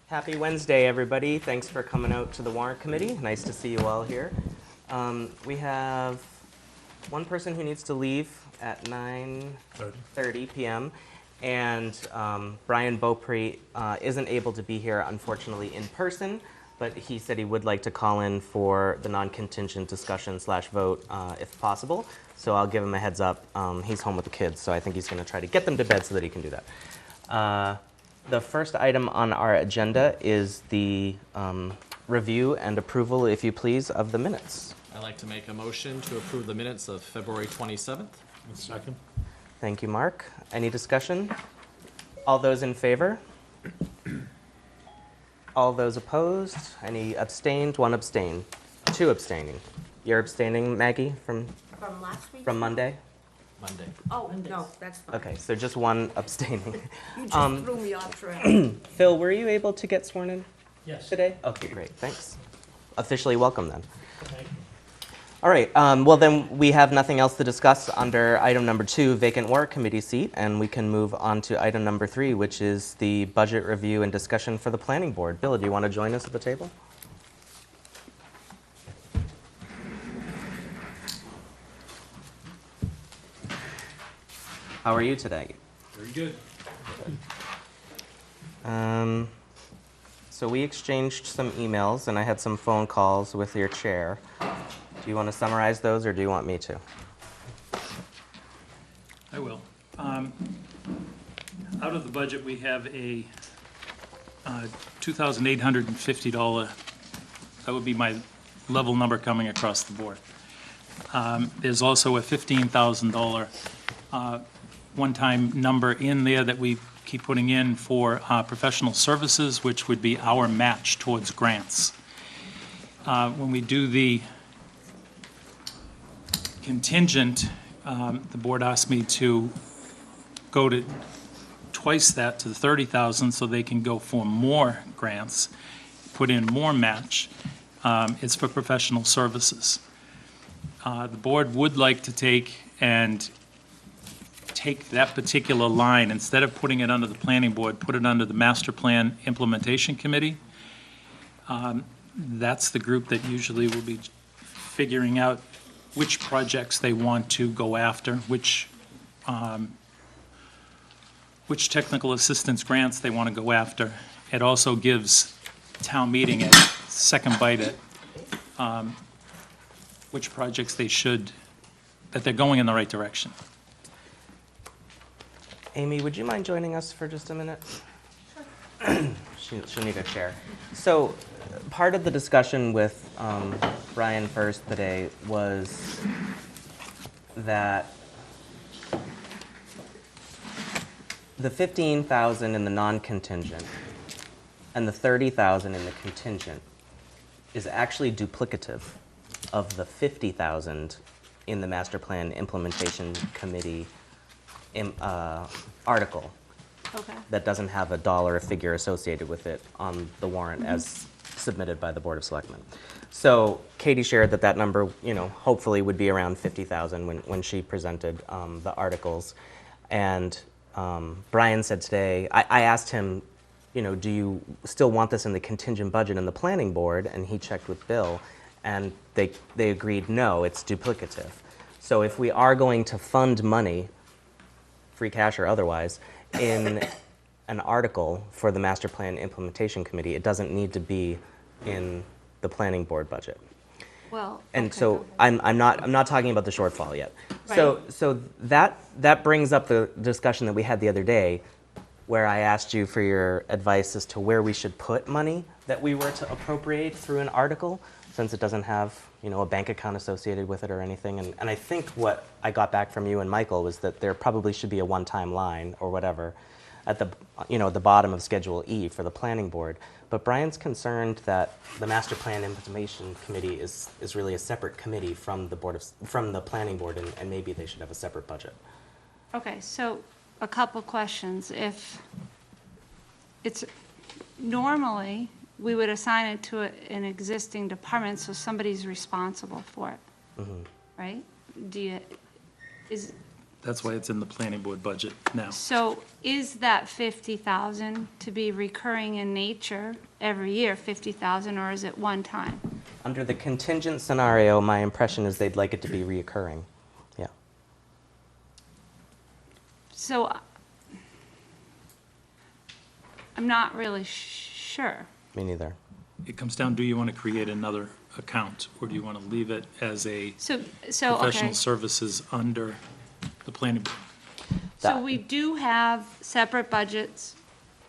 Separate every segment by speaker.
Speaker 1: Happy Wednesday, everybody. Thanks for coming out to the Warrant Committee. Nice to see you all here. We have one person who needs to leave at 9:30 p.m. And Brian Beaupre isn't able to be here, unfortunately, in person, but he said he would like to call in for the non-contingent discussion / vote if possible. So I'll give him a heads up. He's home with the kids, so I think he's going to try to get them to bed so that he can do that. The first item on our agenda is the review and approval, if you please, of the minutes.
Speaker 2: I'd like to make a motion to approve the minutes of February 27th.
Speaker 3: Second.
Speaker 1: Thank you, Mark. Any discussion? All those in favor? All those opposed? Any abstained? One abstained. Two abstaining. You're abstaining, Maggie, from
Speaker 4: last week?
Speaker 1: From Monday?
Speaker 2: Monday.
Speaker 4: Oh, no, that's fine.
Speaker 1: Okay, so just one abstaining.
Speaker 4: You just threw me off track.
Speaker 1: Phil, were you able to get sworn in
Speaker 3: Yes.
Speaker 1: today? Okay, great, thanks. Officially welcome then.
Speaker 3: Thank you.
Speaker 1: All right, well then we have nothing else to discuss under item number 2, vacant warrant committee seat, and we can move on to item number 3, which is the budget review and discussion for the planning board. Bill, do you want to join us at the table? How are you today?
Speaker 3: Very good.
Speaker 1: So we exchanged some emails, and I had some phone calls with your chair. Do you want to summarize those, or do you want me to?
Speaker 3: I will. Out of the budget, we have a $2,850. That would be my level number coming across the board. There's also a $15,000 one-time number in there that we keep putting in for professional services, which would be our match towards grants. When we do the contingent, the board asked me to go to twice that, to the 30,000, so they can go for more grants, put in more match. It's for professional services. The board would like to take that particular line, instead of putting it under the planning board, put it under the master plan implementation committee. That's the group that usually will be figuring out which projects they want to go after, which technical assistance grants they want to go after. It also gives town meeting a second bite at which projects that they're going in the right direction.
Speaker 1: Amy, would you mind joining us for just a minute? Sure. She'll need a chair. So part of the discussion with Brian first today was that the 15,000 in the non-contingent and the 30,000 in the contingent is actually duplicative of the 50,000 in the master plan implementation committee article.
Speaker 4: Okay.
Speaker 1: That doesn't have a dollar figure associated with it on the warrant as submitted by the Board of Selectmen. So Katie shared that number, hopefully would be around 50,000 when she presented the articles. And Brian said today, I asked him, do you still want this in the contingent budget in the planning board? And he checked with Bill, and they agreed, no, it's duplicative. So if we are going to fund money, free cash or otherwise, in an article for the Master Plan Implementation Committee, it doesn't need to be in the planning board budget.
Speaker 4: Well,
Speaker 1: And
Speaker 4: okay.
Speaker 1: so I'm not talking about the shortfall yet.
Speaker 4: Right.
Speaker 1: So that brings up the discussion that we had the other day, where I asked you for your advice as to where we should put money that we were to appropriate through an article, since it doesn't have a bank account associated with it or anything. And I think what I got back from you and Michael was that there probably should be a one-time line or whatever at the bottom of Schedule E for the planning board. But Brian's concerned that the Master Plan Implementation Committee is really a separate committee from the planning board, and maybe they should have a separate budget.
Speaker 4: Okay, so a couple questions. If it's normally, we would assign it to an existing department, so somebody's responsible for it, right?
Speaker 3: That's why it's in the planning board budget now.
Speaker 4: So is that 50,000 to be recurring in nature every year, 50,000, or is it one time?
Speaker 1: Under the contingent scenario, my impression is they'd like it to be reoccurring. Yeah.
Speaker 4: So I'm not really sure.
Speaker 1: Me neither.
Speaker 3: It comes down, do you want to create another account, or do you want to leave it as a
Speaker 4: So,
Speaker 3: professional
Speaker 4: okay.
Speaker 3: services under the planning board?
Speaker 4: So
Speaker 1: That-
Speaker 4: we do have separate budgets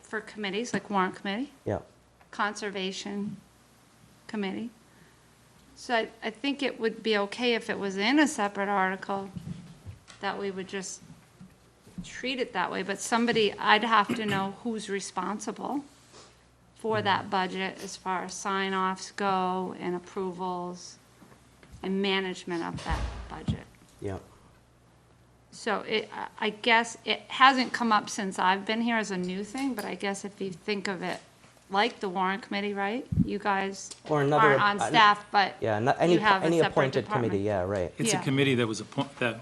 Speaker 4: for committees, like Warrant Committee,
Speaker 1: Yeah.
Speaker 4: Conservation Committee. So I think it would be okay if it was in a separate article, that we would just treat it that way, but I'd have to know who's responsible for that budget as far as sign-offs go and approvals and management of that budget.
Speaker 1: Yeah.
Speaker 4: So I guess it hasn't come up since I've been here as a new thing, but I guess if you think of it like the Warrant Committee, right? You guys
Speaker 1: Or another-
Speaker 4: aren't on staff, but
Speaker 1: Yeah, not
Speaker 4: you have a
Speaker 1: any
Speaker 4: separate
Speaker 1: appointed
Speaker 4: department.
Speaker 1: committee, yeah, right.
Speaker 3: It's a
Speaker 4: Yeah.
Speaker 3: committee that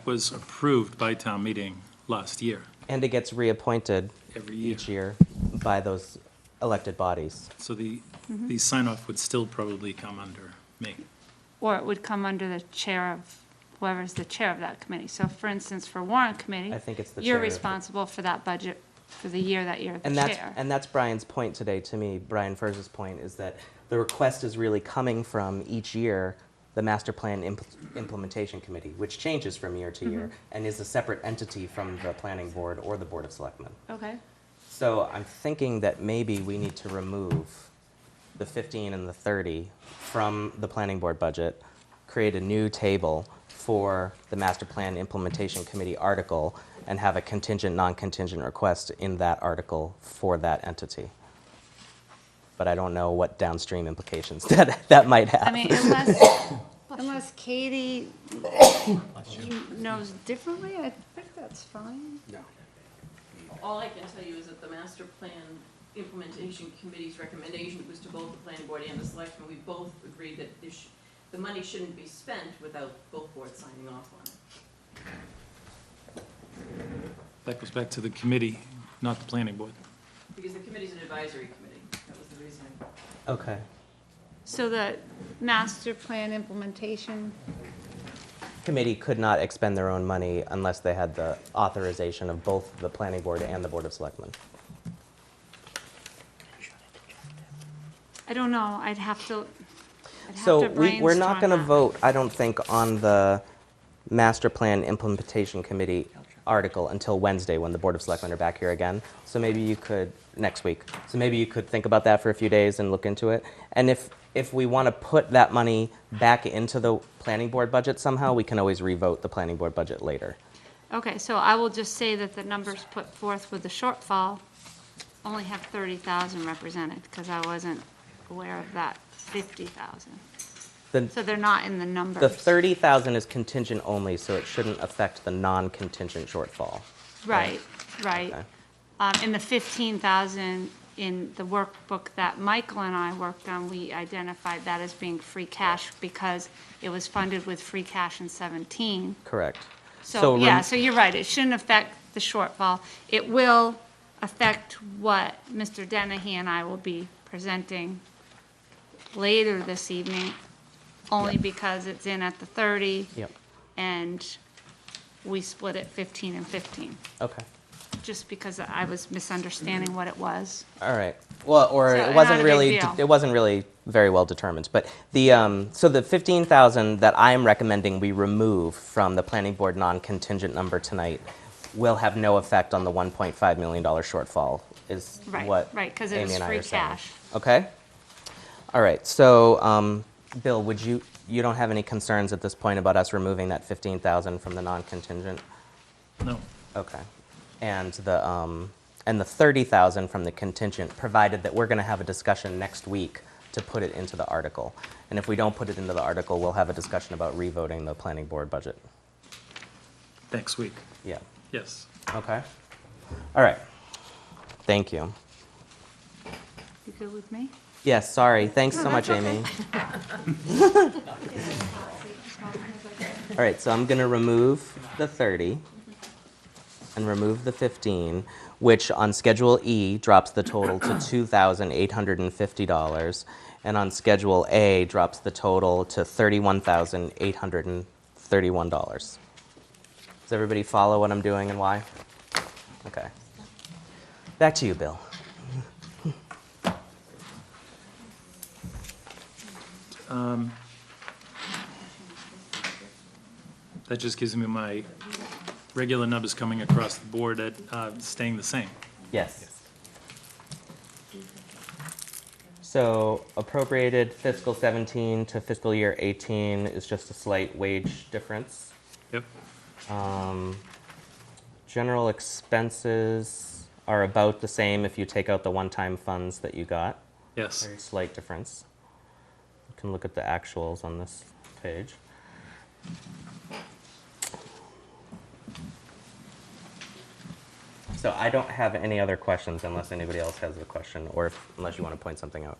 Speaker 3: was approved by town meeting last year,
Speaker 1: And it gets reappointed
Speaker 3: every year.
Speaker 1: each year by those elected bodies.
Speaker 3: So the
Speaker 4: Mm-hmm.
Speaker 3: sign-off would still probably come under me.
Speaker 4: Or it would come under the chair of, whoever's the chair of that committee. So for instance, for Warrant Committee,
Speaker 1: I think it's the
Speaker 4: you're
Speaker 1: chair of it.
Speaker 4: responsible for that budget for the year that you're the
Speaker 1: And
Speaker 4: chair.
Speaker 1: that's Brian's point today to me, Brian Furz's point, is that the request is really coming from each year, the master plan implementation committee, which changes from year to year and is a separate entity from the planning board or the board of selectmen.
Speaker 4: Okay,
Speaker 1: So I'm thinking that maybe we need to remove the 15 and the 30 from the planning board budget, create a new table for the master plan implementation committee article, and have a contingent, non-contingent request in that article for that entity. But I don't know what downstream implications that might have.
Speaker 4: I mean, unless Katie knows differently, I think that's fine.
Speaker 5: All I can tell you is that the master plan implementation committee's recommendation was to both the planning board and the selectmen. We both agreed that the money shouldn't be spent without both boards signing off on it.
Speaker 3: That goes back to the committee, not the planning board.
Speaker 5: Because the committee's an advisory committee. That was the reasoning.
Speaker 1: Okay.
Speaker 4: So the master plan implementation,
Speaker 1: Committee could not expend their own money unless they had the authorization of both the planning board and the board of selectmen.
Speaker 4: I don't know, I'd have to
Speaker 1: So
Speaker 4: brainstorm
Speaker 1: we're not going to
Speaker 4: that.
Speaker 1: vote, I don't think, on the master plan implementation committee article until Wednesday when the Board of Selectmen are back here again. So maybe you could, next week, so maybe you could think about that for a few days and look into it. And if we want to put that money back into the planning board budget somehow, we can always revote the planning board budget later.
Speaker 4: Okay, so I will just say that the numbers put forth with the shortfall only have 30,000 represented, because I wasn't aware of that 50,000. So they're not in the numbers.
Speaker 1: The 30,000 is contingent only, so it shouldn't affect the non-contingent shortfall.
Speaker 4: Right, right.
Speaker 1: Okay.
Speaker 4: And the 15,000 in the workbook that Michael and I worked on, we identified that as being free cash because it was funded with free cash in 17.
Speaker 1: Correct.
Speaker 4: So, yeah,
Speaker 1: rem-
Speaker 4: so you're right, it shouldn't affect the shortfall. It will affect what Mr. Dennehy and I will be presenting later this evening, only
Speaker 1: Yep.
Speaker 4: because it's in at the 30.
Speaker 1: Yep,
Speaker 4: And we split it 15 and 15,
Speaker 1: okay.
Speaker 4: just because I was misunderstanding what it was.
Speaker 1: All right. Well, or
Speaker 4: So,
Speaker 1: it
Speaker 4: not
Speaker 1: wasn't
Speaker 4: a big
Speaker 1: really,
Speaker 4: deal.
Speaker 1: it wasn't really very well determined. But so the 15,000 that I'm recommending we remove from the planning board non-contingent number tonight will have no effect on the $1.5 million shortfall, is
Speaker 4: Right,
Speaker 1: what
Speaker 4: right, 'cause it
Speaker 1: Amy
Speaker 4: was
Speaker 1: and I
Speaker 4: free
Speaker 1: are saying.
Speaker 4: cash.
Speaker 1: Okay? All right, so, Bill, you don't have any concerns at this point about us removing that 15,000 from the non-contingent?
Speaker 3: No.
Speaker 1: Okay. And the 30,000 from the contingent, provided that we're going to have a discussion next week to put it into the article. And if we don't put it into the article, we'll have a discussion about revoting the planning board budget.
Speaker 3: Next week,
Speaker 1: Yeah.
Speaker 3: yes.
Speaker 1: Okay. All right. Thank you.
Speaker 4: You good with me?
Speaker 1: Yes, sorry. Thanks so much, Amy. All right, so I'm going to remove the 30. and remove the 15, which on Schedule E drops the total to $2,850, and on Schedule A drops the total to $31,831. Does everybody follow what I'm doing and why? Okay. Back to you, Bill.
Speaker 3: That just gives me my regular numbers coming across the board at staying the same.
Speaker 1: Yes. So appropriated fiscal 17 to fiscal year 18 is just a slight wage difference.
Speaker 3: Yep.
Speaker 1: General expenses are about the same if you take out the one-time funds that you got.
Speaker 3: Yes.
Speaker 1: Very slight difference. You can look at the actuals on this page. So I don't have any other questions unless anybody else has a question, or unless you want to point something out.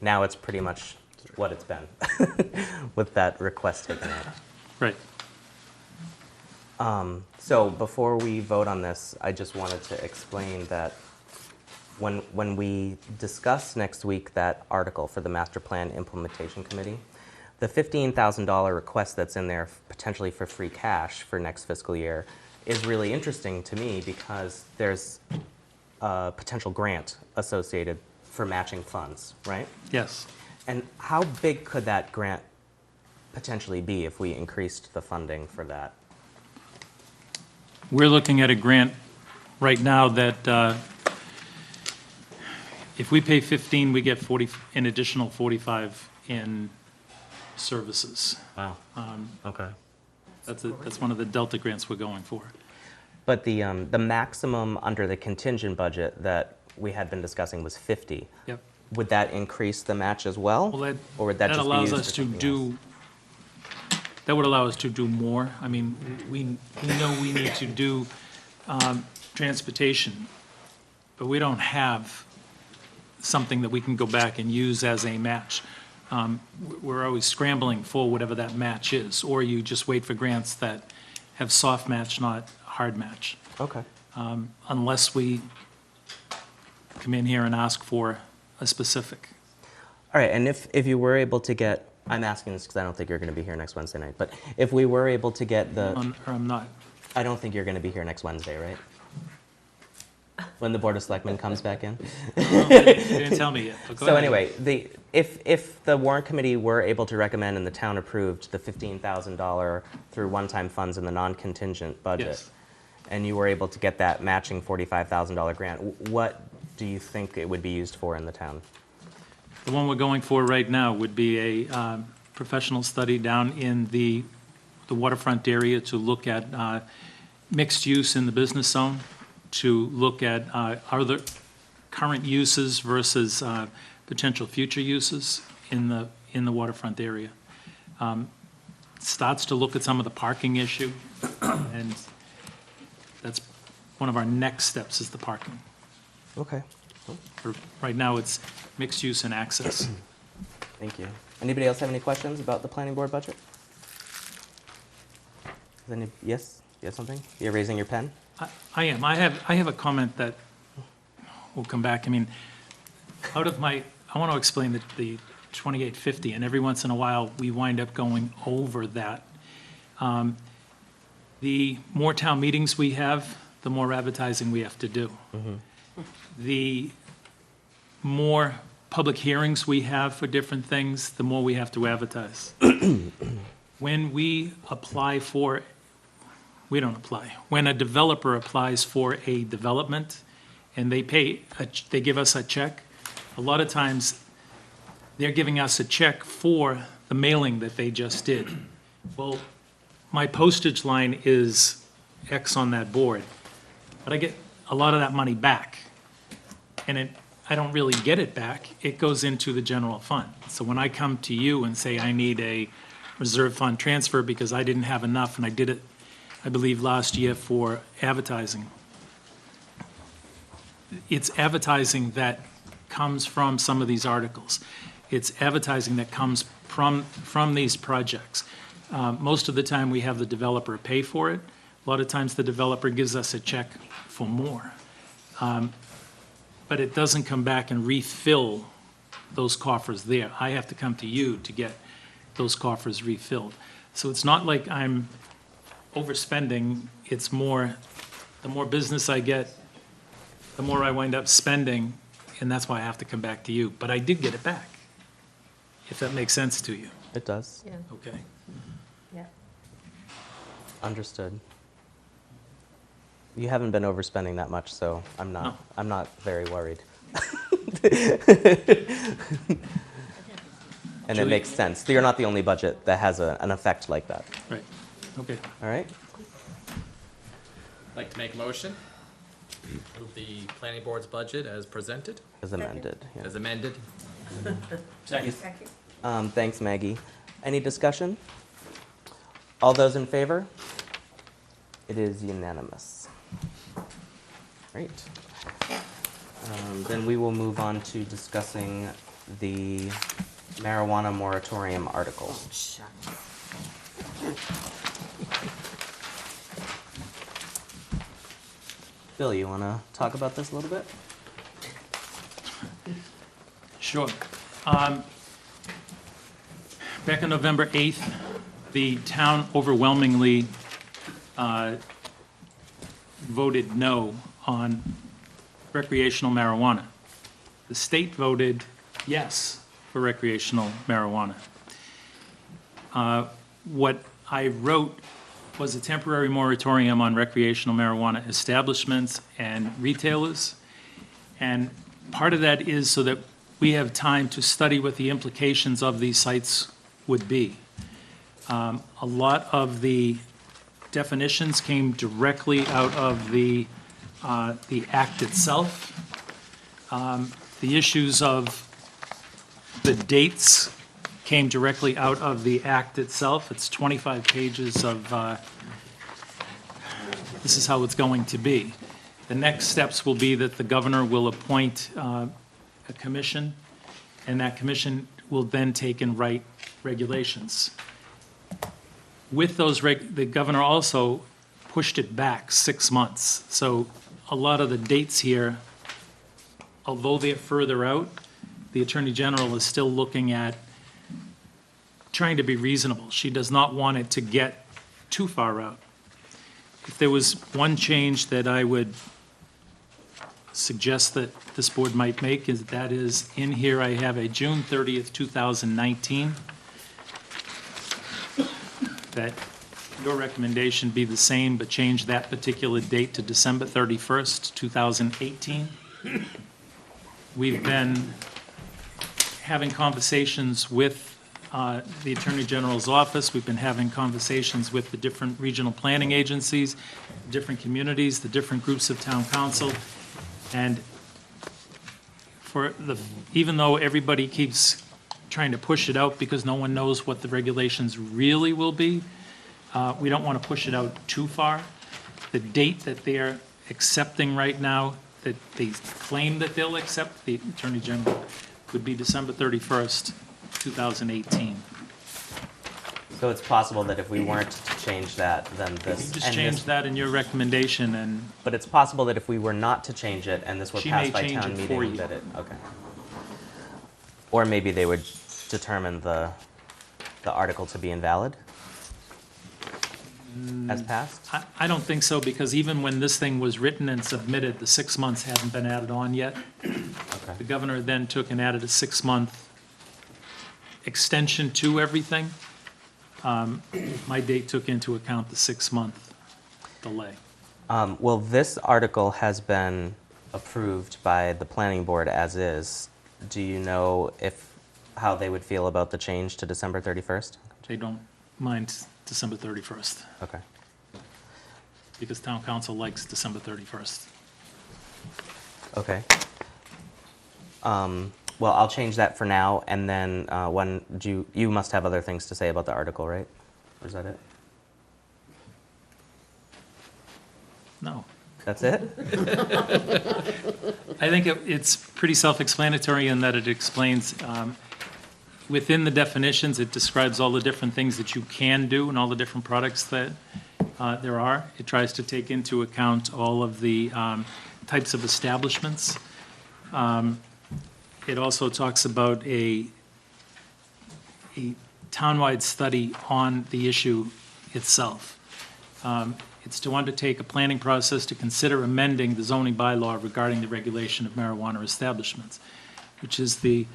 Speaker 1: Now it's pretty much what it's been with that request taken out.
Speaker 3: Right.
Speaker 1: So before we vote on this, I just wanted to explain that when we discuss next week that article for the Master Plan Implementation Committee, the $15,000 request that's in there potentially for free cash for next fiscal year is really interesting to me because there's a potential grant associated for matching funds, right?
Speaker 3: Yes.
Speaker 1: And how big could that grant potentially be if we increased the funding for that?
Speaker 3: We're looking at a grant right now that if we pay 15, we get 40, an additional 45 in services.
Speaker 1: Wow. Okay.
Speaker 3: That's one of the Delta grants we're going for.
Speaker 1: But the maximum under the contingent budget that we had been discussing was 50.
Speaker 3: Yep.
Speaker 1: Would that increase the match as well?
Speaker 3: Well,
Speaker 1: Or would that just be
Speaker 3: allows
Speaker 1: used
Speaker 3: us
Speaker 1: for
Speaker 3: to
Speaker 1: something
Speaker 3: do, that would allow us to do more. I mean, we know we need to do transportation, but we don't have something that we can go back and use as a match. We're always scrambling for whatever that match is, or you just wait for grants that have soft match, not hard match.
Speaker 1: else? Okay.
Speaker 3: Unless we come in here and ask for a specific.
Speaker 1: All right, and if you were able to get, I'm asking this because I don't think you're going to be here next Wednesday night, but if we were able to get the,
Speaker 3: Or I'm not.
Speaker 1: I don't think you're going to be here next Wednesday, right? When the Board of Selectmen comes back in?
Speaker 3: You didn't tell me yet, but go
Speaker 1: So
Speaker 3: ahead.
Speaker 1: anyway, if the warrant committee were able to recommend and the town approved the $15,000 through one-time funds in the non-contingent budget,
Speaker 3: Yes.
Speaker 1: and you were able to get that matching $45,000 grant, what do you think it would be used for in the town?
Speaker 3: The one we're going for right now would be a professional study down in the waterfront area to look at mixed use in the business zone, to look at other current uses versus potential future uses in the waterfront area. Starts to look at some of the parking issue, and that's one of our next steps is the parking.
Speaker 1: Okay,
Speaker 3: Right now, it's mixed use and access.
Speaker 1: thank you. Anybody else have any questions about the planning board budget? Yes, you have something? You're raising your pen?
Speaker 3: I am. I have a comment that will come back. I mean, I want to explain the 2850, and every once in a while, we wind up going over that. The more town meetings we have, the more advertising we have to do. The more public hearings we have for different things, the more we have to advertise. When we apply for, we don't apply, when a developer applies for a development and they they give us a check, a lot of times they're giving us a check for the mailing that they just did. Well, my postage line is X on that board, but I get a lot of that money back. And I don't really get it back. It goes into the general fund. So when I come to you and say I need a reserve fund transfer because I didn't have enough, and I did it, I believe, last year for advertising, it's advertising that comes from some of these articles. It's advertising that comes from these projects. Most of the time, we have the developer pay for it, A lot of times the developer gives us a check for more. But it doesn't come back and refill those coffers there. I have to come to you to get those coffers refilled. So it's not like I'm overspending, it's more, the more business I get, the more I wind up spending, and that's why I have to come back to you. But I did get it back, if that makes sense to you.
Speaker 1: It does.
Speaker 6: Yeah,
Speaker 3: Okay.
Speaker 6: yeah.
Speaker 1: Understood. You haven't been overspending that much, so I'm
Speaker 3: No.
Speaker 1: not very worried. And it
Speaker 3: Julie?
Speaker 1: makes sense. You're not the only budget that has an effect like that.
Speaker 3: Right, okay.
Speaker 1: All right?
Speaker 2: I'd like to make a motion. Move the planning board's budget as presented,
Speaker 1: As amended. Yeah.
Speaker 2: as amended.
Speaker 6: Second.
Speaker 1: Thanks, Maggie. Any discussion? All those in favor? It is unanimous. Great. Then we will move on to discussing the marijuana moratorium article. Bill, you want to talk about this a little bit?
Speaker 3: Sure. Back on November 8th, the town overwhelmingly voted no on recreational marijuana. The state voted yes for recreational marijuana. What I wrote was a temporary moratorium on recreational marijuana establishments and retailers. And part of that is so that we have time to study what the implications of these sites would be. A lot of the definitions came directly out of the act itself. The issues of the dates came directly out of the act itself. It's 25 pages of, this is how it's going to be. The next steps will be that the governor will appoint a commission, and that commission will then take and write regulations. With those, the governor also pushed it back 6 months. So a lot of the dates here, although they're further out, the Attorney General is still looking at trying to be reasonable. She does not want it to get too far out. If there was one change that I would suggest that this board might make, is that is, in here I have a June 30th, 2019. That your recommendation be the same, but change that particular date to December 31st, 2018. We've been having conversations with the Attorney General's office. We've been having conversations with the different regional planning agencies, different communities, the different groups of town council. And even though everybody keeps trying to push it out because no one knows what the regulations really will be, we don't want to push it out too far. The date that they're accepting right now, that they claim that they'll accept, the Attorney General, would be December 31st, 2018.
Speaker 1: So it's possible that if we weren't to change that, then this.
Speaker 3: You just
Speaker 1: and
Speaker 3: change
Speaker 1: this-
Speaker 3: that in your recommendation, and
Speaker 1: But it's possible that if we were not to change it and this were
Speaker 3: She
Speaker 1: passed
Speaker 3: may
Speaker 1: by
Speaker 3: change
Speaker 1: town
Speaker 3: it for
Speaker 1: meeting,
Speaker 3: you.
Speaker 1: that it, okay. Or maybe they would determine the article to be invalid as passed?
Speaker 3: I don't think so, because even when this thing was written and submitted, the 6 months hadn't been added on yet.
Speaker 1: Okay.
Speaker 3: The governor then took and added a 6-month extension to everything. My date took into account the 6-month delay.
Speaker 1: Well, this article has been approved by the planning board as is. Do you know how they would feel about the change to December 31st?
Speaker 3: They don't mind December 31st,
Speaker 1: Okay.
Speaker 3: because town council likes December 31st.
Speaker 1: Okay. Well, I'll change that for now, and then when you must have other things to say about the article, right? Or is that it?
Speaker 3: No.
Speaker 1: That's it?
Speaker 3: I think it's pretty self-explanatory in that it explains, within the definitions, it describes all the different things that you can do and all the different products that there are. It tries to take into account all of the types of establishments. It also talks about a townwide study on the issue itself. It's to undertake a planning process to consider amending the zoning bylaw regarding the regulation of marijuana establishments, which is the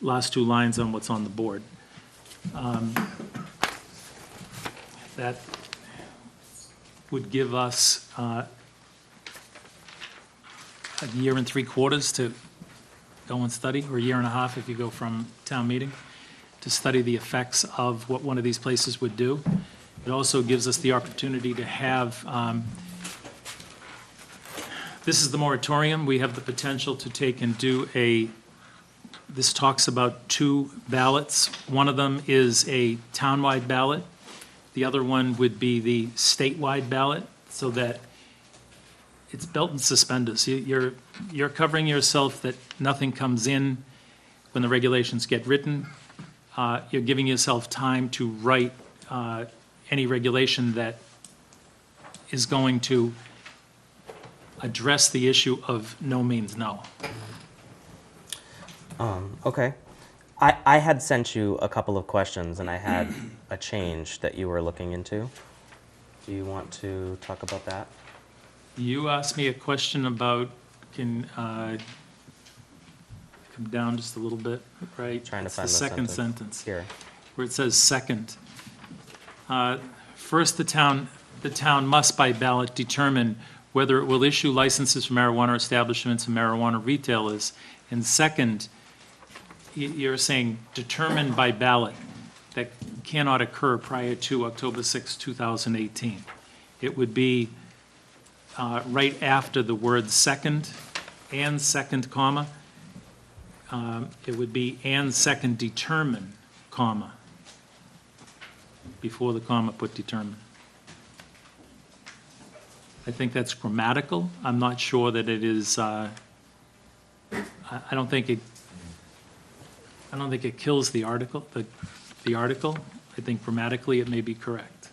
Speaker 3: last two lines on what's on the board. That would give us a year and 3/4 to go and study, or a year and a half if you go from town meeting, to study the effects of what one of these places would do. It also gives us the opportunity to have, this is the moratorium, we have the potential to take and do this talks about 2 ballots. One of them is a townwide ballot. The other one would be the statewide ballot, so that it's belt and suspenders. You're covering yourself that nothing comes in when the regulations get written. You're giving yourself time to write any regulation that is going to address the issue of no means no.
Speaker 1: Okay. I had sent you a couple of questions, and I had a change that you were looking into. Do you want to talk about that?
Speaker 3: You asked me a question about, come down just a little bit, right?
Speaker 1: Trying to
Speaker 3: It's
Speaker 1: find
Speaker 3: the
Speaker 1: the
Speaker 3: second
Speaker 1: sentence.
Speaker 3: sentence,
Speaker 1: Here.
Speaker 3: where it says second. First, the town must by ballot determine whether it will issue licenses for marijuana establishments and marijuana retailers. And second, you're saying determined by ballot. That cannot occur prior to October 6, 2018. It would be right after the word second and second comma. It would be and second determine, comma, before the comma, put determine. I think that's grammatical. I'm not sure that it is, I don't think it kills the article, the article. I think grammatically it may be correct.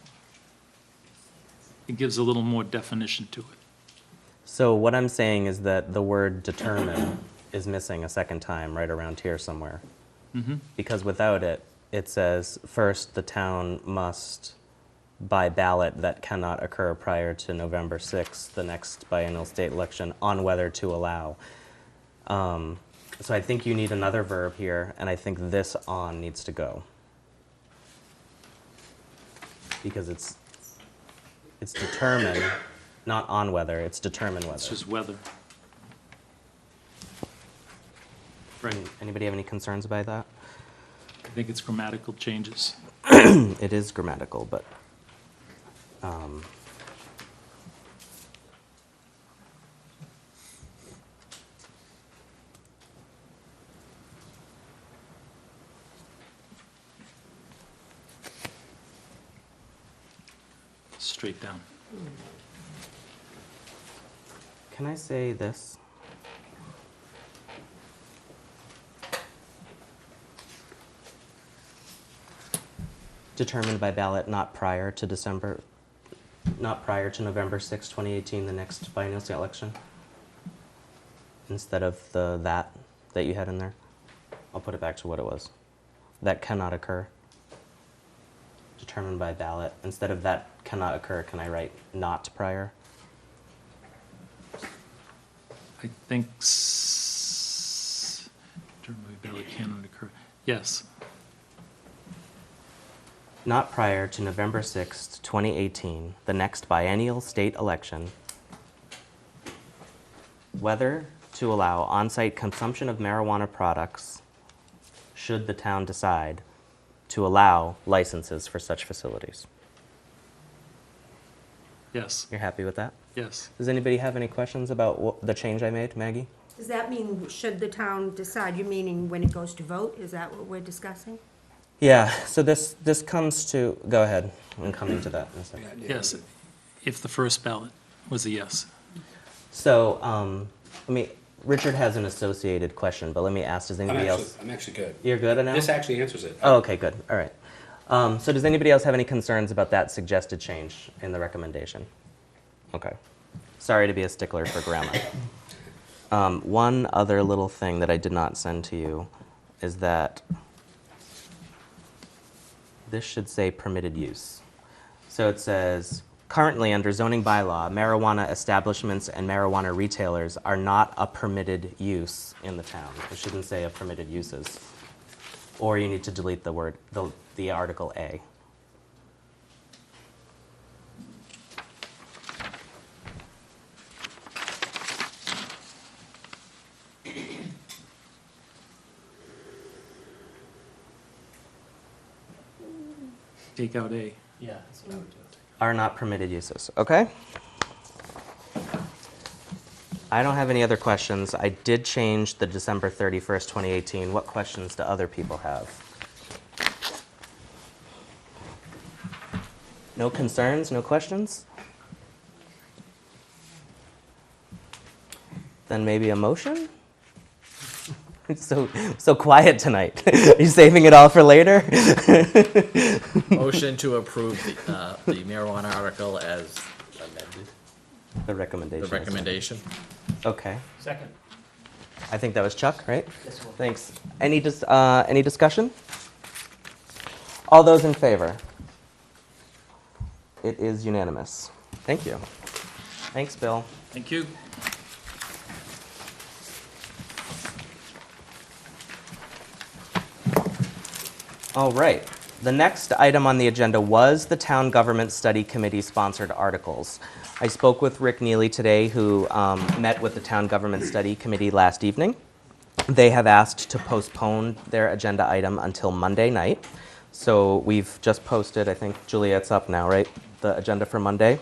Speaker 3: It gives a little more definition to it.
Speaker 1: So what I'm saying is that the word determine is missing a second time right around here somewhere. Because without it, it says, first, the town must, by ballot that cannot occur prior to November 6th, the next biennial state election, on whether to allow. So I think you need another verb here, and I think this on needs to go. Because it's determine, not on whether, it's determine whether.
Speaker 3: It's just whether. Right.
Speaker 1: Anybody have any concerns about that?
Speaker 3: I think it's grammatical changes.
Speaker 1: It is grammatical, but
Speaker 3: Straight down.
Speaker 1: can I say this? Determined by ballot not prior to November 6, 2018, the next biennial state election? Instead of the that you had in there? I'll put it back to what it was. That cannot occur. Determined by ballot. Instead of that cannot occur, can I write not prior?
Speaker 3: I think determined by ballot cannot occur. Yes.
Speaker 1: Not prior to November 6th, 2018, the next biennial state election, whether to allow on-site consumption of marijuana products, should the town decide to allow licenses for such facilities.
Speaker 3: Yes.
Speaker 1: You're happy with that?
Speaker 3: Yes.
Speaker 1: Does anybody have any questions about the change I made, Maggie?
Speaker 6: Does that mean, should the town decide, you're meaning when it goes to vote? Is that what we're discussing?
Speaker 1: Yeah, so this comes to, go ahead, I'm coming to that in a second.
Speaker 3: Yes. If the first ballot was a yes.
Speaker 1: So, Richard has an associated question, but let me ask, does anybody else?
Speaker 7: I'm actually good.
Speaker 1: You're good now?
Speaker 7: This actually answers it.
Speaker 1: Oh, okay, good, all right. So does anybody else have any concerns about that suggested change in the recommendation? Okay. Sorry to be a stickler for grammar. One other little thing that I did not send to you is that this should say permitted use. So it says, currently under zoning bylaw, marijuana establishments and marijuana retailers are not a permitted use in the town. It shouldn't say a permitted uses. Or you need to delete the word, the article A.
Speaker 3: Take out A.
Speaker 2: Yeah, that's what I would do.
Speaker 1: Are not permitted uses, okay? I don't have any other questions. I did change the December 31st, 2018. What questions do other people have? No concerns, no questions? Then maybe a motion? It's so quiet tonight. Are you saving it all for later?
Speaker 2: Motion to approve the marijuana article as amended,
Speaker 1: The recommendation.
Speaker 2: the recommendation.
Speaker 1: Okay.
Speaker 7: Second.
Speaker 1: I think that was Chuck, right?
Speaker 7: This one.
Speaker 1: Thanks. Any discussion? All those in favor? It is unanimous. Thank you. Thanks, Bill.
Speaker 3: Thank you.
Speaker 1: All right. The next item on the agenda was the Town Government Study Committee sponsored articles. I spoke with Rick Neely today, who met with the Town Government Study Committee last evening. They have asked to postpone their agenda item until Monday night. So we've just posted, I think, Julia, it's up now, right? The agenda for Monday,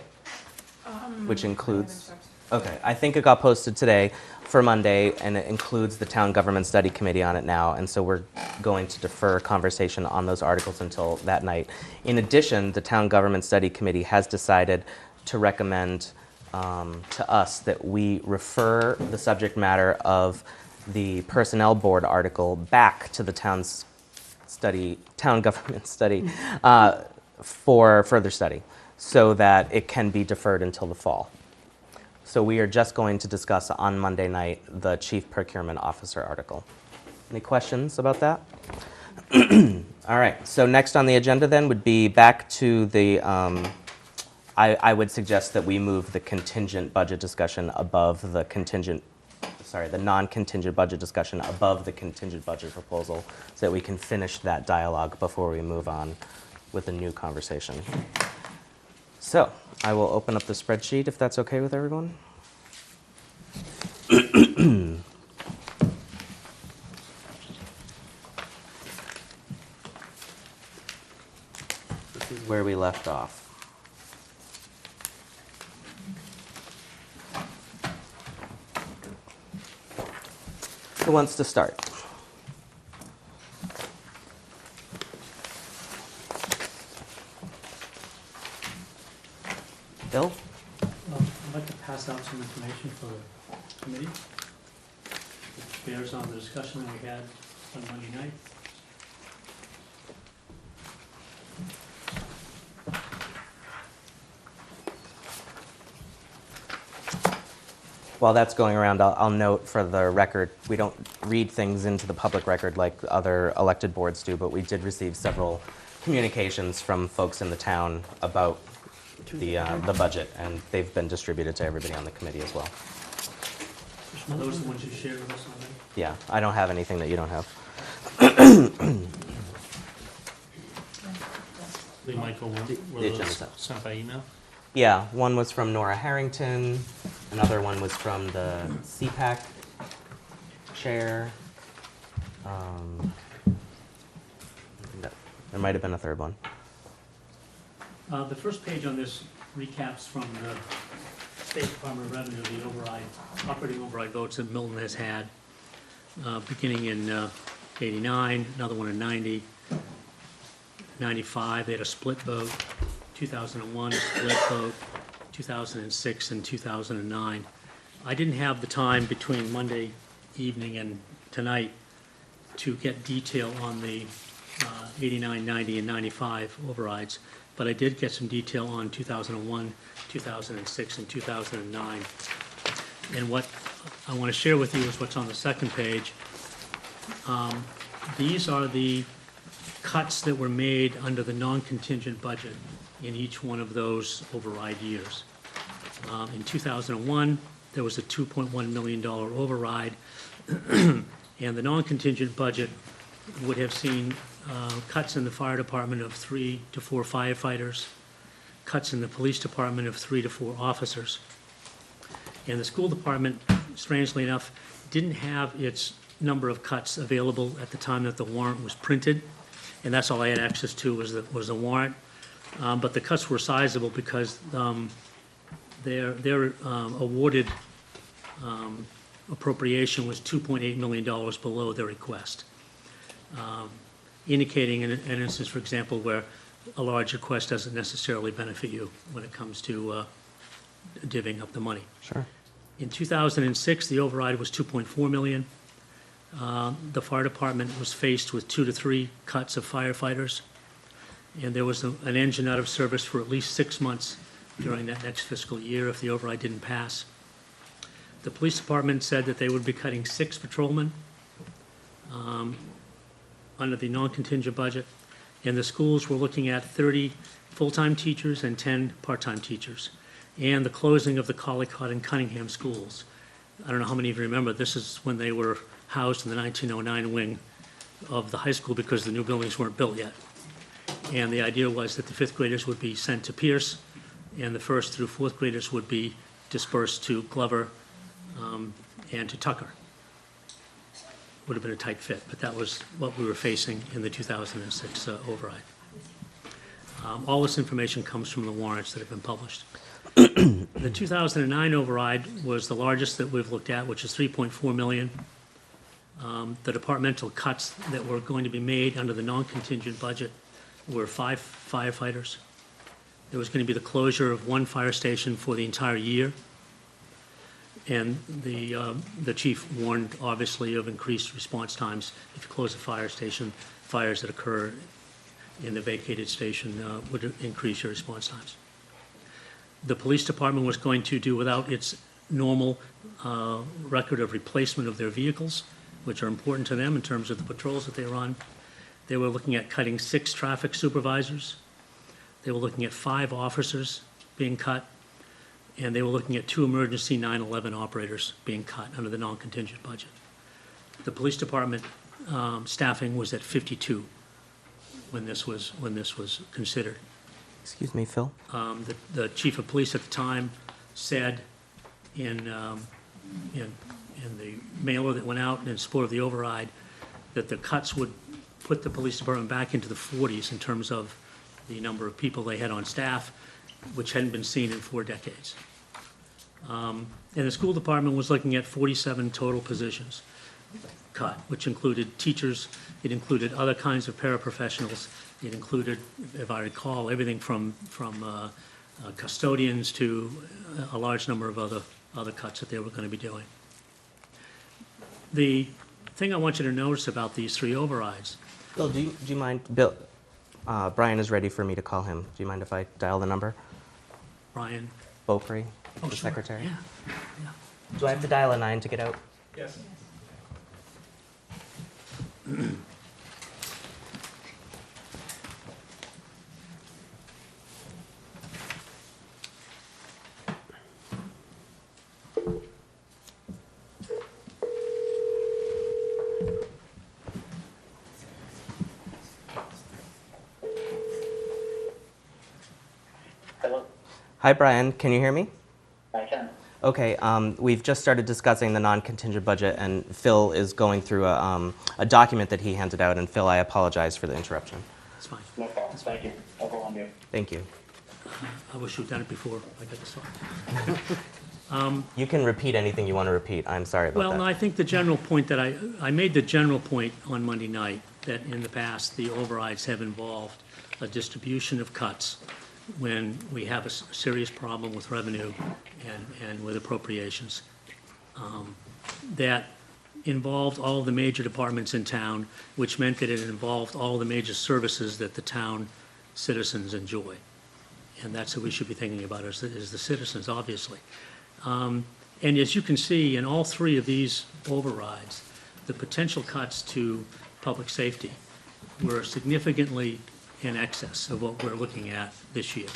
Speaker 1: which includes, okay, I think it got posted today for Monday, and it includes the Town Government Study Committee on it now, and so we're going to defer conversation on those articles until that night. In addition, the Town Government Study Committee has decided to recommend to us that we refer the subject matter of the Personnel Board article back to the Town Government Study for further study, so that it can be deferred until the fall. So we are just going to discuss on Monday night the Chief Procurement Officer article. Any questions about that? All right, so next on the agenda then would be back to the, I would suggest that we move the contingent budget discussion above the the non-contingent budget discussion above the contingent budget proposal, so that we can finish that dialogue before we move on with a new conversation. So I will open up the spreadsheet if that's okay with everyone. This is where we left off. Who wants to start? Bill?
Speaker 7: I'd like to pass out some information for the committee, which bears on the discussion that we had on Monday night.
Speaker 1: While that's going around, I'll note for the record, we don't read things into the public record like other elected boards do, but we did receive several communications from folks in the town about the budget, and they've been distributed to everybody on the committee as well.
Speaker 7: Are those the ones you shared with us already?
Speaker 1: Yeah, I don't have anything that you don't have.
Speaker 7: They might go, were
Speaker 1: The
Speaker 7: those
Speaker 1: agenda's up.
Speaker 7: sent by email?
Speaker 1: Yeah, one was from Nora Harrington, another one was from the CPAC chair. There might have been a third one.
Speaker 7: The first page on this recaps from the State Department of Revenue, the operating override votes that Milton has had, beginning in 89, another one in 90, 95, they had a split vote, 2001, a split vote, 2006, and 2009. I didn't have the time between Monday evening and tonight to get detail on the 89, 90, and 95 overrides, but I did get some detail on 2001, 2006, and 2009. And what I want to share with you is what's on the second page. These are the cuts that were made under the non-contingent budget in each one of those override years. In 2001, there was a $2.1 million override, and the non-contingent budget would have seen cuts in the fire department of 3 to 4 firefighters, cuts in the police department of 3 to 4 officers. And the school department, strangely enough, didn't have its number of cuts available at the time that the warrant was printed, and that's all I had access to was the warrant. But the cuts were sizable because their awarded appropriation was $2.8 million below their request, indicating an instance, for example, where a large request doesn't necessarily benefit you when it comes to divvying up the money.
Speaker 1: Sure.
Speaker 7: In 2006, the override was $2.4 million. The fire department was faced with 2 to 3 cuts of firefighters, and there was an engine out of service for at least 6 months during that next fiscal year if the override didn't pass. The police department said that they would be cutting 6 patrolmen under the non-contingent budget, and the schools were looking at 30 full-time teachers and 10 part-time teachers, and the closing of the Collycott and Cunningham schools. I don't know how many of you remember, this is when they were housed in the 1909 wing of the high school because the new buildings weren't built yet. And the idea was that the 5th graders would be sent to Pierce, and the 1st through 4th graders would be dispersed to Glover and to Tucker. Would have been a tight fit, but that was what we were facing in the 2006 override. All this information comes from the warrants that have been published. The 2009 override was the largest that we've looked at, which is $3.4 million. The departmental cuts that were going to be made under the non-contingent budget were 5 firefighters. There was going to be the closure of 1 fire station for the entire year. And the chief warned, obviously, of increased response times. If you close a fire station, fires that occur in the vacated station would increase your response times. The police department was going to do without its normal record of replacement of their vehicles, which are important to them in terms of the patrols that they run. They were looking at cutting 6 traffic supervisors. They were looking at 5 officers being cut. And they were looking at 2 emergency 911 operators being cut under the non-contingent budget. The police department staffing was at 52 when this was considered.
Speaker 1: Excuse me, Phil?
Speaker 7: The chief of police at the time said in the mailer that went out in support of the override that the cuts would put the police department back into the 40s in terms of the number of people they had on staff, which hadn't been seen in 4 decades. And the school department was looking at 47 total positions cut, which included teachers, it included other kinds of paraprofessionals, it included, if I recall, everything from custodians to a large number of other cuts that they were going to be doing. The thing I want you to notice about these 3 overrides.
Speaker 1: Bill, do you mind? Bill, Brian is ready for me to call him. Do you mind if I dial the number?
Speaker 7: Brian?
Speaker 1: Beaupre,
Speaker 7: Oh,
Speaker 1: the
Speaker 7: sure.
Speaker 1: secretary.
Speaker 7: Yeah.
Speaker 1: Do I have to dial a 9 to get out?
Speaker 2: Yes.
Speaker 8: Hello,
Speaker 1: Hi, Brian. Can you hear me?
Speaker 8: I can.
Speaker 1: Okay, we've just started discussing the non-contingent budget, and Phil is going through a document that he handed out. And Phil, I apologize for the interruption.
Speaker 7: That's fine.
Speaker 8: No problem. Thank you. I'll go on mute.
Speaker 1: Thank you.
Speaker 7: I wish you'd done it before I got this far.
Speaker 1: You can repeat anything you want to repeat. I'm sorry about
Speaker 7: Well,
Speaker 1: that.
Speaker 7: no, I think the general point that I made the general point on Monday night, that in the past, the overrides have involved a distribution of cuts when we have a serious problem with revenue and with appropriations. That involved all the major departments in town, which meant that it involved all the major services that the town citizens enjoy. And that's who we should be thinking about, is the citizens, obviously. And as you can see, in all three of these overrides, the potential cuts to public safety were significantly in excess of what we're looking at this year.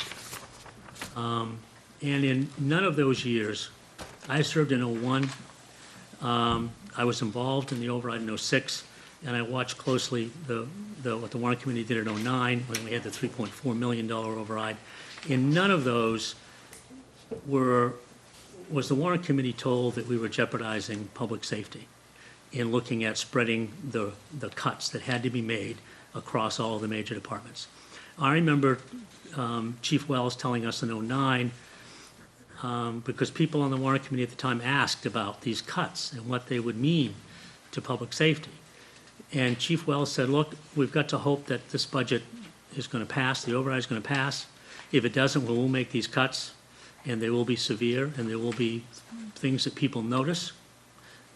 Speaker 7: And in none of those years, I served in '01, I was involved in the override in '06, and I watched closely what the Warrant Committee did in '09, when we had the $3.4 million override. In none of those was the Warrant Committee told that we were jeopardizing public safety in looking at spreading the cuts that had to be made across all of the major departments. I remember Chief Wells telling us in '09, because people on the Warrant Committee at the time asked about these cuts and what they would mean to public safety. And Chief Wells said, look, we've got to hope that this budget is going to pass, the override is going to pass. If it doesn't, we'll make these cuts, and they will be severe, and there will be things that people notice.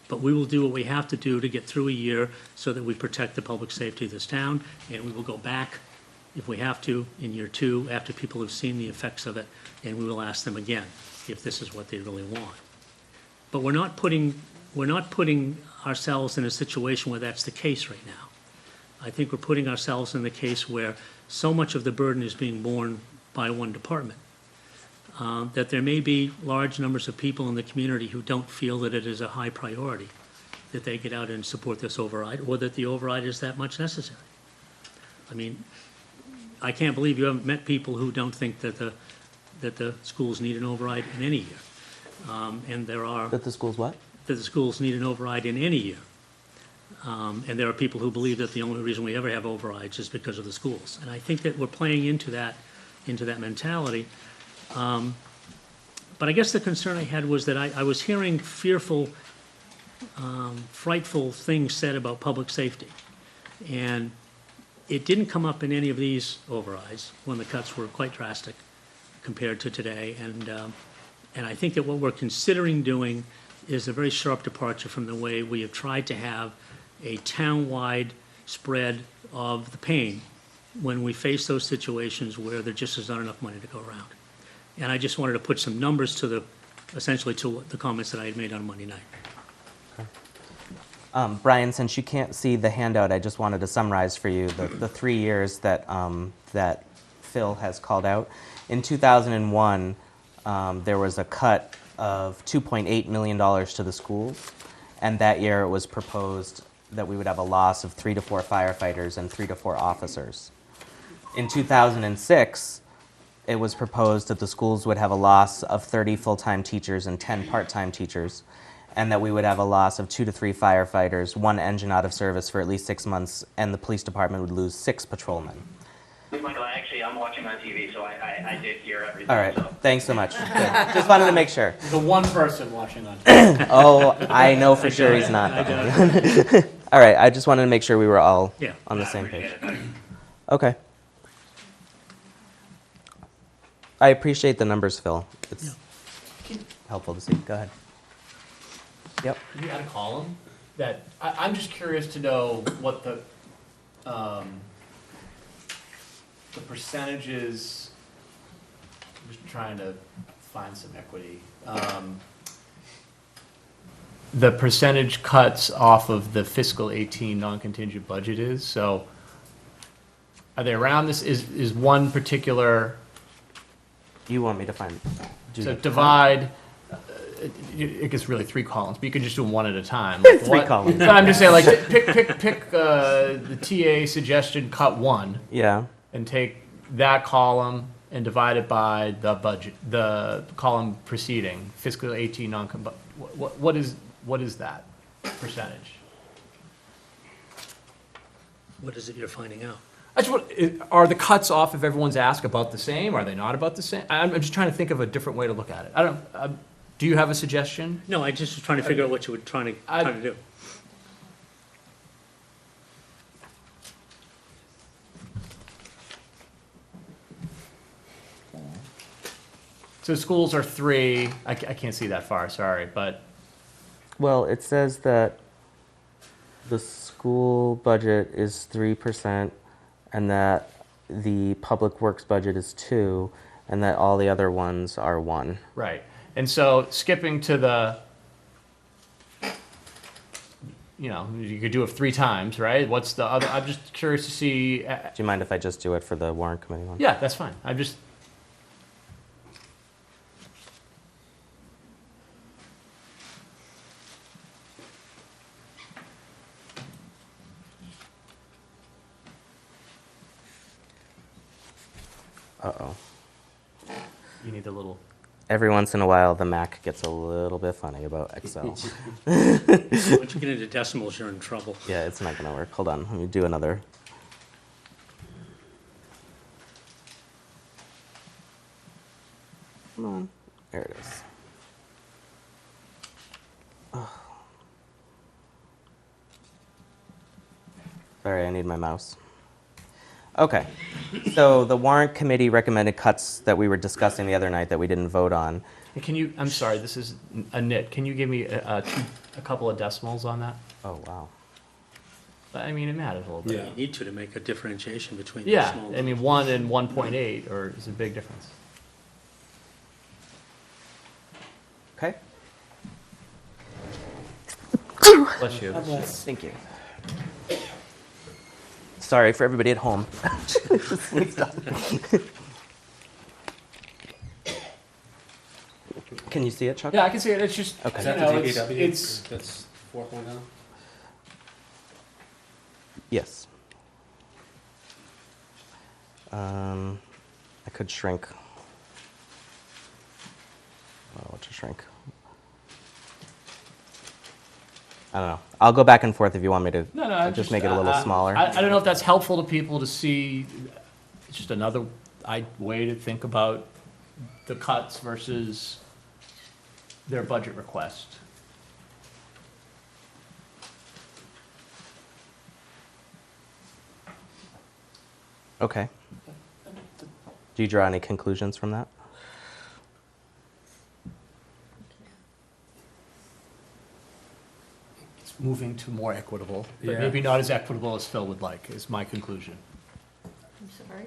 Speaker 7: But we will do what we have to do to get through a year so that we protect the public safety of this town, and we will go back, if we have to, in year 2, after people have seen the effects of it, and we will ask them again if this is what they really want. But we're not putting ourselves in a situation where that's the case right now. I think we're putting ourselves in the case where so much of the burden is being borne by one department, that there may be large numbers of people in the community who don't feel that it is a high priority, that they get out and support this override, or that the override is that much necessary. I mean, I can't believe you haven't met people who don't think that the schools need an override in any year. And there are...
Speaker 1: That the schools what?
Speaker 7: That the schools need an override in any year. And there are people who believe that the only reason we ever have overrides is because of the schools. And I think that we're playing into that mentality. But I guess the concern I had was that I was hearing fearful, frightful things said about public safety. And it didn't come up in any of these overrides when the cuts were quite drastic compared to today. And I think that what we're considering doing is a very sharp departure from the way we have tried to have a town-wide spread of the pain when we face those situations where there just is not enough money to go around. And I just wanted to put some numbers essentially to the comments that I had made on Monday night.
Speaker 1: Brian, since you can't see the handout, I just wanted to summarize for you the 3 years that Phil has called out. In 2001, there was a cut of $2.8 million to the schools, and that year it was proposed that we would have a loss of 3 to 4 firefighters and 3 to 4 officers. In 2006, it was proposed that the schools would have a loss of 30 full-time teachers and 10 part-time teachers, and that we would have a loss of 2 to 3 firefighters, 1 engine out of service for at least 6 months, and the police department would lose 6 patrolmen.
Speaker 8: Michael, actually, I'm watching on TV, so I did hear everything.
Speaker 1: All right,
Speaker 8: So.
Speaker 1: thanks so much. Good. Just wanted to make sure.
Speaker 2: The one person watching on TV.
Speaker 1: Oh, I know for sure he's not. All right, I just wanted to make sure we were all
Speaker 7: Yeah.
Speaker 1: on the same page.
Speaker 8: Appreciate it.
Speaker 1: Okay. I appreciate the numbers, Phil. It's helpful to see. Go ahead. Yep.
Speaker 9: Can you add a column that, I'm just curious to know what the percentages, I'm just trying to find some equity. The percentage cuts off of the fiscal 18 non-contingent budget is, so are they around this, is one particular,
Speaker 1: You want me to find?
Speaker 9: so divide, it gets really 3 columns, but you could just do them one at a time.
Speaker 1: Three columns.
Speaker 9: But I'm just saying, like, pick the TA suggestion, cut 1,
Speaker 1: Yeah.
Speaker 9: and take that column and divide it by the budget, the column preceding, fiscal 18 what is that percentage?
Speaker 7: What is it you're finding out?
Speaker 9: Are the cuts off if everyone's asked about the same? Are they not about the same? I'm just trying to think of a different way to look at it. Do you have a suggestion?
Speaker 7: No, I just was trying to figure out what you were trying to do.
Speaker 9: So schools are 3, I can't see that far, sorry, but
Speaker 1: Well, it says that the school budget is 3%, and that the public works budget is 2%, and that all the other ones are 1%.
Speaker 9: Right. And so skipping to the, you could do it 3 times, right? What's the other? I'm just curious to see.
Speaker 1: Do you mind if I just do it for the warrant committee one?
Speaker 9: Yeah, that's fine. I'm just.
Speaker 1: Uh-oh.
Speaker 9: You need a little.
Speaker 1: Every once in a while, the Mac gets a little bit funny about Excel.
Speaker 7: Once you get into decimals, you're in trouble.
Speaker 1: Yeah, it's not going to work. Hold on. Let me do another. Come on. There it is. Ugh. Sorry, I need my mouse. Okay. So the warrant committee recommended cuts that we were discussing the other night that we didn't vote on.
Speaker 9: Can you? I'm sorry. This is a nit. Can you give me a couple of decimals on that?
Speaker 1: Oh, wow.
Speaker 9: I mean, it matters a little bit.
Speaker 7: You need to make a differentiation between the
Speaker 9: Yeah.
Speaker 7: small.
Speaker 9: I mean, 1 and 1.8, or is a big difference.
Speaker 1: Okay.
Speaker 9: Bless you.
Speaker 1: Thank you. Sorry for everybody at home. Can you see it, Chuck?
Speaker 9: Yeah, I can see it. It's just.
Speaker 1: Okay.
Speaker 2: Is that the DPW?
Speaker 9: It's
Speaker 2: That's 4.0?
Speaker 1: Yes. I could shrink. What to shrink? I don't know. I'll go back and forth if you want me to
Speaker 9: no.
Speaker 1: just make it a little smaller.
Speaker 9: I don't know if that's helpful to people to see. It's just another way to think about the cuts versus their budget request.
Speaker 1: Okay. Do you draw any conclusions from that?
Speaker 9: It's moving to more equitable, but
Speaker 2: Yeah.
Speaker 9: maybe not as equitable as Phil would like, is my conclusion.
Speaker 6: I'm sorry?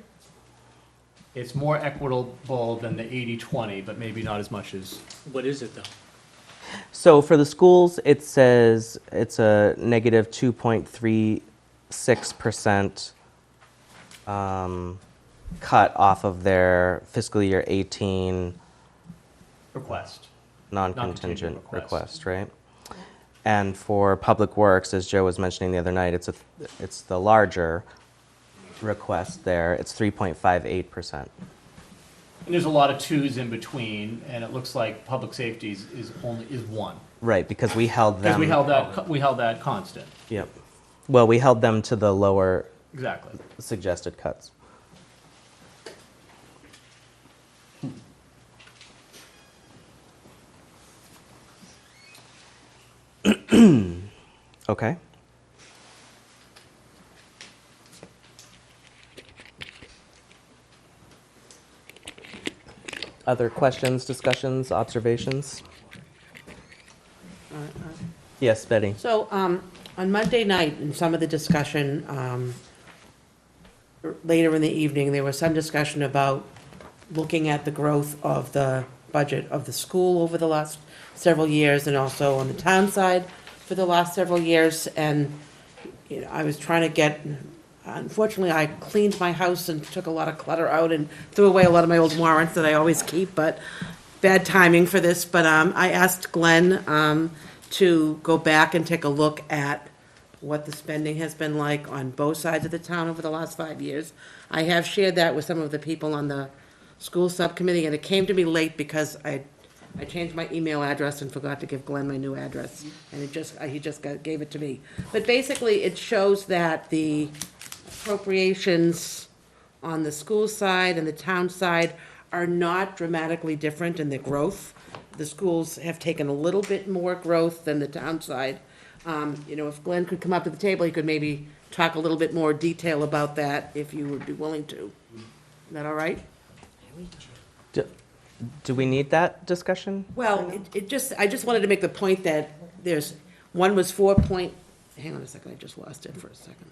Speaker 9: It's more equitable than the 80-20, but maybe not as much as.
Speaker 7: What is it, though?
Speaker 1: So for the schools, it says it's a negative 2.36% cut off of their fiscal year 18
Speaker 9: Request.
Speaker 1: non-contingent
Speaker 9: Non-contingent
Speaker 1: request, right? And for Public Works, as Joe was mentioning the other night, it's the larger request there. It's 3.58%.
Speaker 9: And there's a lot of 2s in between, and it looks like public safety is 1.
Speaker 1: Right, because we held them.
Speaker 9: Because we held that constant.
Speaker 1: Yep. Well, we held them to the lower
Speaker 9: Exactly.
Speaker 1: suggested cuts. Okay. Other questions, discussions, observations? Yes, Betty.
Speaker 10: So, on Monday night, in some of the discussion, later in the evening, there was some discussion about looking at the growth of the budget of the school over the last several years, and also on the town side for the last several years, and, you know, I was trying to get, unfortunately, I cleaned my house and took a lot of clutter out and threw away a lot of my old warrants that I always keep, but bad timing for this, but, I asked Glenn, to go back and take a look at what the spending has been like on both sides of the town over the last 5 years. I have shared that with some of the people on the school subcommittee, and it came to me late because I changed my email address and forgot to give Glenn my new address, and he just gave it to me. But basically, it shows that the appropriations on the school side and the town side are not dramatically different in their growth. The schools have taken a little bit more growth than the town side. You know, if Glenn could come up to the table, he could maybe talk a little bit more detail about that if you would be willing to. Is that all right?
Speaker 1: Do we need that discussion?
Speaker 10: Well, I just wanted to make the point that one was 4 point, hang on a second, I just lost it for a second.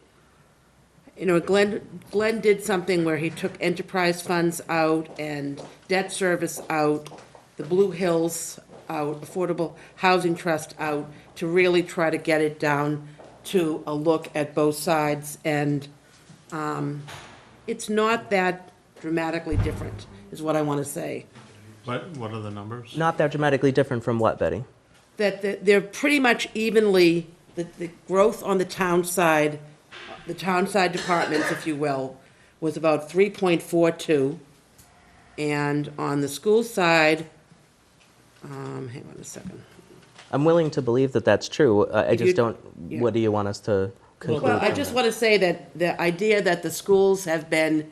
Speaker 10: You know, Glenn did something where he took enterprise funds out and debt service out, the Blue Hills out, Affordable Housing Trust out, to really try to get it down to a look at both sides, and it's not that dramatically different, is what I want to say.
Speaker 11: What are the numbers?
Speaker 1: Not that dramatically different from what, Betty?
Speaker 10: That they're pretty much evenly, the growth on the town side departments, if you will, was about 3.42. And on the school side, hang on a second.
Speaker 1: I'm willing to believe that that's true. I
Speaker 10: If you-
Speaker 1: just don't,
Speaker 10: yeah.
Speaker 1: what do you want us to conclude?
Speaker 10: Well, I
Speaker 1: from
Speaker 10: just
Speaker 1: that?
Speaker 10: want to say that the idea that the schools have been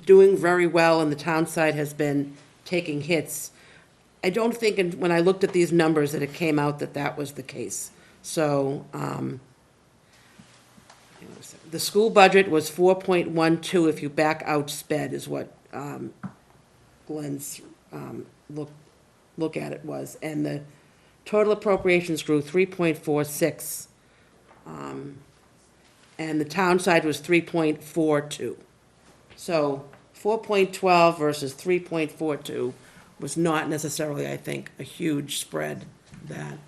Speaker 10: doing very well and the town side has been taking hits, I don't think, when I looked at these numbers, that it came out that that was the case. So, the school budget was 4.12 if you back out sped, is what Glenn's look at it was. And the total appropriations grew 3.46. And the town side was 3.42. So 4.12 versus 3.42 was not necessarily, I think, a huge spread that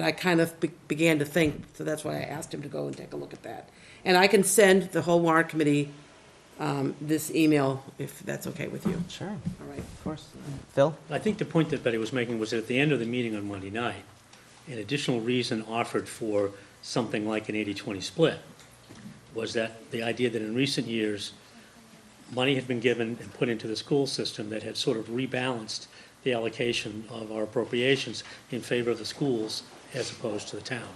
Speaker 10: I kind of began to think, so that's why I asked him to go and take a look at that. And I can send the whole warrant committee this email, if that's okay with you.
Speaker 1: Sure,
Speaker 10: All right.
Speaker 1: of course. Phil?
Speaker 7: I think the point that Betty was making was that at the end of the meeting on Monday night, an additional reason offered for something like an 80-20 split was that the idea that in recent years, money had been given and put into the school system that had sort of rebalanced the allocation of our appropriations in favor of the schools as opposed to the town.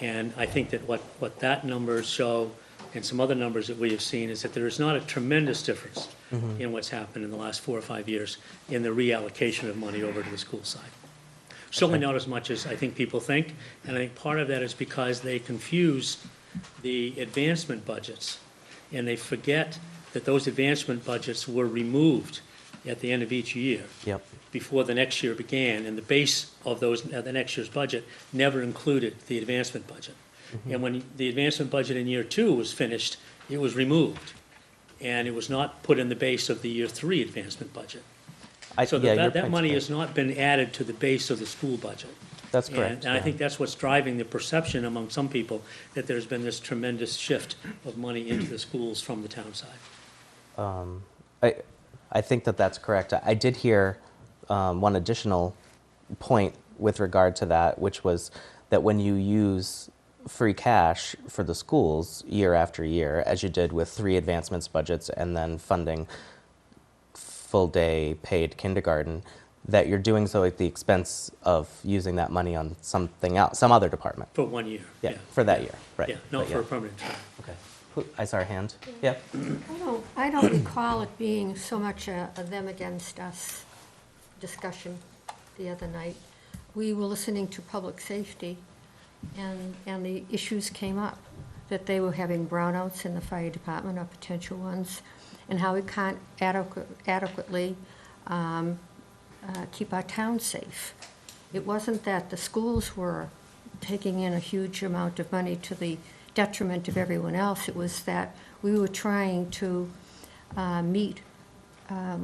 Speaker 7: And I think that what that numbers show, and some other numbers that we have seen, is that there is not a tremendous difference in what's happened in the last 4 or 5 years in the reallocation of money over to the school side. Certainly not as much as I think people think, and I think part of that is because they confuse the advancement budgets, and they forget that those advancement budgets were removed at the end of each year.
Speaker 1: Yep.
Speaker 7: Before the next year began, and the base of those, the next year's budget never included the advancement budget. And when the advancement budget in year 2 was finished, it was removed. And it was not put in the base of the year 3 advancement budget. So
Speaker 1: Yeah, your
Speaker 7: that
Speaker 1: point's
Speaker 7: money
Speaker 1: great.
Speaker 7: has not been added to the base of the school budget.
Speaker 1: That's correct.
Speaker 7: And I
Speaker 1: yeah.
Speaker 7: think that's what's driving the perception among some people, that there's been this tremendous shift of money into the schools from the town side.
Speaker 1: I think that that's correct. I did hear one additional point with regard to that, which was that when you use free cash for the schools year after year, as you did with 3 advancements budgets and then funding full-day paid kindergarten, that you're doing so at the expense of using that money on something else, some other department.
Speaker 7: For 1 year.
Speaker 1: Yeah, for that year, right.
Speaker 7: Yeah, not
Speaker 1: But
Speaker 7: for a permanent term.
Speaker 1: Okay. I saw her hand. Yeah.
Speaker 12: I don't recall it being so much a them against us discussion the other night. We were listening to public safety, and the issues came up, that they were having brownouts in the fire department, or potential ones, and how we can't adequately keep our town safe. It wasn't that the schools were taking in a huge amount of money to the detriment of everyone else. It was that we were trying to meet a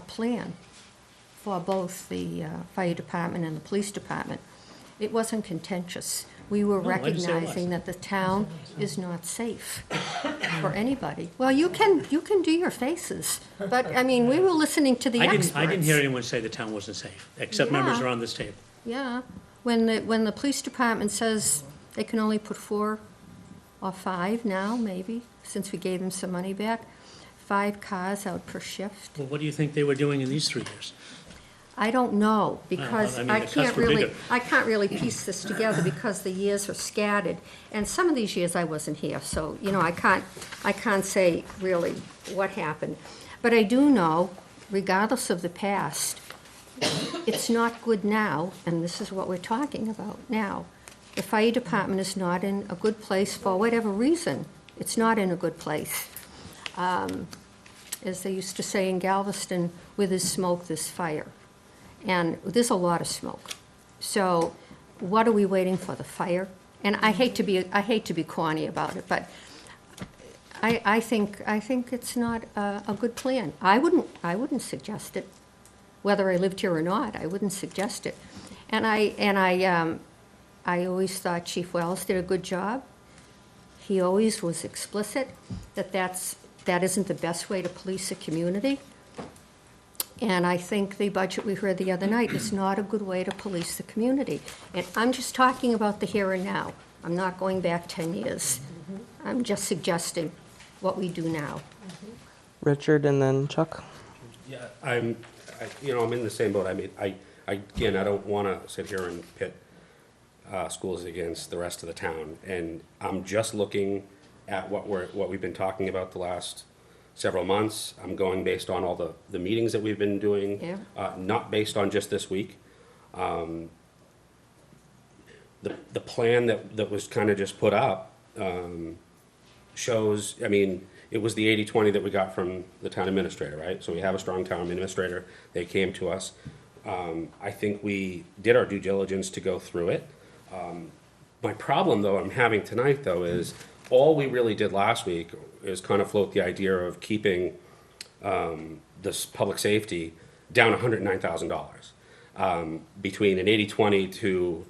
Speaker 12: plan for both the fire department and the police department. It wasn't contentious. We were
Speaker 7: No, I didn't say it was.
Speaker 12: recognizing that the town is not safe for anybody. Well, you can do your faces, but, I mean, we were listening to the experts.
Speaker 7: I didn't hear anyone say the town wasn't safe, except members
Speaker 12: Yeah.
Speaker 7: around this table.
Speaker 12: Yeah, when the police department says they can only put 4 or 5 now, maybe, since we gave them some money back, 5 cars out per shift.
Speaker 7: Well, what do you think they were doing in these 3 years?
Speaker 12: I don't know, because
Speaker 7: I mean,
Speaker 12: I
Speaker 7: the cuts
Speaker 12: can't
Speaker 7: were
Speaker 12: really,
Speaker 7: bigger.
Speaker 12: I can't really piece this together because the years are scattered. And some of these years I wasn't here, so, you know, I can't say really what happened. But I do know, regardless of the past, it's not good now, and this is what we're talking about now. The fire department is not in a good place for whatever reason. It's not in a good place. As they used to say in Galveston, where there's smoke, there's fire. And there's a lot of smoke. So what are we waiting for, the fire? And I hate to be corny about it, but I think it's not a good plan. I wouldn't suggest it, whether I lived here or not. I wouldn't suggest it. And I always thought Chief Wells did a good job. He always was explicit that that isn't the best way to police a community. And I think the budget we heard the other night is not a good way to police the community. And I'm just talking about the here and now. I'm not going back 10 years. I'm just suggesting what we do now.
Speaker 1: Richard and then Chuck.
Speaker 13: Yeah, I'm in the same boat. I mean, again, I don't want to sit here and pit schools against the rest of the town. And I'm just looking at what we've been talking about the last several months. I'm going based on all the meetings that we've been doing,
Speaker 12: Yeah.
Speaker 13: not based on just this week. The plan that was kind of just put up shows, I mean, it was the 80-20 that we got from the town administrator, right? So we have a strong town administrator. They came to us. I think we did our due diligence to go through it. My problem, though, I'm having tonight, though, is all we really did last week is kind of float the idea of keeping this public safety down $109,000 between an 80-20 to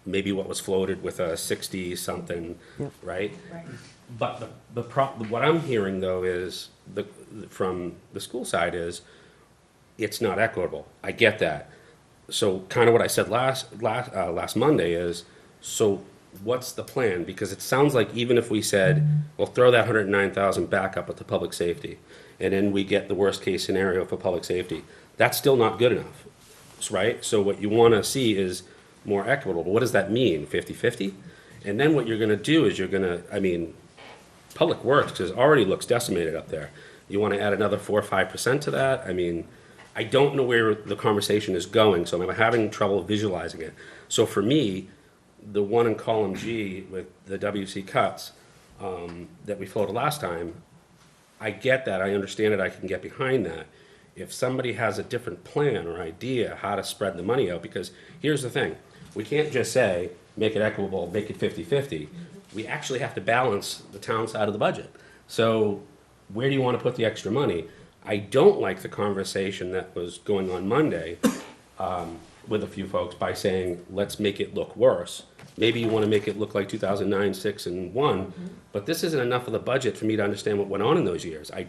Speaker 13: maybe what was floated with a 60-something, right?
Speaker 6: Right.
Speaker 13: But what I'm hearing, though, is from the school side is it's not equitable. I get that. So kind of what I said last Monday is, so what's the plan? Because it sounds like even if we said, we'll throw that 109,000 back up at the public safety, and then we get the worst case scenario for public safety, that's still not good enough, right? So what you want to see is more equitable. What does that mean? 50-50? And then what you're going to do is Public Works already looks decimated up there. You want to add another 4 or 5% to that? I mean, I don't know where the conversation is going, so I'm having trouble visualizing it. So for me, the one in column G with the WC cuts that we floated last time, I get that, I understand it, I can get behind that. If somebody has a different plan or idea how to spread the money out, because here's the thing, we can't just say, make it equitable, make it 50-50. We actually have to balance the town side of the budget. So where do you want to put the extra money? I don't like the conversation that was going on Monday with a few folks by saying, let's make it look worse. Maybe you want to make it look like 2009, 6, and 1, but this isn't enough of the budget for me to understand what went on in those years. I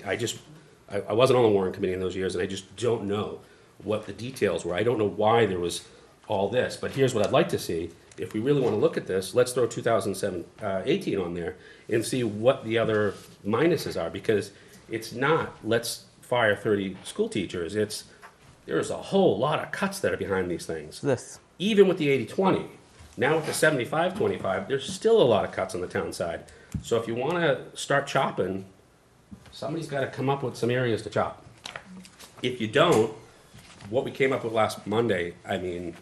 Speaker 13: wasn't on the Warrant Committee in those years, and I just don't know what the details were. I don't know why there was all this, but here's what I'd like to see. If we really want to look at this, let's throw 2018 on there and see what the other minuses are, because it's not, let's fire 30 school teachers. There's a whole lot of cuts that are behind these things.
Speaker 1: This.
Speaker 13: Even with the 80-20. Now with the 75-25, there's still a lot of cuts on the town side. So if you want to start chopping, somebody's got to come up with some areas to chop. If you don't, what we came up with last Monday, I mean,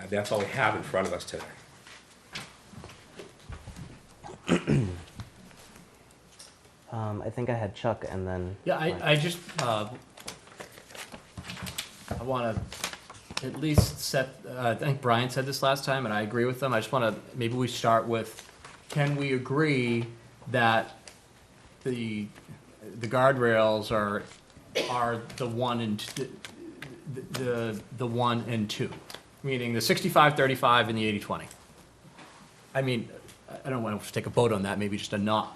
Speaker 13: that's all we have in front of us today.
Speaker 1: I think I had Chuck and then.
Speaker 9: Yeah, I just, I want to at least set, I think Brian said this last time, and I agree with them. I just want to, maybe we start with, can we agree that the guardrails are the 1 and the 1 and 2, meaning the 65-35 and the 80-20? I mean, I don't want to take a vote on that, maybe just a nod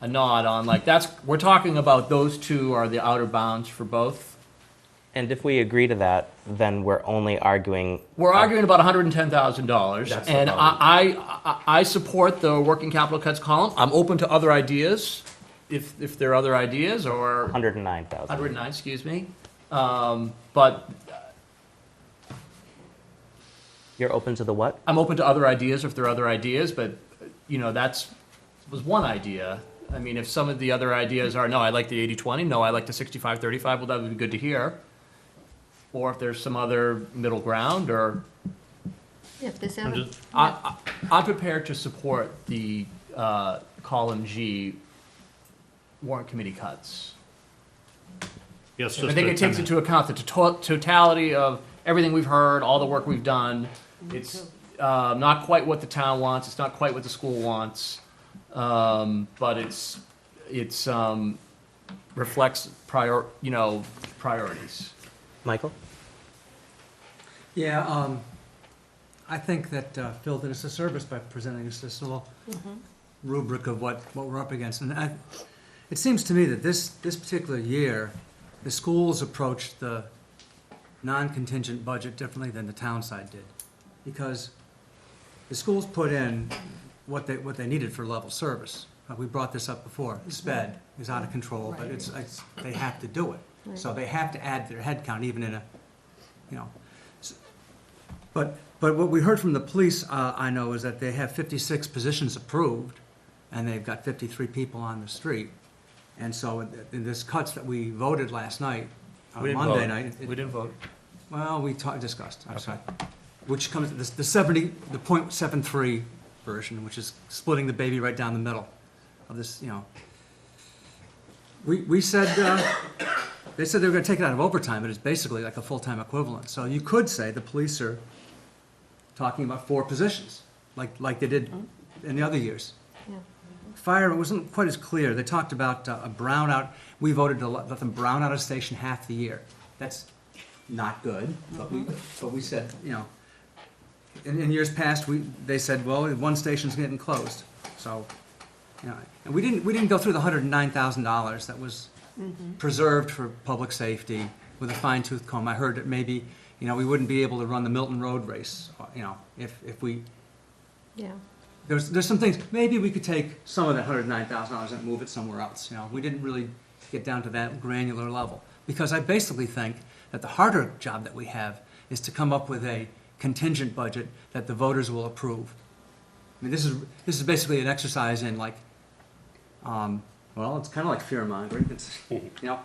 Speaker 9: on, like, we're talking about those two are the outer bounds for both.
Speaker 1: And if we agree to that, then we're only arguing.
Speaker 9: We're arguing about $110,000,
Speaker 13: That's the
Speaker 9: and
Speaker 13: problem.
Speaker 9: I support the working capital cuts column. I'm open to other ideas, if there are other ideas, or
Speaker 1: 109,000.
Speaker 9: 109, excuse me. But
Speaker 1: You're open to the what?
Speaker 9: I'm open to other ideas if there are other ideas, but, was one idea. I mean, if some of the other ideas are, no, I like the 80-20, no, I like the 65-35, well, that would be good to hear. Or if there's some other middle ground, or,
Speaker 12: If there's
Speaker 11: I'm
Speaker 12: ever,
Speaker 11: just-
Speaker 9: I'm prepared to support the column G warrant committee cuts.
Speaker 11: Yes,
Speaker 9: I
Speaker 11: just
Speaker 9: think
Speaker 11: to
Speaker 9: it takes
Speaker 11: kinda-
Speaker 9: into account the totality of everything we've heard, all the work we've done. It's not quite what the town wants. It's not quite what the school wants, but it's reflects priorities.
Speaker 1: Michael?
Speaker 14: Yeah, I think that Phil did us a service by presenting us this little rubric of what we're up against. And it seems to me that this particular year, the schools approached the non-contingent budget differently than the town side did. Because the schools put in what they needed for level service. We brought this up before. SPED is out of control, but they have to do it. So they have to add their head count even in a, you know. But what we heard from the police, I know, is that they have 56 positions approved, and they've got 53 people on the street. And so in this cuts that we voted last night, on Monday night.
Speaker 9: We didn't vote.
Speaker 14: Well, we discussed, I'm sorry. Which comes, the .73 version, which is splitting the baby right down the middle of this, you know. We said, they said they were gonna take it out of overtime, but it's basically like a full-time equivalent. So you could say the police are talking about 4 positions, like they did in the other years.
Speaker 12: Yeah.
Speaker 14: Fire, it wasn't quite as clear. They talked about a brownout. We voted to let them brown out a station half the year. That's not good, but we said, you know, in years past, they said, well, one station's getting closed. So, you know, and we didn't go through the $109,000 that was preserved for public safety with a fine-tooth comb. I heard that maybe, you know, we wouldn't be able to run the Milton Road race, you know, if we.
Speaker 12: Yeah.
Speaker 14: There's some things, maybe we could take some of that $109,000 and move it somewhere else, you know. We didn't really get down to that granular level. Because I basically think that the harder job that we have is to come up with a contingent budget that the voters will approve. I mean, this is basically an exercise in like, well, it's kind of like fear-mongering. It's, you know,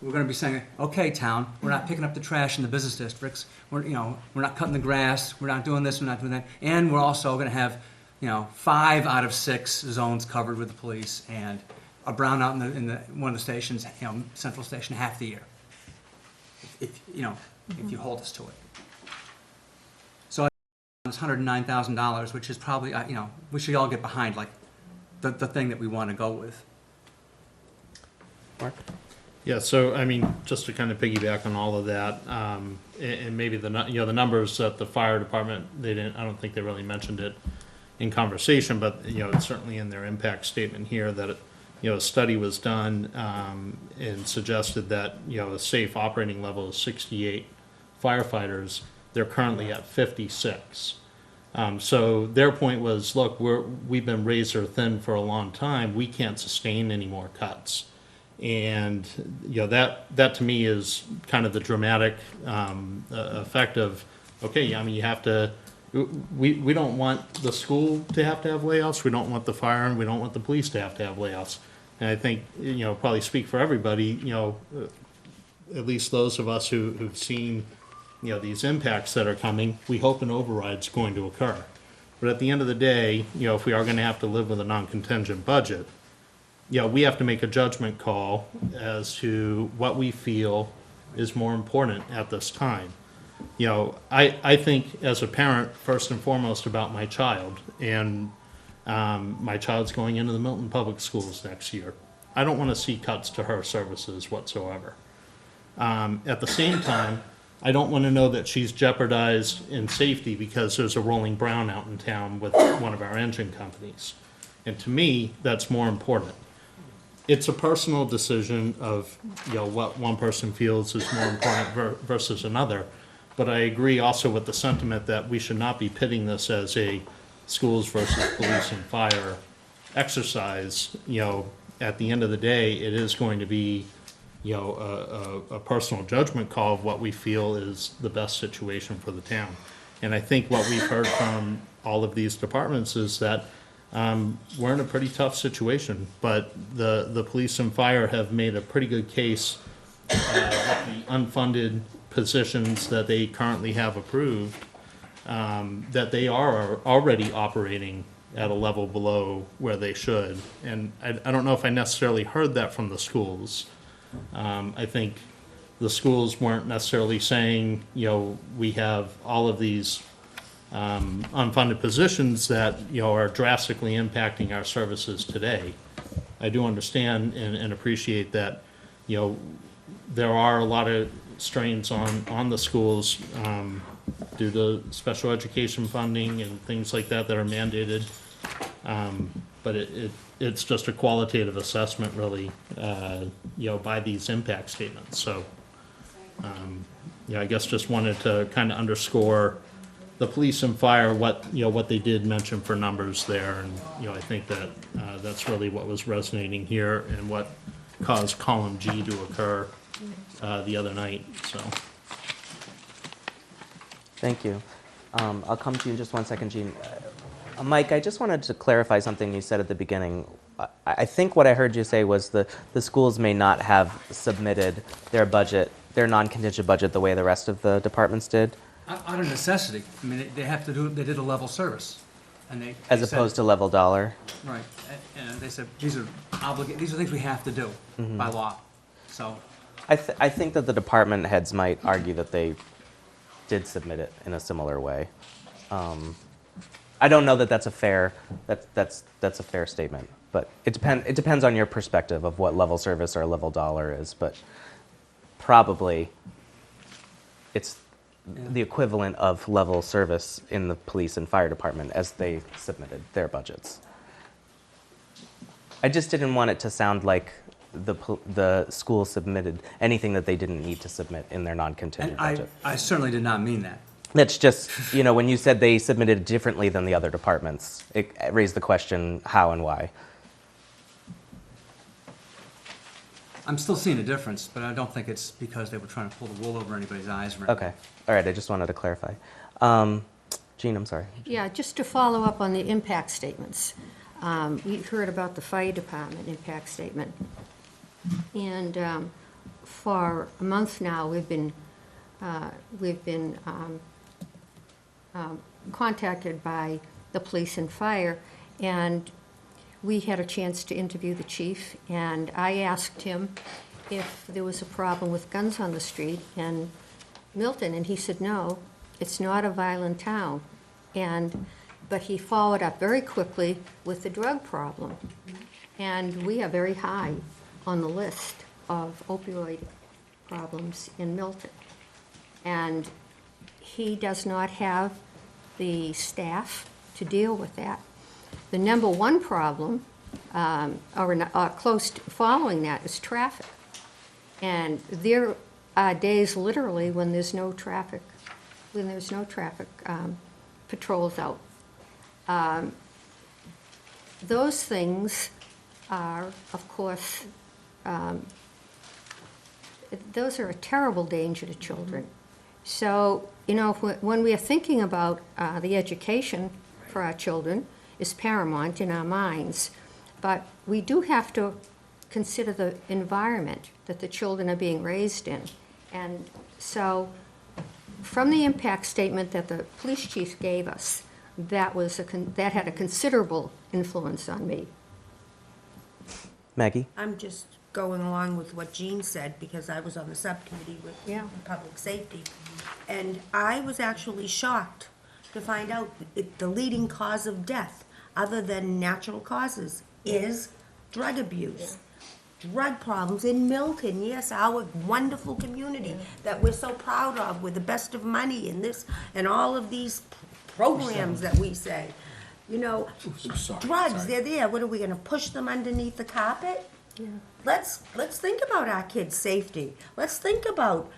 Speaker 14: we're going to be saying, okay, town, we're not picking up the trash in the business districts. We're not cutting the grass. We're not doing this. We're not doing that. And we're also going to have, you know, 5 out of 6 zones covered with the police and a brownout in one of the stations, you know, Central Station, half the year. If you hold us to it. So it's $109,000, which is probably, you know, we should all get behind like the thing that we want to go with.
Speaker 1: Mark?
Speaker 11: Yeah, so, I mean, just to kind of piggyback on all of that, and maybe the numbers that the fire department, I don't think they really mentioned it in conversation, but, you know, it's certainly in their impact statement here that, you know, a study was done and suggested that, you know, a safe operating level is 68 firefighters. They're currently at 56. So their point was, look, we've been razor thin for a long time. We can't sustain any more cuts. And, you know, that to me is kind of the dramatic effect of, okay, I mean, you have to, we don't want the school to have layoffs. We don't want the fire and we don't want the police to have layoffs. And I think, you know, probably speak for everybody, you know, at least those of us who've seen, you know, these impacts that are coming, we hope an override's going to occur. But at the end of the day, you know, if we are going to have to live with a non-contingent budget, you know, we have to make a judgment call as to what we feel is more important at this time. You know, I think as a parent, first and foremost about my child, and my child's going into the Milton Public Schools next year. I don't want to see cuts to her services whatsoever. At the same time, I don't want to know that she's jeopardized in safety because there's a rolling brownout in town with one of our engine companies. And to me, that's more important. It's a personal decision of, you know, what one person feels is more important versus another. But I agree also with the sentiment that we should not be pitting this as a schools versus police and fire exercise. You know, at the end of the day, it is going to be, you know, a personal judgment call of what we feel is the best situation for the town. And I think what we've heard from all of these departments is that we're in a pretty tough situation, but the police and fire have made a pretty good case with the unfunded positions that they currently have approved, that they are already operating at a level below where they should. And I don't know if I necessarily heard that from the schools. I think the schools weren't necessarily saying, we have all of these unfunded positions that, are drastically impacting our services today. I do understand and appreciate that, there are a lot of strains on the schools due to special education funding and things like that that are mandated. But it's just a qualitative assessment, really, by these impact statements. So, I guess just wanted to kind of underscore the police and fire, what they did mention for numbers there. And, I think that that's really what was resonating here and what caused column G to occur the other night, so.
Speaker 1: Thank you. I'll come to you in just one second, Jean. Mike, I just wanted to clarify something you said at the beginning. I think what I heard you say was the schools may not have submitted their budget, their non-contingent budget, the way the rest of the departments did.
Speaker 14: Out of necessity. I mean, they have to do, they did a level service. And they
Speaker 1: As
Speaker 14: said-
Speaker 1: opposed to level dollar.
Speaker 14: Right, and they said, these are things we have to do by law, so.
Speaker 1: I think that the department heads might argue that they did submit it in a similar way. I don't know that that's a fair statement, but it depends on your perspective of what level service or level dollar is, but probably it's the equivalent of level service in the police and fire department as they submitted their budgets. I just didn't want it to sound like the school submitted anything that they didn't need to submit in their non-contingent
Speaker 14: And
Speaker 1: budget.
Speaker 14: I certainly did not mean that.
Speaker 1: That's just, when you said they submitted differently than the other departments, it raised the question how and why.
Speaker 14: I'm still seeing a difference, but I don't think it's because they were trying to pull the wool over anybody's eyes or anything.
Speaker 1: Okay. All right, I just wanted to clarify. Jean, I'm sorry.
Speaker 12: Yeah, just to follow up on the impact statements. We heard about the fire department impact statement. And for a month now, we've been contacted by the police and fire, and we had a chance to interview the chief, and I asked him if there was a problem with guns on the street in Milton, and he said, no, it's not a violent town. But he followed up very quickly with the drug problem. And we are very high on the list of opioid problems in Milton. And he does not have the staff to deal with that. The number one problem, close to following that, is traffic. And there are days literally when there's no traffic, patrols out. Those things are, of course, those are a terrible danger to children. So, when we are thinking about the education for our children is paramount in our minds, but we do have to consider the environment that the children are being raised in. And so, from the impact statement that the police chief gave us, that had a considerable influence on me.
Speaker 1: Maggie?
Speaker 6: I'm just going along with what Jean said, because I was on the subcommittee with public safety. And I was actually shocked to find out the leading cause of death, other than natural causes, is drug abuse. Drug problems in Milton, yes, our wonderful community that we're so proud of, with the best of money and this, and all of these programs that we say. Drugs, they're there. What are we gonna push them underneath the carpet?
Speaker 12: Yeah.
Speaker 6: Let's think about our kids' safety. Let's think about,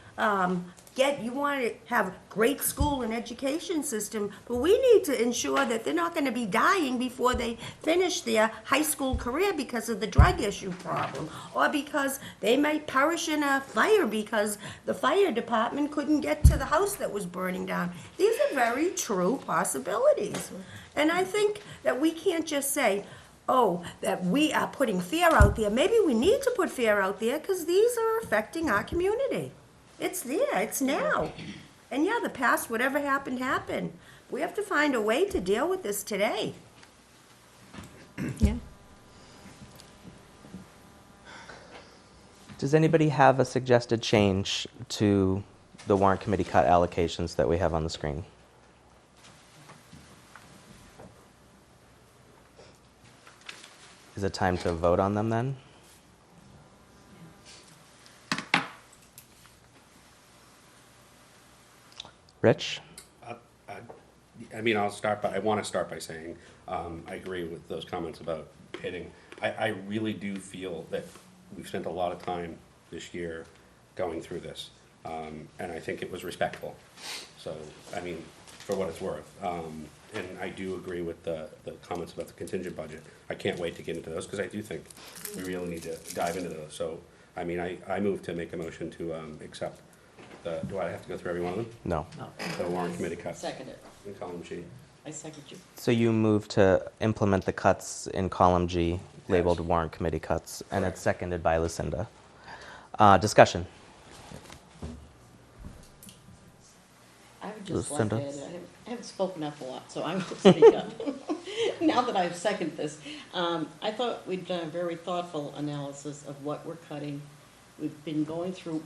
Speaker 6: you want to have great school and education system, but we need to ensure that they're not going to be dying before they finish their high school career because of the drug issue problem, or because they might perish in a fire because the fire department couldn't get to the house that was burning down. These are very true possibilities. And I think that we can't just say, that we are putting fear out there. Maybe we need to put fear out there because these are affecting our community. It's there, it's now. And yeah, the past, whatever happened, happened. We have to find a way to deal with this today.
Speaker 12: Yeah.
Speaker 1: Does anybody have a suggested change to the warrant committee cut allocations that we have on the screen? Is it time to vote on them then? Rich?
Speaker 13: I mean, I want to start by saying, I agree with those comments about hitting. I really do feel that we've spent a lot of time this year going through this, and I think it was respectful. So, I mean, for what it's worth. And I do agree with the comments about the contingent budget. I can't wait to get into those, because I do think we really need to dive into those. So, I mean, I move to make a motion to accept do I have to go through every one of them?
Speaker 1: No.
Speaker 13: The warrant committee cuts.
Speaker 15: Second it.
Speaker 13: In column G.
Speaker 15: I second you.
Speaker 1: So you move to implement the cuts in column G, labeled warrant committee cuts, and it's seconded by Lucinda. Discussion.
Speaker 15: I would just like
Speaker 1: Lucinda?
Speaker 15: to add, I haven't spoken up a lot, so I will speak up. Now that I've seconded this, I thought we'd done a very thoughtful analysis of what we're cutting. We've been going through,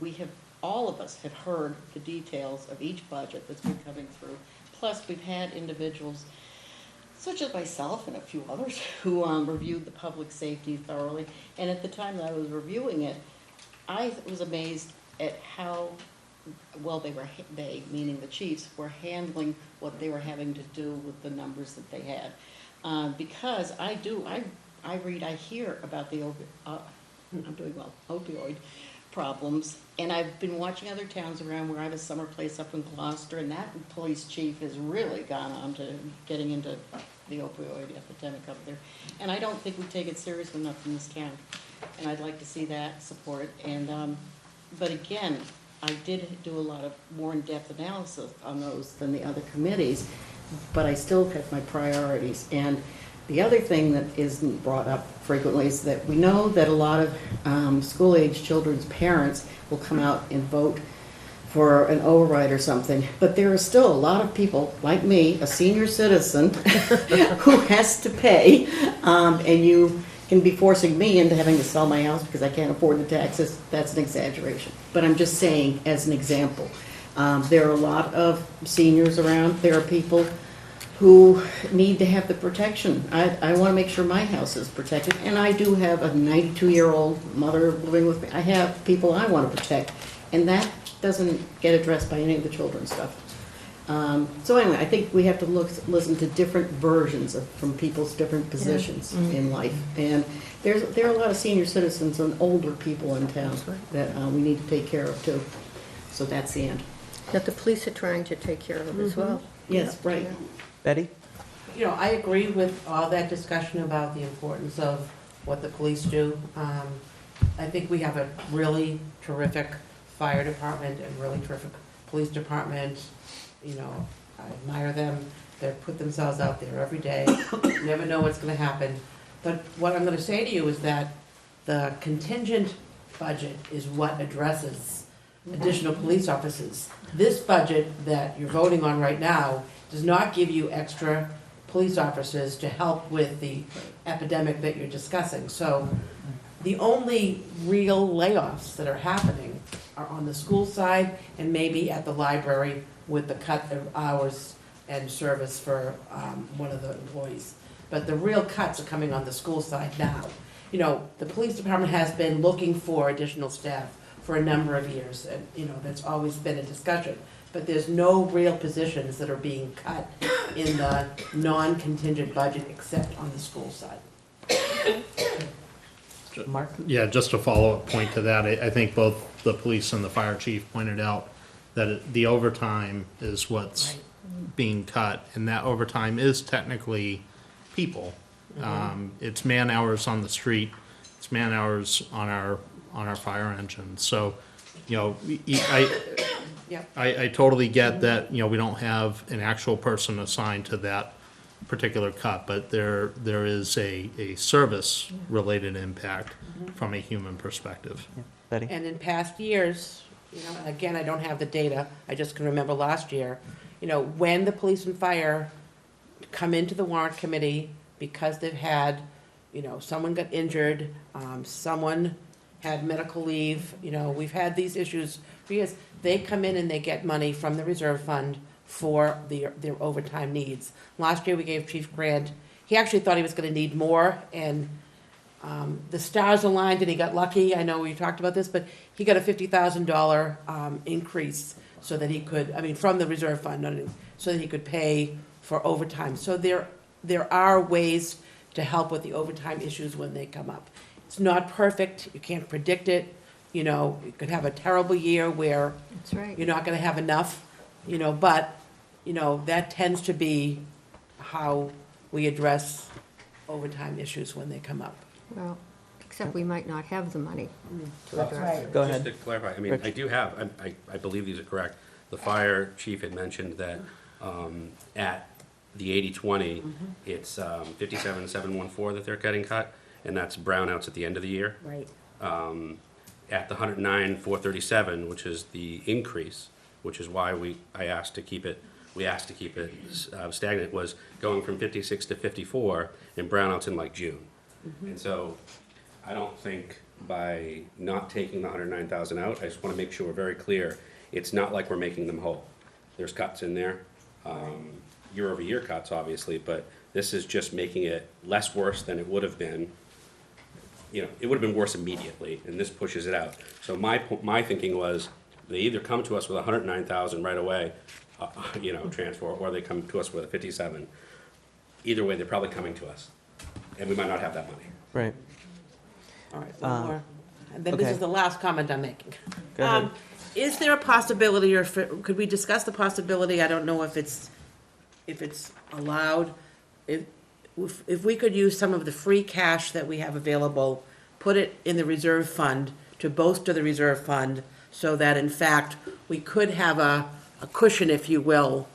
Speaker 15: all of us have heard the details of each budget that's been coming through. Plus, we've had individuals, such as myself and a few others, who reviewed the public safety thoroughly. And at the time that I was reviewing it, I was amazed at how well they, meaning the chiefs, were handling what they were having to do with the numbers that they had. Because I hear about the opioid problems, and I've been watching other towns around where I have a summer place up in Gloucester, and that police chief has really gone on to getting into the opioid epidemic up there. And I don't think we take it seriously enough in this town, and I'd like to see that supported. And but again, I did do a lot of more in-depth analysis on those than the other committees, but I still have my priorities. And the other thing that isn't brought up frequently is that we know that a lot of school-age children's parents will come out and vote for an override or something, but there are still a lot of people, like me, a senior citizen, who has to pay, and you can be forcing me into having to sell my house because I can't afford the taxes. That's an exaggeration. But I'm just saying, as an example, there are a lot of seniors around. There are people who need to have the protection. I want to make sure my house is protected, and I do have a 92-year-old mother living with me. I have people I want to protect, and that doesn't get addressed by any of the children's stuff. So anyway, I think we have to listen to different versions from people's different positions in life. And there are a lot of senior citizens and older people in town that we need to take care of too. So that's the end.
Speaker 12: That the police are trying to take care of as well.
Speaker 15: Yes, right.
Speaker 1: Betty?
Speaker 10: You know, I agree with all that discussion about the importance of what the police do. I think we have a really terrific fire department and really terrific police department. You know, I admire them. They put themselves out there every day. You never know what's going to happen. But what I'm going to say to you is that the contingent budget is what addresses additional police officers. This budget that you're voting on right now does not give you extra police officers to help with the epidemic that you're discussing. So the only real layoffs that are happening are on the school side and maybe at the library with the cut of hours and service for one of the employees. But the real cuts are coming on the school side now. You know, the police department has been looking for additional staff for a number of years, and, you know, that's always been a discussion. But there's no real positions that are being cut in the non-contingent budget except on the school side. Mark?
Speaker 11: Yeah, just a follow-up point to that, I think both the police and the fire chief pointed out that the overtime is what's being cut, and that overtime is technically people. It's man hours on the street, it's man hours on our fire engines. So, you know, I totally get that, you know, we don't have an actual person assigned to that particular cut, but there is a service-related impact from a human perspective.
Speaker 1: Betty?
Speaker 10: And in past years, you know, and again, I don't have the data, I just can remember last year, you know, when the police and fire come into the warrant committee because they've had, you know, someone got injured, someone had medical leave, we've had these issues for years. They come in and they get money from the reserve fund for their overtime needs. Last year, we gave Chief Grant, he actually thought he was gonna need more, and the stars aligned and he got lucky. I know we talked about this, but he got a $50,000 increase so that he could, from the reserve fund, so that he could pay for overtime. So there are ways to help with the overtime issues when they come up. It's not perfect, you can't predict it, you could have a terrible year where
Speaker 12: That's right.
Speaker 10: you're not gonna have enough, but, that tends to be how we address overtime issues when they come up.
Speaker 12: Well, except we might not have the money to
Speaker 6: That's
Speaker 12: address
Speaker 6: right.
Speaker 12: it.
Speaker 1: Go
Speaker 13: Just
Speaker 1: ahead.
Speaker 13: to clarify, I mean, I do have, I believe these are correct. The fire chief had mentioned that at the 80/20, it's 57,714 that they're getting cut, and that's brownouts at the end of the year.
Speaker 6: Right.
Speaker 13: At the 109,437, which is the increase, which is why we asked to keep it stagnant, was going from 56 to 54 and brownouts in like June. And so I don't think by not taking the 109,000 out, I just want to make sure we're very clear, it's not like we're making them whole. There's cuts in there, year-over-year cuts, obviously, but this is just making it less worse than it would have been. It would have been worse immediately, and this pushes it out. So my thinking was, they either come to us with 109,000 right away, transfer, or they come to us with a 57. Either way, they're probably coming to us, and we might not have that money.
Speaker 1: Right.
Speaker 10: All right, one more. And then this
Speaker 1: okay.
Speaker 10: is the last comment I'm making.
Speaker 1: Go ahead.
Speaker 10: Is there a possibility, or could we discuss the possibility, I don't know if it's allowed, if we could use some of the free cash that we have available, put it in the reserve fund to bolster the reserve fund, so that in fact, we could have a cushion, if you will,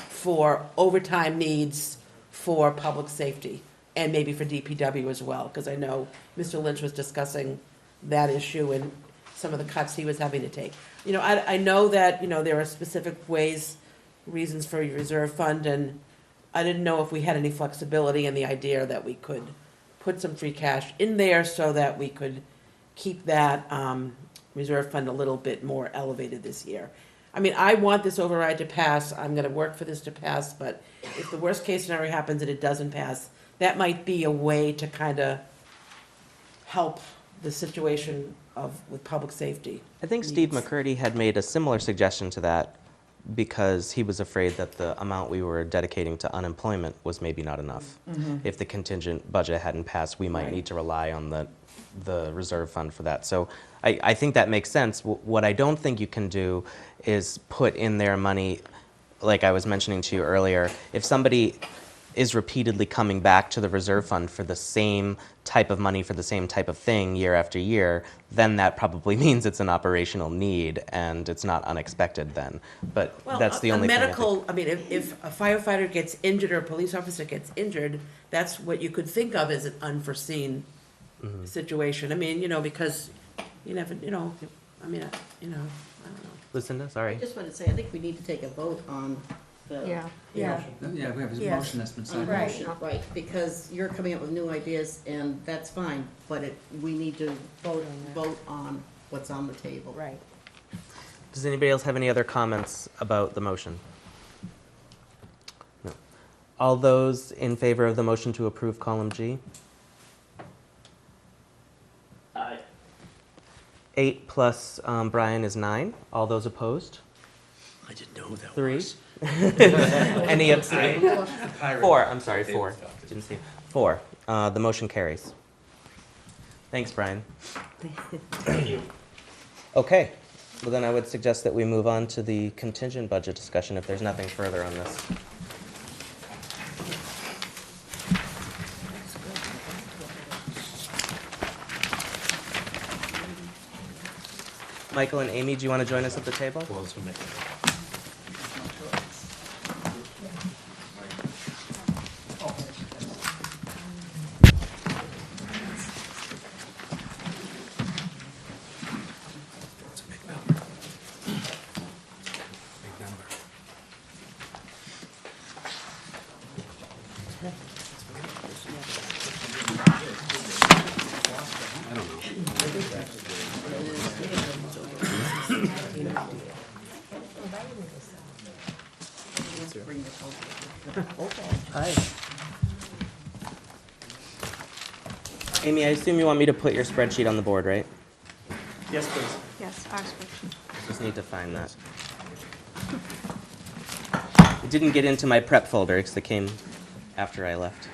Speaker 10: for overtime needs for public safety, and maybe for DPW as well, because I know Mr. Lynch was discussing that issue and some of the cuts he was having to take. I know that, there are specific reasons for your reserve fund, and I didn't know if we had any flexibility in the idea that we could put some free cash in there so that we could keep that reserve fund a little bit more elevated this year. I want this override to pass, I'm gonna work for this to pass, but if the worst case scenario happens and it doesn't pass, that might be a way to kind of help the situation with public safety.
Speaker 1: I think Steve
Speaker 10: needs.
Speaker 1: McCurdy had made a similar suggestion to that because he was afraid that the amount we were dedicating to unemployment was maybe not enough. If the contingent budget hadn't passed, we might
Speaker 10: Right.
Speaker 1: need to rely on the reserve fund for that. So I think that makes sense. What I don't think you can do is put in there money, like I was mentioning to you earlier, if somebody is repeatedly coming back to the reserve fund for the same type of money for the same type of thing year after year, then that probably means it's an operational need and it's not unexpected then. But that's the only thing I think.
Speaker 10: medical, if a firefighter gets injured or a police officer gets injured, that's what you could think of as an unforeseen situation. Because you never, I don't know.
Speaker 1: Lucinda, sorry.
Speaker 15: I just wanted to say, I think we need to take a vote on the.
Speaker 12: Yeah.
Speaker 6: Yeah.
Speaker 14: Yeah, we have a
Speaker 6: Yes.
Speaker 14: motion that's been
Speaker 15: On the
Speaker 14: seconded.
Speaker 15: motion, right, because you're coming up with new ideas, and that's fine, but we need to vote on what's on the table.
Speaker 6: Right.
Speaker 1: Does anybody else have any other comments about the motion? No. All those in favor of the motion to approve column G?
Speaker 8: Aye.
Speaker 1: 8 plus Brian is 9. All those opposed?
Speaker 7: I didn't know who that
Speaker 1: 3.
Speaker 7: was.
Speaker 1: Any abstain? 4, I'm sorry, 4. Didn't see. 4. The motion carries. Thanks, Brian.
Speaker 8: Thank you.
Speaker 1: Okay, well then I would suggest that we move on to the contingent budget discussion if there's nothing further on this. Michael and Amy, do you want to join us at the table?
Speaker 13: I don't know.
Speaker 1: Amy, I assume you want me to put your spreadsheet on the board, right?
Speaker 3: Yes, please.
Speaker 4: Yes, our spreadsheet.
Speaker 1: Just need to find that. It didn't get into my prep folder because it came after I left.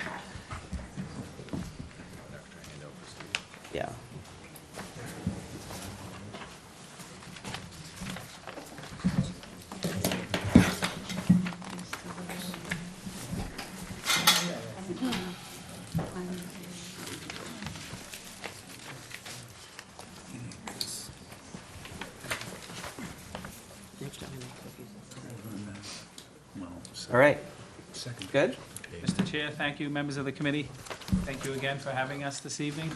Speaker 1: Yeah. All right. Good?
Speaker 3: Mr. Chair, thank you, members of the committee. Thank you again for having us this evening.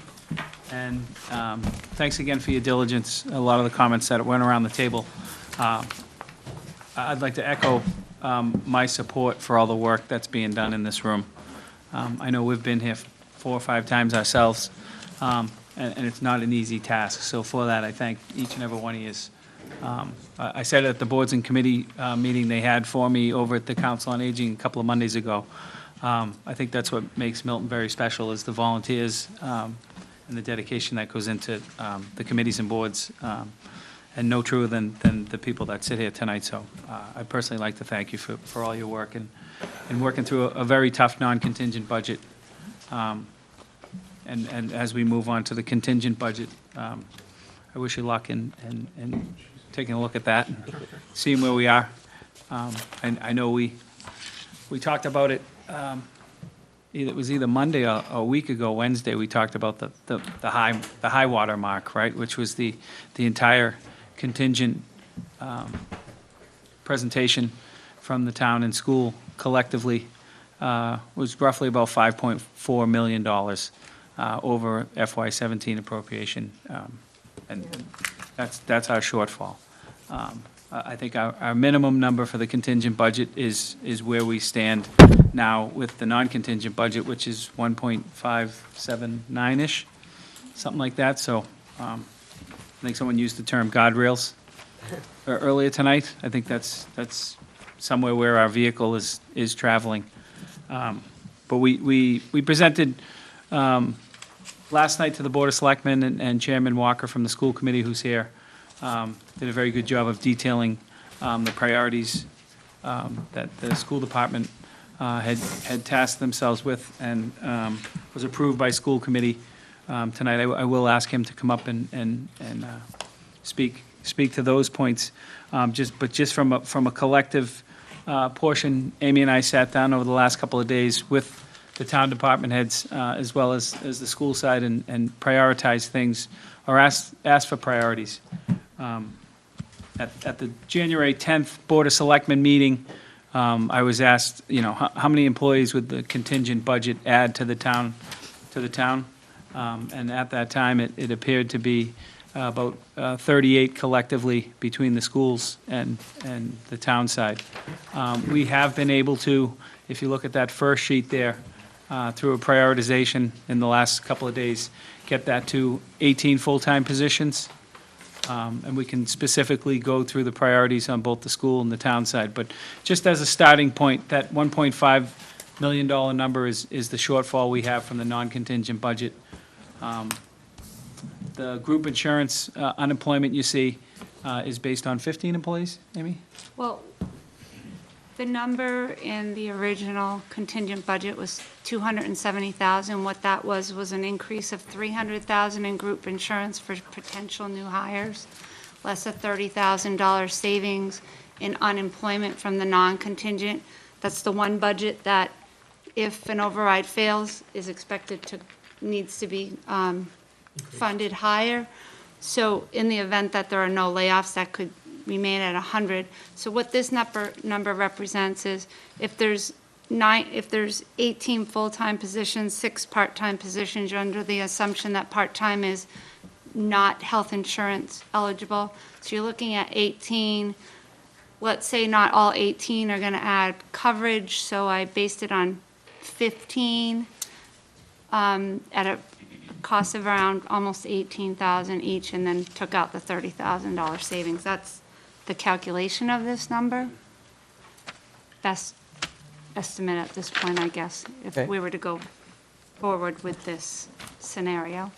Speaker 3: And thanks again for your diligence, a lot of the comments that went around the table. I'd like to echo my support for all the work that's being done in this room. I know we've been here 4 or 5 times ourselves, and it's not an easy task. So for that, I thank each and every one of you. I said at the boards and committee meeting they had for me over at the Council on Aging a couple of Mondays ago. I think that's what makes Milton very special is the volunteers and the dedication that goes into the committees and boards, and no truer than the people that sit here tonight. So I personally like to thank you for all your work and working through a very tough non-contingent budget. And as we move on to the contingent budget, I wish you luck in taking a look at that and seeing where we are. I know we talked about it, it was either Monday or a week ago, Wednesday, we talked about the high water mark, right? Which was the entire contingent presentation from the town and school collectively was roughly about $5.4 million over FY17 appropriation. And that's our shortfall. I think our minimum number for the contingent budget is where we stand now with the non-contingent budget, which is 1.579-ish, something like that. So I think someone used the term guardrails earlier tonight. I think that's somewhere where our vehicle is traveling. But we presented last night to the Board of Selectmen and Chairman Walker from the school committee, who's here, did a very good job of detailing the priorities that the school department had tasked themselves with and was approved by school committee tonight. I will ask him to come up and speak to those points. Just from a collective portion, Amy and I sat down over the last couple of days with the town department heads as well as the school side and prioritized things or asked for priorities. At the January 10th Board of Selectmen meeting, I was asked, how many employees would the contingent budget add to the town? And at that time, it appeared to be about 38 collectively between the schools and the town side. We have been able to, if you look at that first sheet there, through a prioritization in the last couple of days, get that to 18 full-time positions. And we can specifically go through the priorities on both the school and the town side. But just as a starting point, that $1.5 million number is the shortfall we have from the non-contingent budget. The group insurance unemployment you see is based on 15 employees, Amy?
Speaker 4: Well, the number in the original contingent budget was $270,000. What that was an increase of $300,000 in group insurance for potential new hires, less a $30,000 savings in unemployment from the non-contingent. That's the one budget that, if an override fails, is expected to, needs to be funded higher. So in the event that there are no layoffs, that could remain at 100. So what this number represents is if there's 18 full-time positions, 6 part-time positions, you're under the assumption that part-time is not health insurance eligible. So you're looking at 18. Let's say not all 18 are going to add coverage, so I based it on 15 at a cost of around almost 18,000 each, and then took out the $30,000 savings. That's the calculation of this number. Best estimate at this point, I guess, if
Speaker 1: Okay.
Speaker 4: we were to go forward with this scenario.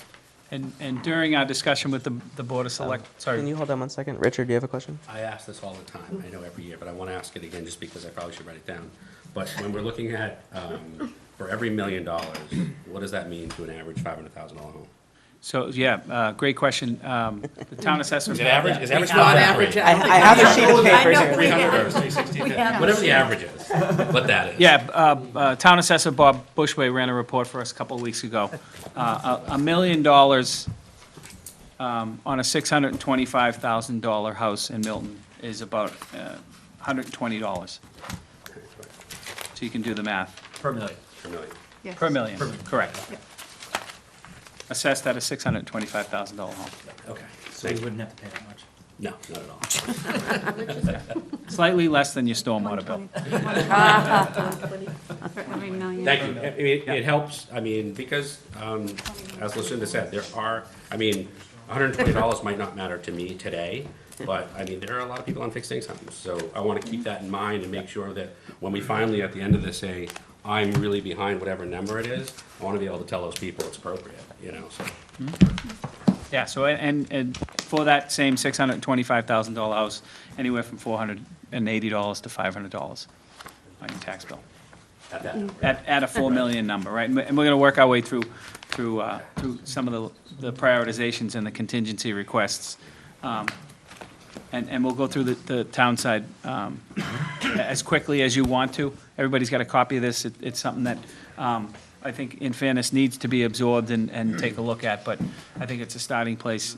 Speaker 3: And during our discussion with the Board of Select, sorry.
Speaker 1: Can you hold on one second? Richard, do you have a question?
Speaker 13: I ask this all the time, I know every year, but I want to ask it again just because I probably should write it down. But when we're looking at, for every $1 million, what does that mean to an average $500,000 home?
Speaker 3: So, yeah, great question. The town assessor.
Speaker 13: Is it average? Is average
Speaker 10: On
Speaker 13: not
Speaker 10: average,
Speaker 13: that
Speaker 1: I have a sheet of paper
Speaker 6: know.
Speaker 1: here.
Speaker 13: 300 or 360, whatever the average is, what that is.
Speaker 3: Yeah, Town Assessor Bob Bushway ran a report for us a couple of weeks ago. $1 million on a $625,000 house in Milton is about $120. So you can do the math.
Speaker 9: Per million.
Speaker 13: Per million.
Speaker 4: Yes.
Speaker 3: Per million, correct. Assessed at a $625,000 home.
Speaker 13: Okay.
Speaker 7: So you wouldn't have to pay that much.
Speaker 13: No, not at all.
Speaker 3: Slightly less than your stormwater bill.
Speaker 4: For every million.
Speaker 13: Thank you. I mean, it helps, I mean, because, as Lucinda said, there are, I mean, $120 might not matter to me today, but, I mean, there are a lot of people on fixed incomes. So I want to keep that in mind and make sure that when we finally, at the end of this, say, I'm really behind whatever number it is, I want to be able to tell those people it's appropriate, you know, so.
Speaker 3: Yeah, so, and for that same $625,000 house, anywhere from $480 to $500 on your tax bill.
Speaker 13: At that.
Speaker 3: At a 4 million number, right? And we're gonna work our way through some of the prioritizations and the contingency requests. And we'll go through the town side as quickly as you want to. Everybody's got a copy of this. It's something that I think, in fairness, needs to be absorbed and take a look at, but I think it's a starting place.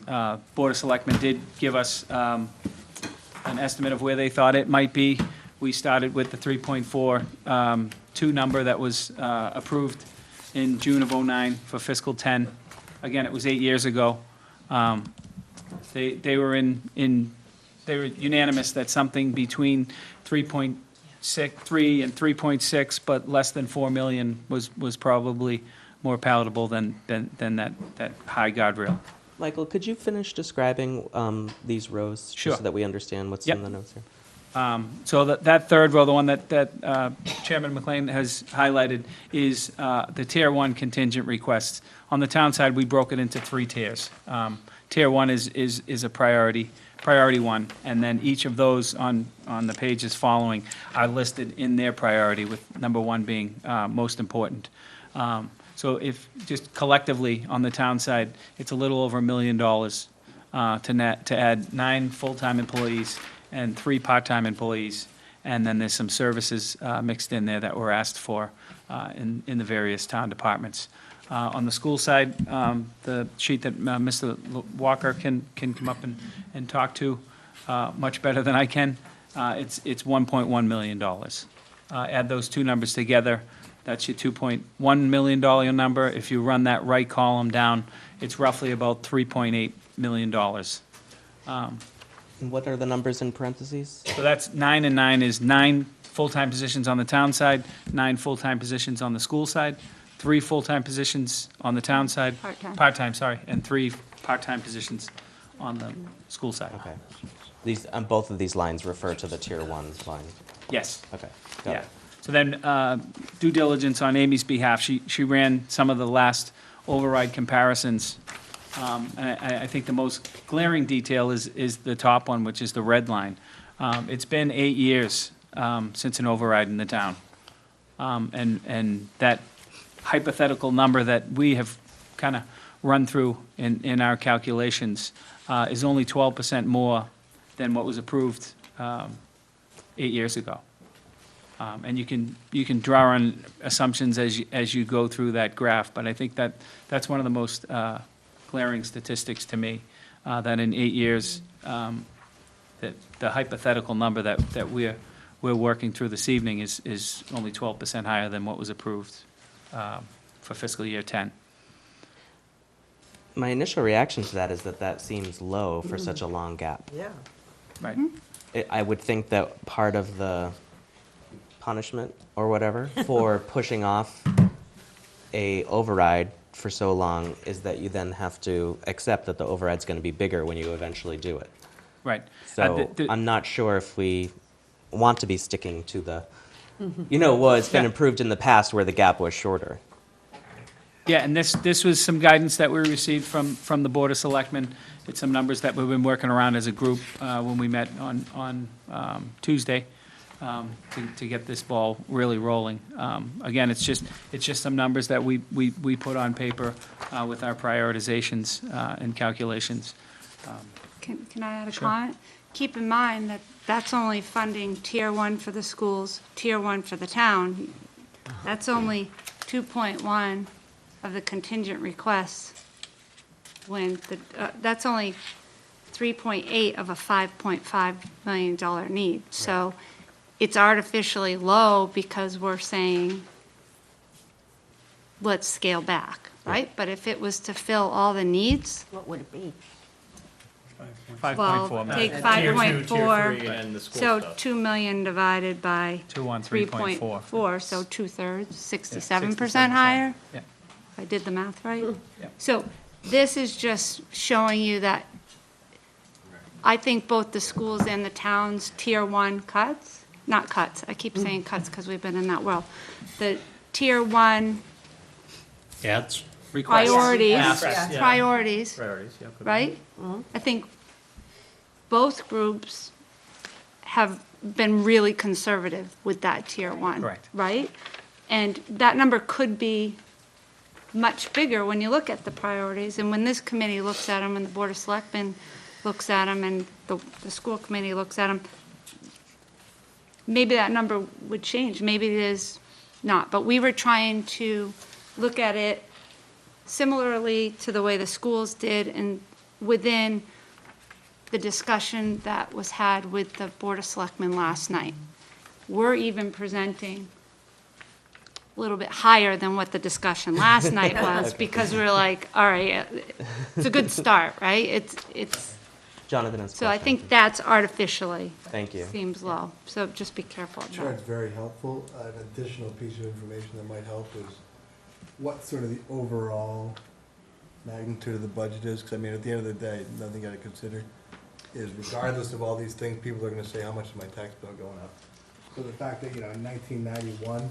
Speaker 3: Board of Selectmen did give us an estimate of where they thought it might be. We started with the 3.42 number that was approved in June of '09 for fiscal '10. Again, it was 8 years ago. They were they were unanimous that something between 3.3 and 3.6, but less than 4 million was probably more palatable than that high guardrail.
Speaker 1: Michael, could you finish describing these rows?
Speaker 3: Sure.
Speaker 1: Just so that we understand what's
Speaker 3: Yep.
Speaker 1: in the notes here.
Speaker 3: So that third row, the one that Chairman McLean has highlighted, is the Tier 1 contingent requests. On the town side, we broke it into 3 tiers. Tier 1 is a priority one, and then each of those on the pages following are listed in their priority, with number 1 being most important. So if, just collectively, on the town side, it's a little over $1 million to add 9 full-time employees and 3 part-time employees, and then there's some services mixed in there that were asked for in the various town departments. On the school side, the sheet that Mr. Walker can come up and talk to much better than I can, it's $1.1 million. Add those two numbers together, that's your $2.1 million number. If you run that right column down, it's roughly about $3.8 million.
Speaker 1: And what are the numbers in parentheses?
Speaker 3: So that's 9 and 9 is 9 full-time positions on the town side, 9 full-time positions on the school side, 3 full-time positions on the town side.
Speaker 4: Part-time.
Speaker 3: Part-time, sorry, and 3 part-time positions on the school side.
Speaker 1: Okay. These, both of these lines refer to the Tier 1 line.
Speaker 3: Yes.
Speaker 1: Okay, got
Speaker 3: Yeah.
Speaker 1: it.
Speaker 3: So then, due diligence on Amy's behalf, she ran some of the last override comparisons. And I think the most glaring detail is the top one, which is the red line. It's been 8 years since an override in the town. And that hypothetical number that we have kind of run through in our calculations is only 12% more than what was approved 8 years ago. And you can draw on assumptions as you go through that graph, but I think that's one of the most glaring statistics to me, that in 8 years, that the hypothetical number that we're working through this evening is only 12% higher than what was approved for fiscal year '10.
Speaker 1: My initial reaction to that is that seems low for such a long gap.
Speaker 6: Yeah.
Speaker 3: Right.
Speaker 1: I would think that part of the punishment or whatever for pushing off a override for so long is that you then have to accept that the override's going to be bigger when you eventually do it.
Speaker 3: Right.
Speaker 1: So I'm not sure if we want to be sticking to the, well, it's been
Speaker 3: Yeah.
Speaker 1: improved in the past where the gap was shorter.
Speaker 3: Yeah, and this was some guidance that we received from the Board of Selectmen. It's some numbers that we've been working around as a group when we met on Tuesday to get this ball really rolling. Again, it's just some numbers that we put on paper with our prioritizations and calculations.
Speaker 4: Can I add a
Speaker 3: Sure.
Speaker 4: comment? Keep in mind that that's only funding Tier 1 for the schools, Tier 1 for the town. That's only 2.1 of the contingent requests, when that's only 3.8 of a $5.5 million need. So it's artificially low because we're saying, let's scale back, right? But if it was to fill all the needs,
Speaker 12: What would it be?
Speaker 3: 5.4
Speaker 4: well,
Speaker 3: million.
Speaker 4: take
Speaker 9: Tier 2, Tier 3,
Speaker 4: 5.4,
Speaker 9: and the school
Speaker 4: so
Speaker 9: stuff.
Speaker 4: 2 million divided by
Speaker 3: 2 on 3.4.
Speaker 4: 3.4, so 2/3, 67%
Speaker 3: 67%.
Speaker 4: higher?
Speaker 3: Yeah.
Speaker 4: If I did the math right?
Speaker 3: Yeah.
Speaker 4: So this is just showing you that I think both the schools and the towns, Tier 1 cuts, not cuts, I keep saying cuts because we've been in that world. The Tier 1
Speaker 11: Ads?
Speaker 4: priorities,
Speaker 3: Asks, yeah.
Speaker 4: priorities,
Speaker 9: Priorities, yeah. could be.
Speaker 4: right? I think both groups have been really conservative with that Tier 1.
Speaker 3: Correct.
Speaker 4: Right? And that number could be much bigger when you look at the priorities, and when this committee looks at them, and the Board of Selectmen looks at them, and the school committee looks at them, maybe that number would change, maybe it is not. But we were trying to look at it similarly to the way the schools did, and within the discussion that was had with the Board of Selectmen last night. We're even presenting a little bit higher than what the discussion last night was, because we were like, all right, it's a good start, right? It's,
Speaker 1: Jonathan has a
Speaker 4: so I
Speaker 1: question.
Speaker 4: think that's artificially
Speaker 1: Thank you.
Speaker 4: seems low, so just be careful of
Speaker 16: Sure,
Speaker 4: that.
Speaker 16: it's very helpful. An additional piece of information that might help is what sort of the overall magnitude of the budget is, because I mean, at the end of the day, another thing you gotta consider is regardless of all these things, people are gonna say, how much is my tax bill going up? So the fact that, in 1991,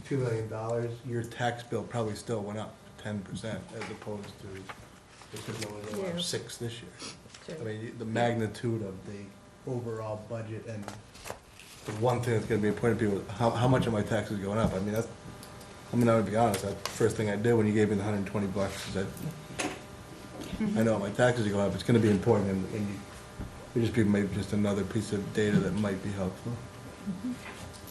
Speaker 16: $2 million, your tax bill probably still went up 10% as opposed to, because it was
Speaker 12: Yeah.
Speaker 16: 6 this year. I mean, the magnitude of the overall budget, and the one thing that's gonna be important to people, is how much are my taxes going up? I mean, I'm gonna be honest, that's the first thing I did when you gave me the $120, is that, I know my taxes are going up, it's gonna be important, and it just be maybe just another piece of data that might be helpful.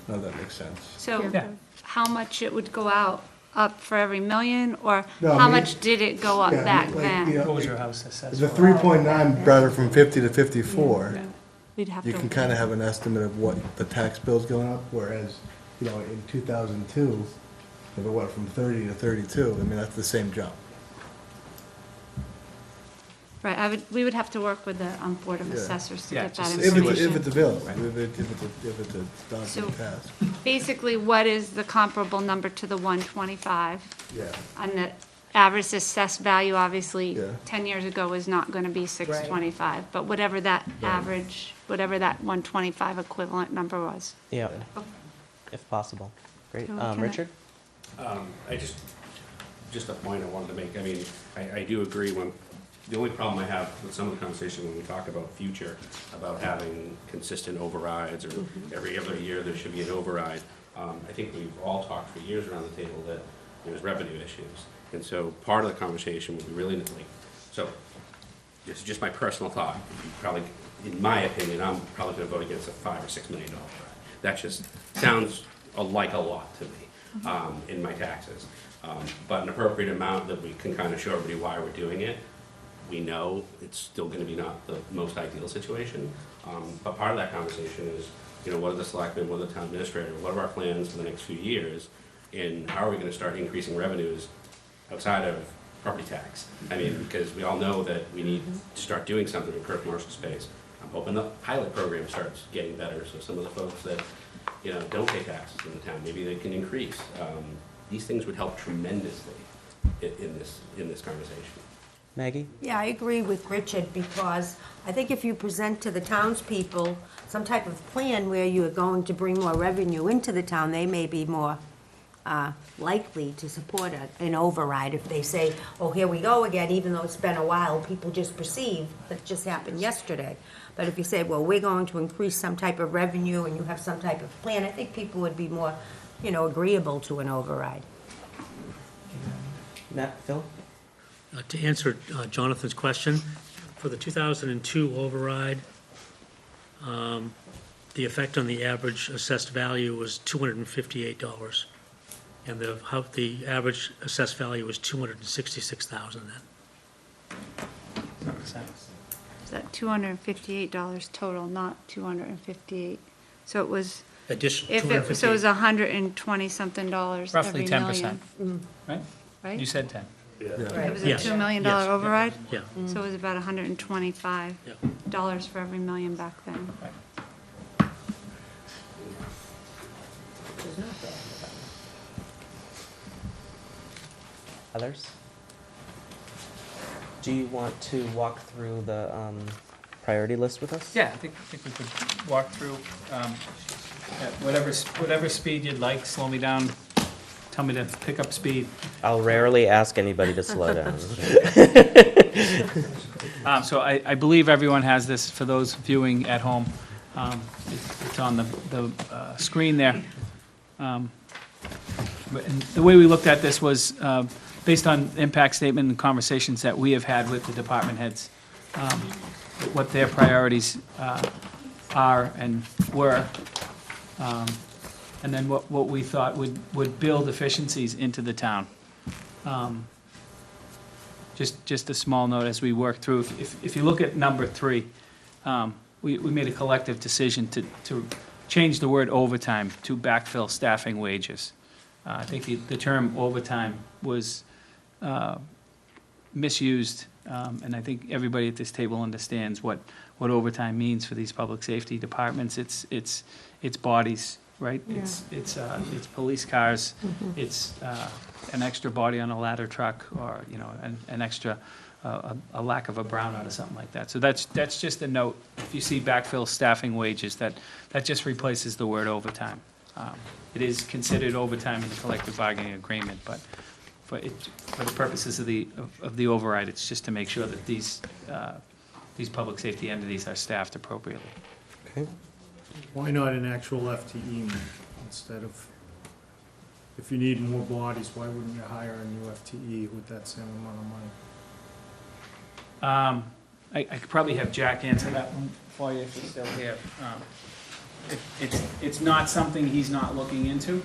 Speaker 16: No, that makes sense.
Speaker 4: So
Speaker 3: Yeah.
Speaker 4: how much it would go up for every million, or
Speaker 16: No, I
Speaker 4: how
Speaker 16: mean-
Speaker 4: much did it go up
Speaker 16: Yeah,
Speaker 4: back
Speaker 16: like,
Speaker 4: then?
Speaker 3: What was your house assessed?
Speaker 16: The 3.9 brought it from 50 to 54.
Speaker 4: We'd have
Speaker 16: You
Speaker 4: to.
Speaker 16: can kind of have an estimate of what the tax bill's going up, whereas, in 2002, if it went from 30 to 32, I mean, that's the same jump.
Speaker 4: Right, we would have to work with the Board of
Speaker 16: Yeah.
Speaker 4: Assessors to
Speaker 3: Yeah,
Speaker 4: get that
Speaker 3: just-
Speaker 4: information.
Speaker 16: If it's available, if it's a daunting
Speaker 4: So-
Speaker 16: task.
Speaker 4: Basically, what is the comparable number to the 125?
Speaker 16: Yeah.
Speaker 4: And the average assessed value, obviously,
Speaker 16: Yeah.
Speaker 4: 10 years ago was not going to be 625, but whatever that average, whatever that 125 equivalent number was.
Speaker 1: Yeah, if possible. Great.
Speaker 4: So can I-
Speaker 1: Richard?
Speaker 13: Just a point I wanted to make, I mean, I do agree the only problem I have with some of the conversation when we talk about future, about having consistent overrides, or every other year there should be an override, I think we've all talked for years around the table that there's revenue issues. And so part of the conversation would be really, so, this is just my personal thought, you probably, in my opinion, I'm probably gonna vote against a $5 or $6 million override. That just sounds like a lot to me, in my taxes. But an appropriate amount that we can kind of show everybody why we're doing it. We know it's still gonna be not the most ideal situation, but part of that conversation is, what are the selectmen, what are the town administrator, what are our plans for the next few years? And how are we gonna start increasing revenues outside of property tax? I mean, because we all know that we need to start doing something in commercial space. I'm hoping the pilot program starts getting better, so some of the folks that, don't pay taxes in the town, maybe they can increase. These things would help tremendously. in this conversation.
Speaker 1: Maggie?
Speaker 6: Yeah, I agree with Richard, because I think if you present to the townspeople some type of plan where you are going to bring more revenue into the town, they may be more likely to support an override. If they say, oh, here we go again, even though it's been a while, people just perceive that it just happened yesterday. But if you say, well, we're going to increase some type of revenue and you have some type of plan, I think people would be more, agreeable to an override.
Speaker 1: Matt, Phil?
Speaker 7: To answer Jonathan's question, for the 2002 override, the effect on the average assessed value was $258. And the average assessed value was $266,000 then.
Speaker 4: Is that $258 total, not 258? So it was,
Speaker 7: Additional,
Speaker 4: if it, so it was $120-something
Speaker 3: Roughly
Speaker 4: every
Speaker 3: 10%,
Speaker 4: million,
Speaker 3: right?
Speaker 4: right?
Speaker 3: You said 10.
Speaker 4: It was a
Speaker 7: Yes.
Speaker 4: $2 million
Speaker 7: Yes.
Speaker 4: override?
Speaker 7: Yeah.
Speaker 4: So it was about $125
Speaker 7: Yeah.
Speaker 4: for every million back then.
Speaker 1: Others? Do you want to walk through the priority list with us?
Speaker 3: Yeah, I think we could walk through, at whatever speed you'd like, slow me down, tell me to pick up speed.
Speaker 1: I'll rarely ask anybody to slow down.
Speaker 3: So I believe everyone has this, for those viewing at home. It's on the screen there. And the way we looked at this was based on impact statement and conversations that we have had with the department heads, what their priorities are and were, and then what we thought would build efficiencies into the town. Just a small note as we work through, if you look at number 3, we made a collective decision to change the word overtime to backfill staffing wages. I think the term overtime was misused, and I think everybody at this table understands what overtime means for these public safety departments. It's bodies, right?
Speaker 4: Yeah.
Speaker 3: It's police cars, it's an extra body on a ladder truck, or an extra a lack of a brownout or something like that. So that's just a note. If you see backfill staffing wages, that just replaces the word overtime. It is considered overtime in the collective bargaining agreement, but for the purposes of the override, it's just to make sure that these public safety entities are staffed appropriately.
Speaker 1: Okay.
Speaker 11: Why not an actual FTE instead of, if you need more bodies, why wouldn't you hire a new FTE with that same amount of money?
Speaker 3: I could probably have Jack answer that one for you if he's still here. It's not something he's not looking into.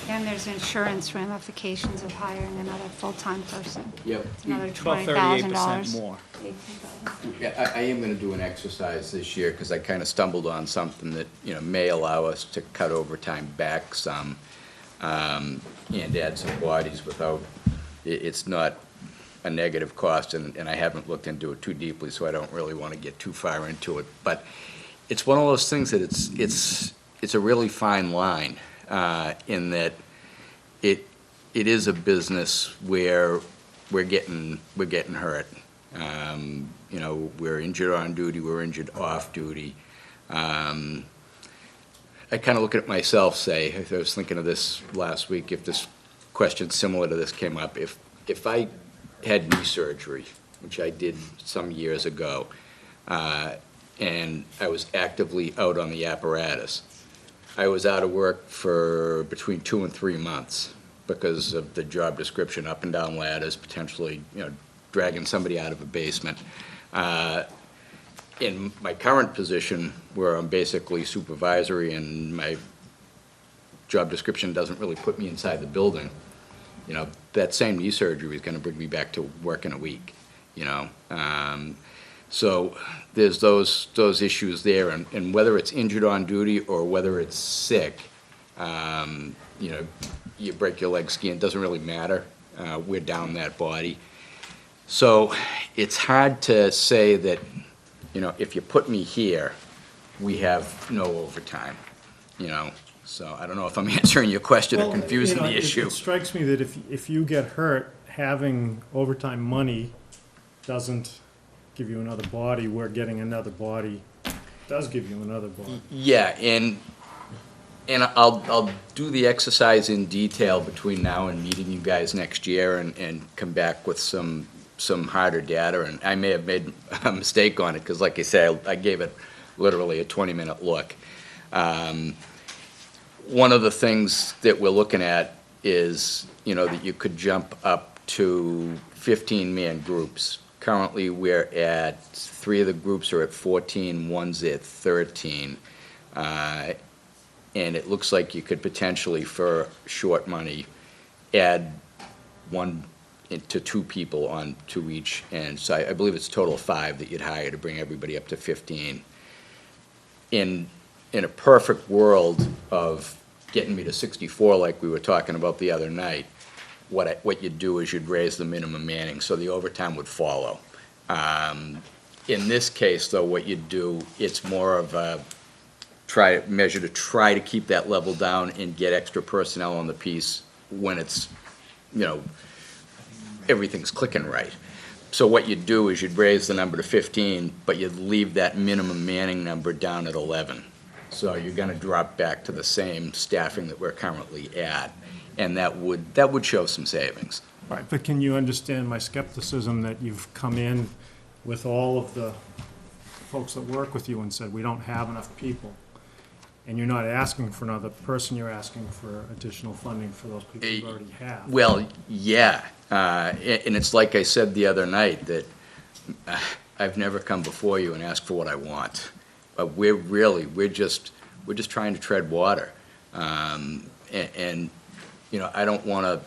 Speaker 4: And there's insurance ramifications of hiring another full-time person.
Speaker 17: Yep.
Speaker 4: It's another
Speaker 3: $38%
Speaker 4: $20,000.
Speaker 3: more.
Speaker 17: Yeah, I am gonna do an exercise this year, because I kind of stumbled on something that, may allow us to cut overtime back some, and add some bodies without, it's not a negative cost, and I haven't looked into it too deeply, so I don't really want to get too far into it. But it's one of those things that it's a really fine line, in that it is a business where we're getting hurt. We're injured on duty, we're injured off duty. I kind of look at myself, say, I was thinking of this last week, if this question similar to this came up, if I had knee surgery, which I did some years ago, and I was actively out on the apparatus, I was out of work for between 2 and 3 months because of the job description, up and down ladders, potentially, dragging somebody out of a basement. In my current position, where I'm basically supervisory and my job description doesn't really put me inside the building, that same knee surgery is going to bring me back to work in a week, So there's those issues there, and whether it's injured on duty or whether it's sick, you break your leg skiing, it doesn't really matter. We're down that body. So it's hard to say that, if you put me here, we have no overtime, So I don't know if I'm answering your question or
Speaker 11: Well,
Speaker 17: confusing
Speaker 11: you know,
Speaker 17: the issue.
Speaker 11: It strikes me that if you get hurt, having overtime money doesn't give you another body, where getting another body does give you another body.
Speaker 17: Yeah, and I'll do the exercise in detail between now and meeting you guys next year and come back with some harder data, and I may have made a mistake on it, because like I say, I gave it literally a 20-minute look. One of the things that we're looking at is, you know, that you could jump up to 15-man groups. Currently, we're at, 3 of the groups are at 14, one's at 13. And it looks like you could potentially, for short money, add 1 to 2 people on to each. And so I believe it's a total of 5 that you'd hire to bring everybody up to 15. In a perfect world of getting me to 64, like we were talking about the other night, what you'd do is you'd raise the minimum manning, so the overtime would follow. In this case, though, what you'd do, it's more of a measure to try to keep that level down and get extra personnel on the piece when it's, you know, everything's clicking right. So what you'd do is you'd raise the number to 15, but you'd leave that minimum manning number down at 11. So you're gonna drop back to the same staffing that we're currently at, and that would show some savings.
Speaker 11: Right, but can you understand my skepticism that you've come in with all of the folks that work with you and said, we don't have enough people? And you're not asking for another person, you're asking for additional funding for those people you already have.
Speaker 17: Well, yeah, and it's like I said the other night, that I've never come before you and asked for what I want. But we're just trying to tread water. And you know, I don't want to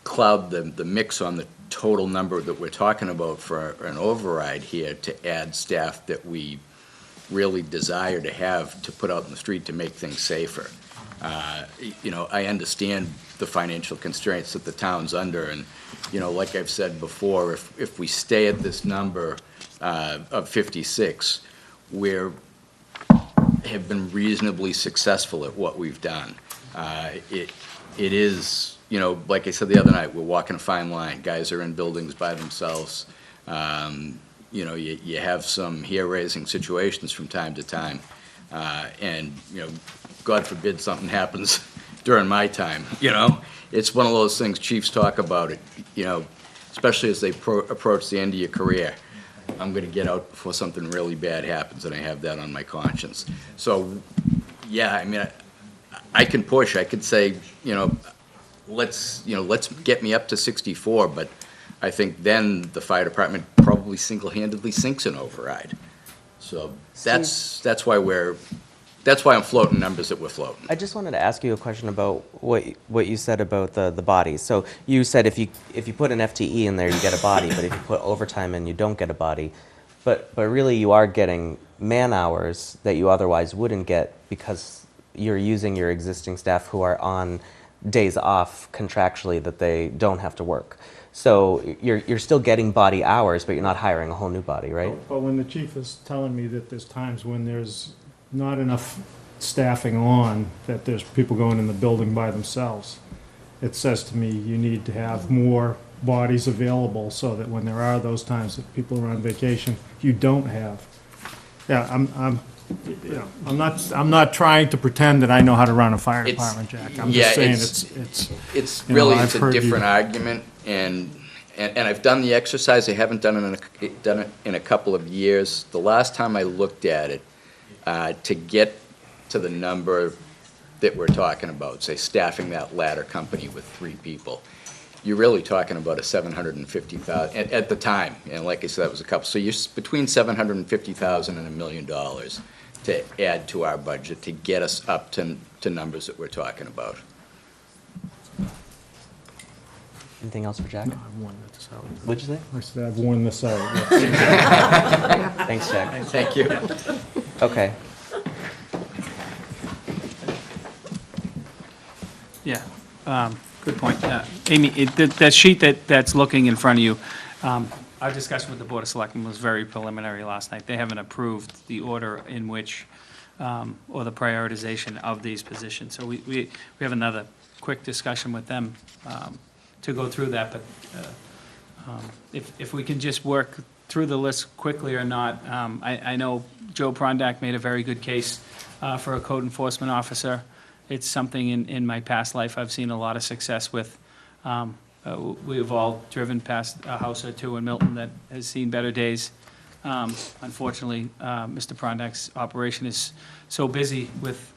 Speaker 17: cloud the mix on the total number that we're talking about for an override here to add staff that we really desire to have to put out in the street to make things safer. You know, I understand the financial constraints that the town's under, and, you know, like I've said before, if we stay at this number of 56, we have been reasonably successful at what we've done. It is, you know, like I said the other night, we're walking a fine line. Guys are in buildings by themselves. You know, you have some hair-raising situations from time to time. And, you know, God forbid something happens during my time, you know? It's one of those things chiefs talk about it, you know, especially as they approach the end of your career. I'm gonna get out before something really bad happens, and I have that on my conscience. So, yeah, I mean, I can push. I could say, you know, let's get me up to 64, but I think then the fire department probably single-handedly sinks an override. So that's why I'm floating numbers that we're floating.
Speaker 1: I just wanted to ask you a question about what you said about the bodies. So you said if you put an FTE in there, you get a body, but if you put overtime in, you don't get a body. But really, you are getting man-hours that you otherwise wouldn't get because you're using your existing staff who are on days off contractually that they don't have to work. So you're still getting body hours, but you're not hiring a whole new body, right?
Speaker 11: But when the chief is telling me that there's times when there's not enough staffing on, that there's people going in the building by themselves, it says to me you need to have more bodies available so that when there are those times that people are on vacation, you don't have. Yeah, I'm not trying to pretend that I know how to run a fire department, Jack. I'm just saying
Speaker 17: it's
Speaker 11: you know,
Speaker 17: really
Speaker 11: I've
Speaker 17: a
Speaker 11: heard you-
Speaker 17: different argument, and I've done the exercise. I haven't done it in a couple of years. The last time I looked at it, to get to the number that we're talking about, say staffing that ladder company with 3 people, you're really talking about a $750,000 at the time, and like I said, that was a couple. So you're between $750,000 and $1 million to add to our budget to get us up to numbers that we're talking about.
Speaker 1: Anything else for Jack?
Speaker 11: No, I've worn this out.
Speaker 1: What'd you say?
Speaker 11: I said I've worn this out. Yeah.
Speaker 1: Thanks, Jack.
Speaker 17: Thank you.
Speaker 1: Okay.
Speaker 3: Yeah, good point. Amy, that sheet that's looking in front of you, our discussion with the Board of Selectmen was very preliminary last night. They haven't approved the order in which or the prioritization of these positions. So we have another quick discussion with them to go through that, but if we can just work through the list quickly or not. I know Joe Prondak made a very good case for a code enforcement officer. It's something in my past life I've seen a lot of success with. We've all driven past a house or two in Milton that has seen better days. Unfortunately, Mr. Prondak's operation is so busy with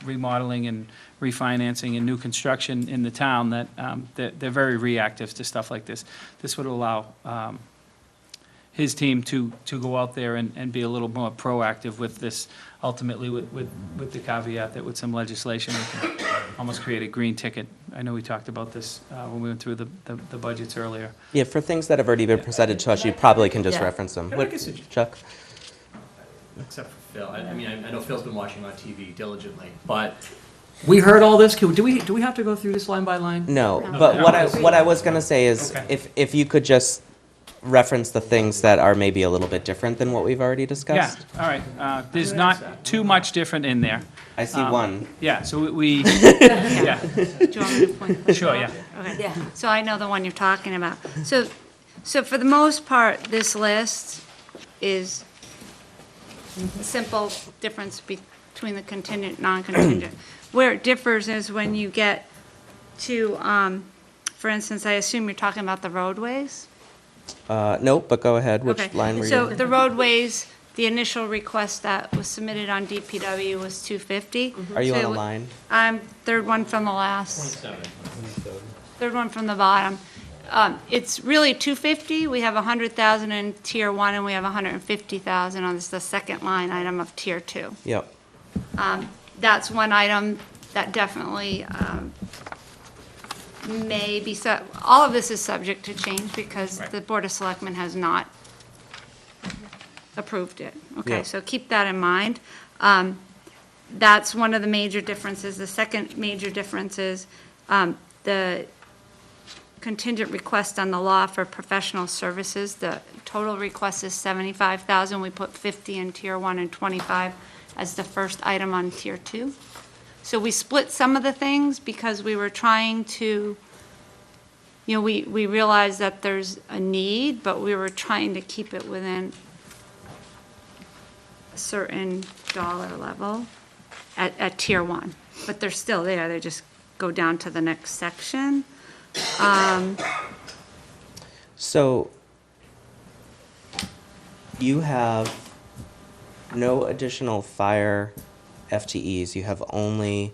Speaker 3: remodeling and refinancing and new construction in the town that they're very reactive to stuff like this. This would allow his team to go out there and be a little more proactive with this, ultimately with the caveat that with some legislation, we can almost create a green ticket. I know we talked about this when we went through the budgets earlier.
Speaker 1: Yeah, for things that have already been presented to us, you probably can just reference them.
Speaker 9: Can I make a suggestion?
Speaker 1: Chuck?
Speaker 9: Except for Phil. I mean, I know Phil's been watching on TV diligently, but we heard all this. Do we have to go through this line by line?
Speaker 1: No, but what I was going to say is if you could just reference the things that are maybe a little bit different than what we've already
Speaker 3: Yeah,
Speaker 1: discussed.
Speaker 3: all right. There's not too much different in there.
Speaker 1: I see one.
Speaker 3: Yeah, so we yeah.
Speaker 4: Do you want me to point this
Speaker 3: Sure,
Speaker 4: out?
Speaker 3: yeah.
Speaker 4: Okay. So I know the one you're talking about. So for the most part, this list is a simple difference between the contingent, non-contingent. Where it differs is when you get to, for instance, I assume you're talking about the roadways?
Speaker 1: Nope, but go ahead. Which
Speaker 4: Okay.
Speaker 1: line were you?
Speaker 4: So the roadways, the initial request that was submitted on DPW was 250.
Speaker 1: Are you
Speaker 4: So
Speaker 1: on a
Speaker 4: it wa-
Speaker 1: line?
Speaker 4: I'm third one from the last. Third one from the bottom. It's really 250. We have 100,000 in tier one, and we have 150,000 on the second line item of tier two.
Speaker 1: Yep.
Speaker 4: That's one item that definitely may be, all of this is subject to change because the Board of Selectmen has not approved it. Okay,
Speaker 1: Yeah.
Speaker 4: so keep that in mind. That's one of the major differences. The second major difference is the contingent request on the law for professional services. The total request is 75,000. We put 50 in tier one and 25 as the first item on tier two. So we split some of the things because we were trying to, we realized that there's a need, but we were trying to keep it within a certain dollar level at tier one. But they're still there, they just go down to the next section.
Speaker 1: So you have no additional fire FTEs. You have only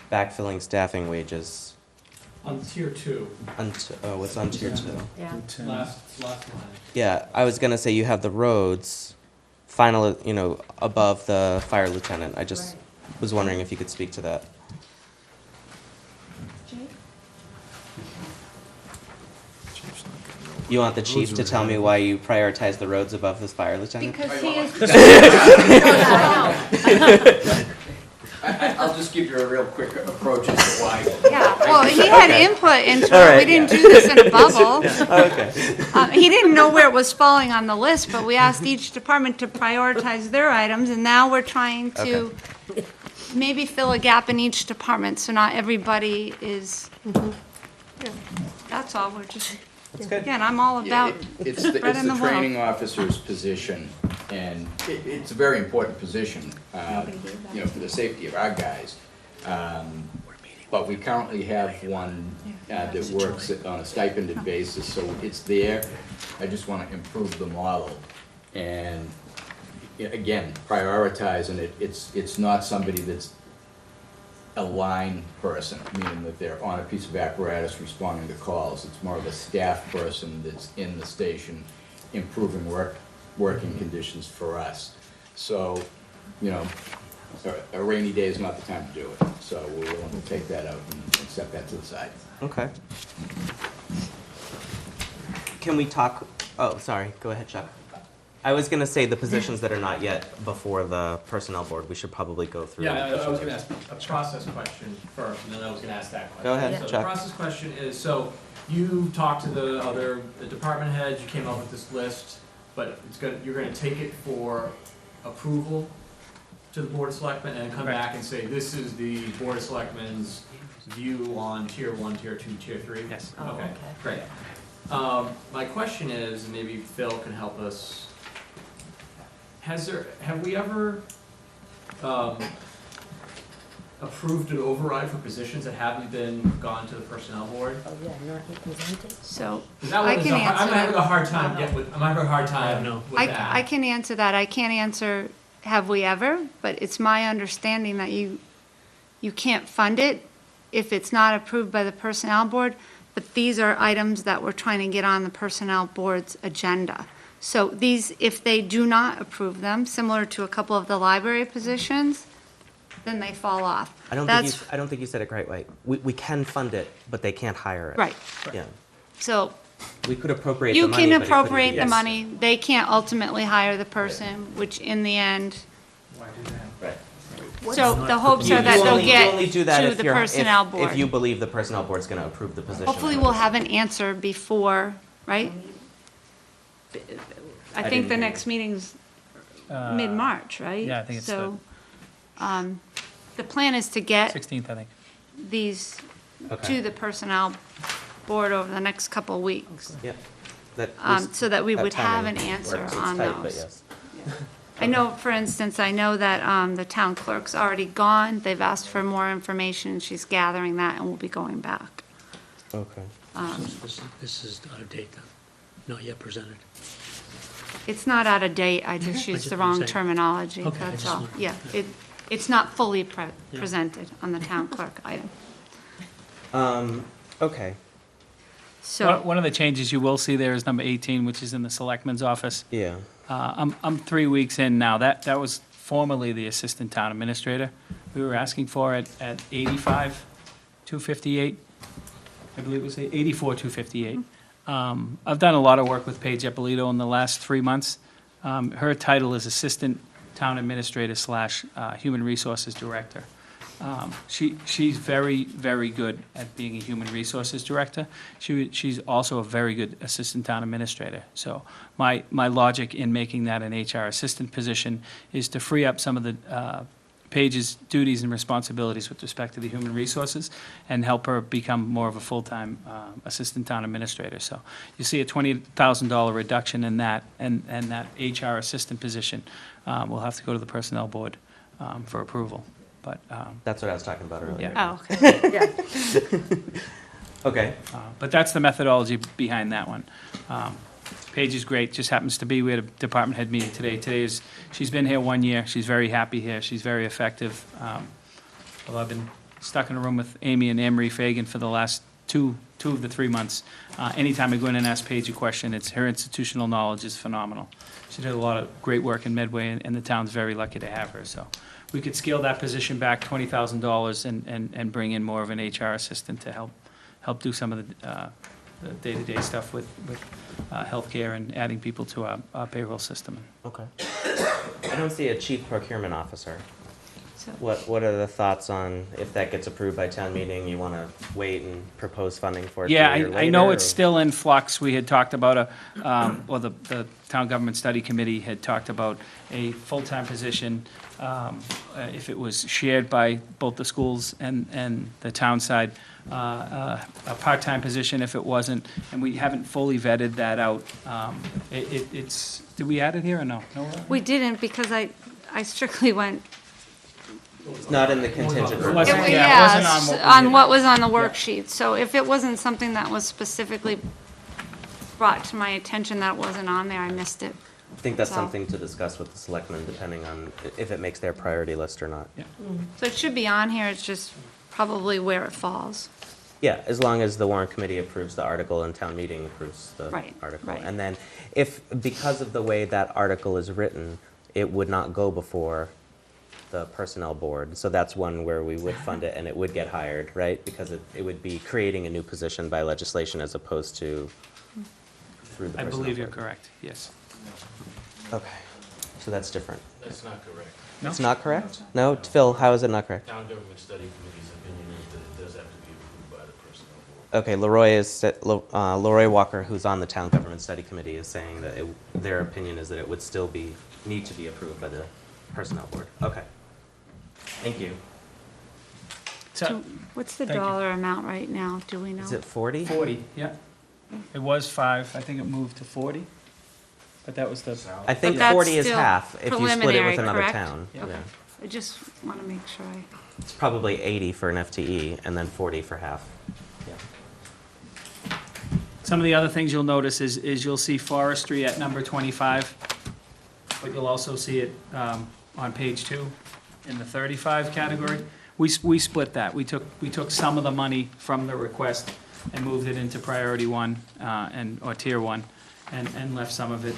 Speaker 1: backfilling staffing wages.
Speaker 9: On tier two.
Speaker 1: What's on tier two?
Speaker 6: Yeah.
Speaker 9: Last line.
Speaker 1: Yeah, I was gonna say you have the roads, final, above the fire lieutenant. I just was wondering if you could speak to that. You want the chief to tell me why you prioritize the roads above this fire lieutenant?
Speaker 4: Because he is.
Speaker 17: I'll just give you a real quick approach as to why.
Speaker 4: Yeah, well, he had
Speaker 1: Okay.
Speaker 4: input into
Speaker 1: All
Speaker 4: it, we
Speaker 1: right,
Speaker 4: didn't
Speaker 1: yeah.
Speaker 4: do this in a bubble.
Speaker 1: Okay.
Speaker 4: He didn't know where it was falling on the list, but we asked each department to prioritize their items, and now we're trying to maybe fill a gap in each department, so not everybody is, that's all, we're just, again, I'm all about
Speaker 17: It's the
Speaker 4: spreading the
Speaker 17: training
Speaker 4: wealth.
Speaker 17: officer's position, and it's a very important position, for the safety of our guys. But we currently have one that works on a stipended basis, so it's there. I just want to improve the model. And again, prioritizing it, it's not somebody that's a line person, meaning that they're on a piece of apparatus responding to calls. It's more of a staff person that's in the station improving working conditions for us. So, a rainy day is not the time to do it. So we're willing to take that out and set that to the side.
Speaker 1: Okay. Can we talk, sorry, go ahead, Chuck. I was gonna say the positions that are not yet before the personnel board, we should probably go through.
Speaker 9: Yeah, I was gonna ask a process question first, and then I was gonna ask that question.
Speaker 1: Go ahead,
Speaker 9: So the
Speaker 1: Chuck.
Speaker 9: process question is, so you talked to the department heads, you came up with this list, but you're gonna take it for approval to the Board of Selectmen and come back and say, this is the Board of Selectmen's view on tier 1, tier 2, tier 3?
Speaker 3: Yes.
Speaker 6: Oh,
Speaker 9: Okay,
Speaker 6: okay.
Speaker 9: great. My question is, and maybe Phil can help us, have we ever approved an override for positions that haven't been gone to the Personnel Board?
Speaker 6: Oh, yeah, not presented.
Speaker 4: So
Speaker 9: 'Cause that
Speaker 4: I
Speaker 9: one is
Speaker 4: can answer
Speaker 9: I'm having a
Speaker 4: that.
Speaker 9: hard time I'm having a hard time with that.
Speaker 4: I can answer that. I can't answer, have we ever, but it's my understanding that you can't fund it if it's not approved by the Personnel Board, but these are items that we're trying to get on the Personnel Board's agenda. So these, if they do not approve them, similar to a couple of the library positions, then they fall off.
Speaker 1: I don't think you said it quite right. We can fund it, but they can't hire it.
Speaker 4: Right.
Speaker 1: Yeah.
Speaker 4: So
Speaker 1: We could appropriate the
Speaker 4: you
Speaker 1: money,
Speaker 4: can
Speaker 1: but it couldn't
Speaker 4: appropriate
Speaker 1: be-
Speaker 4: the
Speaker 1: Yes.
Speaker 4: money, they can't ultimately hire the person, which in the end,
Speaker 1: Right.
Speaker 4: so the hopes
Speaker 1: You
Speaker 4: are that they'll
Speaker 1: only- you only
Speaker 4: get
Speaker 1: do that
Speaker 4: to
Speaker 1: if
Speaker 4: the
Speaker 1: you're-
Speaker 4: Personnel
Speaker 1: if
Speaker 4: Board.
Speaker 1: you believe the Personnel Board's gonna approve the position.
Speaker 4: Hopefully we'll have an answer before, right? I think the next meeting's mid-March, right?
Speaker 3: yeah, I think it's
Speaker 4: So, the plan is to get
Speaker 3: 16th, I think.
Speaker 4: these
Speaker 1: Okay.
Speaker 4: to the Personnel Board over the next couple of weeks.
Speaker 1: Yeah. That
Speaker 4: So that we
Speaker 1: that
Speaker 4: would have an
Speaker 1: timing
Speaker 4: answer
Speaker 1: works. It's
Speaker 4: on
Speaker 1: tight, but
Speaker 4: those.
Speaker 1: yes.
Speaker 4: I know, for instance, I know that the town clerk's already gone. They've asked for more information. She's gathering that and we'll be going back.
Speaker 1: Okay.
Speaker 7: This is out of date then, not yet presented.
Speaker 4: It's not out of date. I just used the
Speaker 7: I'm
Speaker 4: wrong
Speaker 7: saying-
Speaker 4: terminology,
Speaker 7: Okay, I
Speaker 4: that's
Speaker 7: just
Speaker 4: all.
Speaker 7: want-
Speaker 4: Yeah, it's not fully presented on the town clerk item.
Speaker 1: Okay.
Speaker 4: So,
Speaker 3: One of the changes you will see there is number 18, which is in the Selectman's office.
Speaker 1: Yeah.
Speaker 3: I'm 3 weeks in now. That was formerly the Assistant Town Administrator. We were asking for it at 85,258. I believe it was 84,258. I've done a lot of work with Paige Eppolito in the last 3 months. Her title is Assistant Town Administrator / Human Resources Director. She's very, very good at being a Human Resources Director. She's also a very good Assistant Town Administrator. So my logic in making that an HR Assistant position is to free up some of the Paige's duties and responsibilities with respect to the human resources and help her become more of a full-time Assistant Town Administrator. So you see a $20,000 reduction in that, and that HR Assistant position will have to go to the Personnel Board for approval. But,
Speaker 1: That's what I was talking about earlier.
Speaker 4: oh, okay, yeah.
Speaker 1: Okay.
Speaker 3: but that's the methodology behind that one. Paige is great, just happens to be, we had a department head meeting today. She's been here 1 year, she's very happy here, she's very effective. Well, I've been stuck in a room with Amy and Anne Marie Fagan for the last two of the 3 months. Anytime I go in and ask Paige a question, her institutional knowledge is phenomenal. She did a lot of great work in Medway, and the town's very lucky to have her, so. We could scale that position back $20,000 and bring in more of an HR assistant to help do some of the day-to-day stuff with healthcare and adding people to our payroll system.
Speaker 1: Okay. I don't see a chief procurement officer.
Speaker 4: So-
Speaker 1: What are the thoughts on if that gets approved by town meeting, you want to wait and propose funding for it?
Speaker 3: Yeah,
Speaker 1: a year
Speaker 3: I know
Speaker 1: later,
Speaker 3: it's
Speaker 1: or-
Speaker 3: still in flux. We had talked about or the Town Government Study Committee had talked about a full-time position, if it was shared by both the schools and the town side, a part-time position if it wasn't, and we haven't fully vetted that out. Did we add it here or no? No?
Speaker 4: We didn't because I strictly went,
Speaker 1: It's not in the contingent.
Speaker 3: It wasn't-
Speaker 4: it-
Speaker 3: yeah, it wasn't
Speaker 4: yeah,
Speaker 3: on what we
Speaker 4: on
Speaker 3: did.
Speaker 4: what was on the worksheet. So if it wasn't something that was specifically brought to my attention that wasn't on there, I missed it.
Speaker 1: I think that's
Speaker 4: So-
Speaker 1: something to discuss with the selectmen, depending on if it makes their priority list or not.
Speaker 3: Yeah.
Speaker 4: So it should be on here, it's just probably where it falls.
Speaker 1: Yeah, as long as the warrant committee approves the article and town meeting approves the
Speaker 4: Right,
Speaker 1: article.
Speaker 4: right.
Speaker 1: And then because of the way that article is written, it would not go before the personnel board. So that's one where we would fund it and it would get hired, right? Because it would be creating a new position by legislation as opposed to through the
Speaker 3: I
Speaker 1: personnel
Speaker 3: believe you're
Speaker 1: board.
Speaker 3: correct, yes.
Speaker 1: Okay, so that's different.
Speaker 2: That's not correct.
Speaker 3: No?
Speaker 1: It's not correct? No, Phil, how is it not correct?
Speaker 2: Town Government Study Committee's opinion is that it does have to be approved by the personnel board.
Speaker 1: Okay, Leroy Walker, who's on the Town Government Study Committee, is saying that their opinion is that it would still need to be approved by the Personnel Board. Okay, Thank you.
Speaker 3: So,
Speaker 4: What's the
Speaker 3: Thank you.
Speaker 4: dollar amount right now? Do we know?
Speaker 1: Is it 40?
Speaker 3: 40, yeah. It was 5, I think it moved to 40, but that was the.
Speaker 1: I think
Speaker 4: But that's
Speaker 1: 40 is
Speaker 4: still
Speaker 1: half if you split it
Speaker 4: preliminary,
Speaker 1: with another
Speaker 4: correct?
Speaker 1: town.
Speaker 3: Yeah.
Speaker 4: Okay. I just want to make sure
Speaker 1: It's probably 80 for an FTE and then 40 for half.
Speaker 3: Some of the other things you'll notice is you'll see forestry at number 25, but you'll also see it on page 2 in the 35 category. We split that. We took some of the money from the request and moved it into priority 1 or tier 1 and left some of it.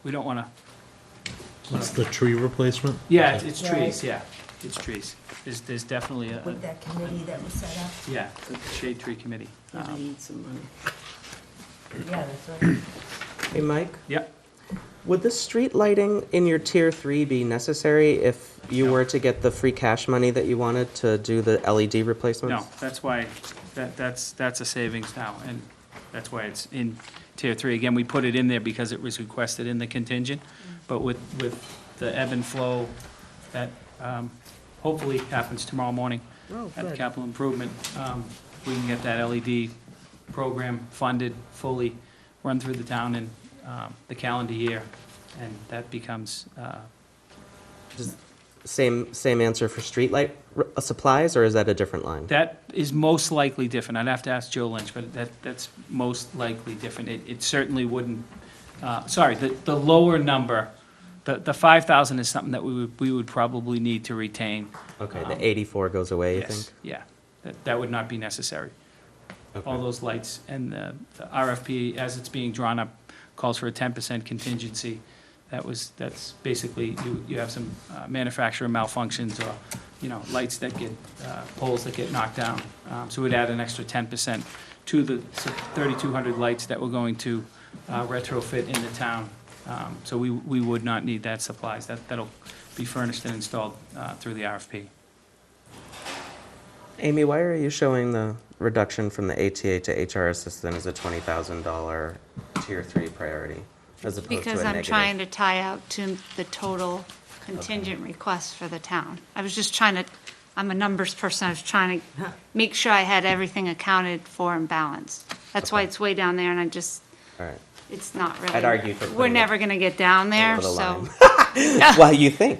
Speaker 3: We don't want to.
Speaker 11: What's the tree replacement?
Speaker 3: Yeah, it's
Speaker 6: Right.
Speaker 3: trees, yeah. It's trees. There's definitely a,
Speaker 6: With that committee that was set up.
Speaker 3: yeah, the shade tree committee.
Speaker 15: I need some money.
Speaker 6: Yeah, that's right.
Speaker 1: Hey, Mike?
Speaker 3: Yep.
Speaker 1: Would the street lighting in your tier 3 be necessary if you were to get the free cash money that you wanted to do the LED replacements?
Speaker 3: No, that's why, that's a savings now, and that's why it's in tier 3. Again, we put it in there because it was requested in the contingent, but with the ebb and flow that hopefully happens tomorrow morning
Speaker 10: Oh,
Speaker 3: at the
Speaker 10: good.
Speaker 3: capital improvement, we can get that LED program funded fully, run through the town in the calendar year, and that becomes,
Speaker 1: Same answer for street light supplies, or is that a different line?
Speaker 3: that is most likely different. I'd have to ask Joe Lynch, but that's most likely different. It certainly wouldn't, the lower number, the 5,000 is something that we would probably need to retain.
Speaker 1: Okay, the 84 goes away, you
Speaker 3: Yes,
Speaker 1: think?
Speaker 3: yeah, that would not be necessary.
Speaker 1: Okay.
Speaker 3: All those lights, and the RFP, as it's being drawn up, calls for a 10% contingency. That's basically, you have some manufacturer malfunctions or, lights that get, poles that get knocked down. So we'd add an extra 10% to the 3,200 lights that we're going to retrofit in the town. So we would not need that supplies. That'll be furnished and installed through the RFP.
Speaker 1: Amy, why are you showing the reduction from the ATA to HR assistant as a $20,000 tier 3 priority, as opposed to a
Speaker 4: because I'm
Speaker 1: negative?
Speaker 4: trying to tie out to the total contingent request for the town. I was just trying to, I'm a numbers person, I was trying to make sure I had everything accounted for and balanced. That's why
Speaker 1: Okay.
Speaker 4: it's way down there, and I just,
Speaker 1: All right.
Speaker 4: it's not really.
Speaker 1: I'd argue for
Speaker 4: We're
Speaker 1: putting it
Speaker 4: never gonna get down there,
Speaker 1: over the
Speaker 4: so.
Speaker 1: line. Well, you think.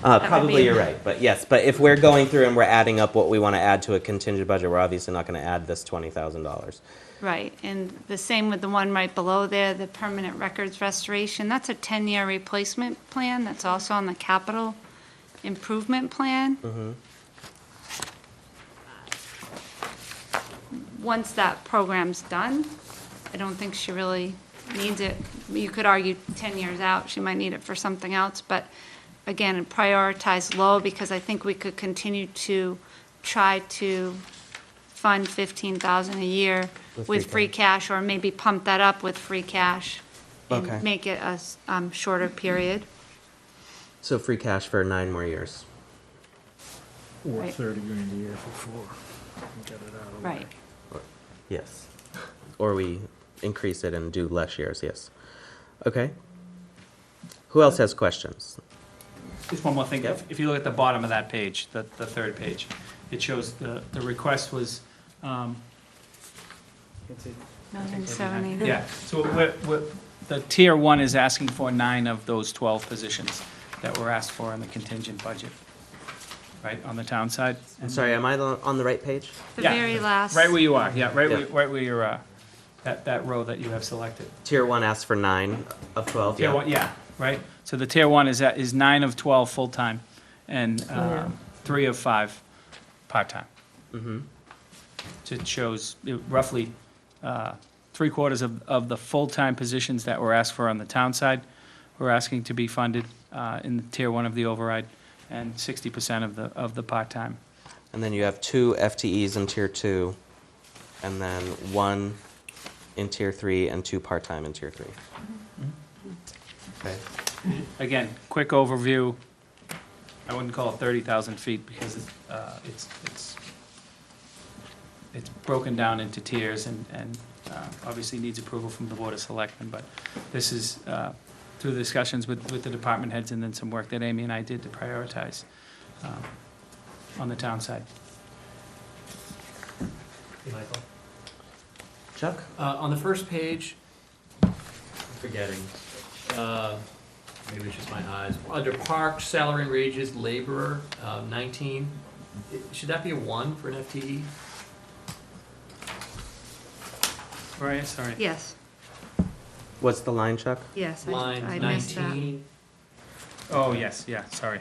Speaker 1: Probably you're right, but yes, but if we're going through and we're adding up what we want to add to a contingent budget, we're obviously not going to add this $20,000.
Speaker 4: Right, and the same with the one right below there, the permanent records restoration. That's a 10-year replacement plan. That's also on the capital improvement plan. Once that program's done, I don't think she really needs it. You could argue 10 years out, she might need it for something else, but again, prioritize low, because I think we could continue to try to fund 15,000 a year
Speaker 1: With
Speaker 4: with
Speaker 1: free
Speaker 4: free cash, or maybe pump that up with free cash
Speaker 1: Okay.
Speaker 4: and make it a shorter period.
Speaker 1: So free cash for 9 more years.
Speaker 11: Or
Speaker 4: Right.
Speaker 11: 30 grand a year for 4. Get it out of the way.
Speaker 4: Right.
Speaker 1: Yes. Or we increase it and do less years, yes. Okay. Who else has questions?
Speaker 3: Just one more thing, if you look at the bottom of that page, the third page, it shows the request was,
Speaker 4: $1,070,000.
Speaker 3: yeah, so the tier 1 is asking for 9 of those 12 positions that were asked for in the contingent budget, right, on the town side.
Speaker 1: I'm sorry, am I on the right page?
Speaker 4: The
Speaker 3: Yeah,
Speaker 4: very last.
Speaker 3: Right where you are, yeah, right
Speaker 1: Yeah.
Speaker 3: where you're, that row that you have selected.
Speaker 1: Tier 1 asks for 9 of 12,
Speaker 3: Tier
Speaker 1: yeah.
Speaker 3: 1, yeah, right, so the tier 1 is 9 of 12 full-time, and 3 of 5 part-time. So it shows roughly 3/4 of the full-time positions that were asked for on the town side were asking to be funded in the tier 1 of the override, and 60% of the part-time.
Speaker 1: And then you have 2 FTEs in tier 2, and then 1 in tier 3 and 2 part-time in tier 3. Okay.
Speaker 3: Again, quick overview. I wouldn't call it 30,000 feet because it's broken down into tiers and obviously needs approval from the Board of Selectmen, but this is through the discussions with the department heads and then some work that Amy and I did to prioritize on the town side.
Speaker 7: Hey, Michael.
Speaker 1: Chuck?
Speaker 7: On the first page, forgetting, maybe it's just my eyes, under park, salary and wages, laborer, 19, should that be a 1 for an FTE?
Speaker 3: Right, sorry.
Speaker 4: Yes,
Speaker 1: What's the line, Chuck?
Speaker 4: yes,
Speaker 7: Line
Speaker 4: I missed that.
Speaker 7: 19,
Speaker 3: Oh, yes, yeah, sorry.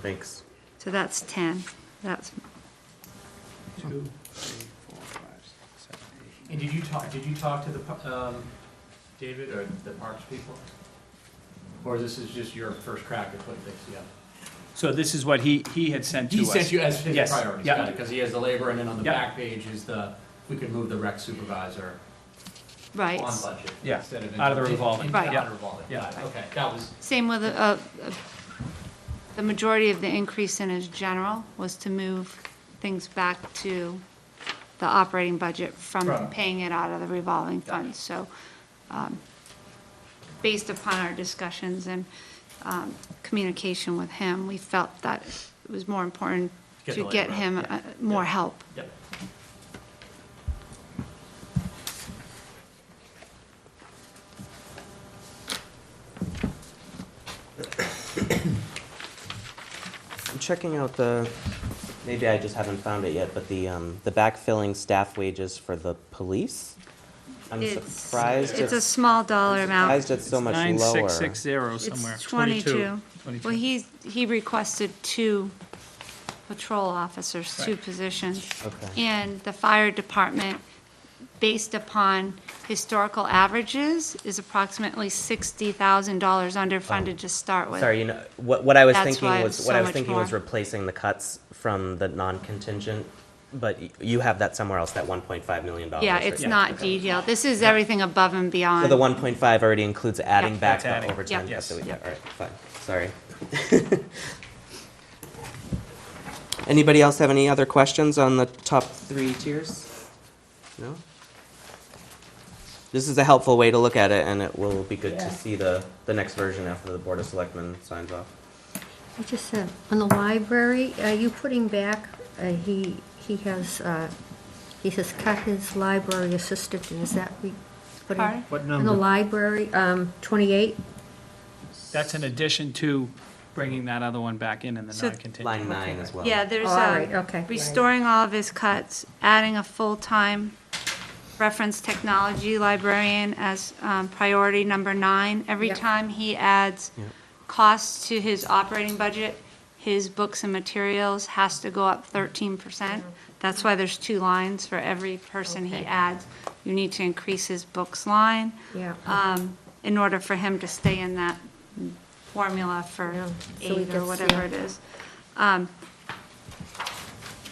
Speaker 1: Thanks.
Speaker 4: So that's 10, that's,
Speaker 3: 2, 3, 4, 5, 6, 7, 8.
Speaker 7: and did you talk to the, David, or the parks people? Or this is just your first crack at putting things together?
Speaker 3: So this is what he had sent to us.
Speaker 7: He sent you as his
Speaker 3: Yes,
Speaker 7: priorities,
Speaker 3: yeah.
Speaker 7: got it, because he has the labor, and then on the
Speaker 3: Yeah.
Speaker 7: back page is we could move the rec supervisor
Speaker 4: right.
Speaker 7: on budget.
Speaker 3: Yeah,
Speaker 7: Instead of
Speaker 3: out of the
Speaker 7: into-
Speaker 3: revolving.
Speaker 4: Right.
Speaker 7: Out
Speaker 3: Yeah.
Speaker 7: of the revolving,
Speaker 3: Yeah.
Speaker 7: got it, okay, that was,
Speaker 4: Same with, the majority of the increase in his general was to move things back to the operating budget from
Speaker 3: Right.
Speaker 4: paying it out of the revolving fund. So, based upon our discussions and communication with him, we felt that it was more important
Speaker 7: Get
Speaker 4: to
Speaker 7: the
Speaker 4: get
Speaker 7: labor
Speaker 4: him
Speaker 7: out, yeah.
Speaker 4: more help.
Speaker 7: yep.
Speaker 1: I'm checking out maybe I just haven't found it yet, but the backfilling staff wages for the police? I'm surprised
Speaker 4: It's a small dollar amount.
Speaker 1: surprised it's so much lower.
Speaker 3: 9660 somewhere.
Speaker 4: It's 22. Well, he requested 2 patrol officers, 2 positions.
Speaker 1: Okay.
Speaker 4: And the fire department, based upon historical averages, is approximately $60,000 underfunded to start with.
Speaker 1: Sorry, what I was
Speaker 4: That's
Speaker 1: thinking
Speaker 4: why
Speaker 1: was,
Speaker 4: it's
Speaker 1: what
Speaker 4: so
Speaker 1: I was
Speaker 4: much
Speaker 1: thinking was
Speaker 4: more.
Speaker 1: replacing the cuts from the non-contingent, but you have that somewhere else, that $1.5 million.
Speaker 4: Yeah, it's not detailed. This is everything above and beyond.
Speaker 1: So the 1.5 already includes adding
Speaker 4: Yeah.
Speaker 1: back
Speaker 3: That's adding.
Speaker 1: the overtime?
Speaker 4: Yeah.
Speaker 3: Yes.
Speaker 1: So all right, fine, sorry. Anybody else have any other questions on the top 3 tiers? No? This is a helpful way to look at it, and it will be good to see the next version after the Board of Selectmen signs off.
Speaker 12: I just said, on the library, are you putting back, he has cut his library assistant, and is that putting?
Speaker 4: Pardon?
Speaker 7: What
Speaker 12: In the
Speaker 7: number?
Speaker 12: library, 28?
Speaker 3: That's in addition to bringing that other one back in the
Speaker 4: So-
Speaker 3: non-contingent.
Speaker 1: Line 9 as well.
Speaker 4: Yeah, there's
Speaker 12: Oh, all right, okay.
Speaker 4: restoring all of his cuts, adding a full-time reference technology librarian as priority number 9. Every
Speaker 12: Yep.
Speaker 4: time he adds
Speaker 1: Yep.
Speaker 4: costs to his operating budget, his books and materials has to go up 13%. That's why there's 2 lines for every person he
Speaker 12: Okay.
Speaker 4: adds. You need to increase his books line
Speaker 12: Yeah.
Speaker 4: in order for him to stay in that formula for
Speaker 12: Yeah, so he
Speaker 4: 8 or
Speaker 12: gets,
Speaker 4: whatever
Speaker 12: yeah.
Speaker 4: it is.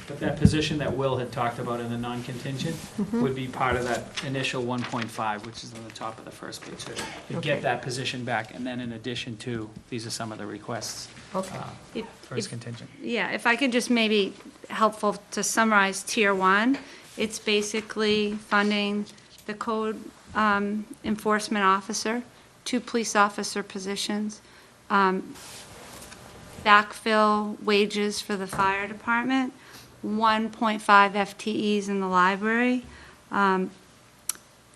Speaker 3: But that position that Will had talked about in the non-contingent would be part of that initial 1.5, which is on the top of the first page. So you
Speaker 12: Okay.
Speaker 3: get that position back, and then in addition to, these are some of the requests
Speaker 12: Okay.
Speaker 3: for his contingent.
Speaker 4: Yeah, if I could just maybe helpful to summarize Tier 1, it's basically funding the code enforcement officer, 2 police officer positions, backfill wages for the fire department, 1.5 FTEs in the library,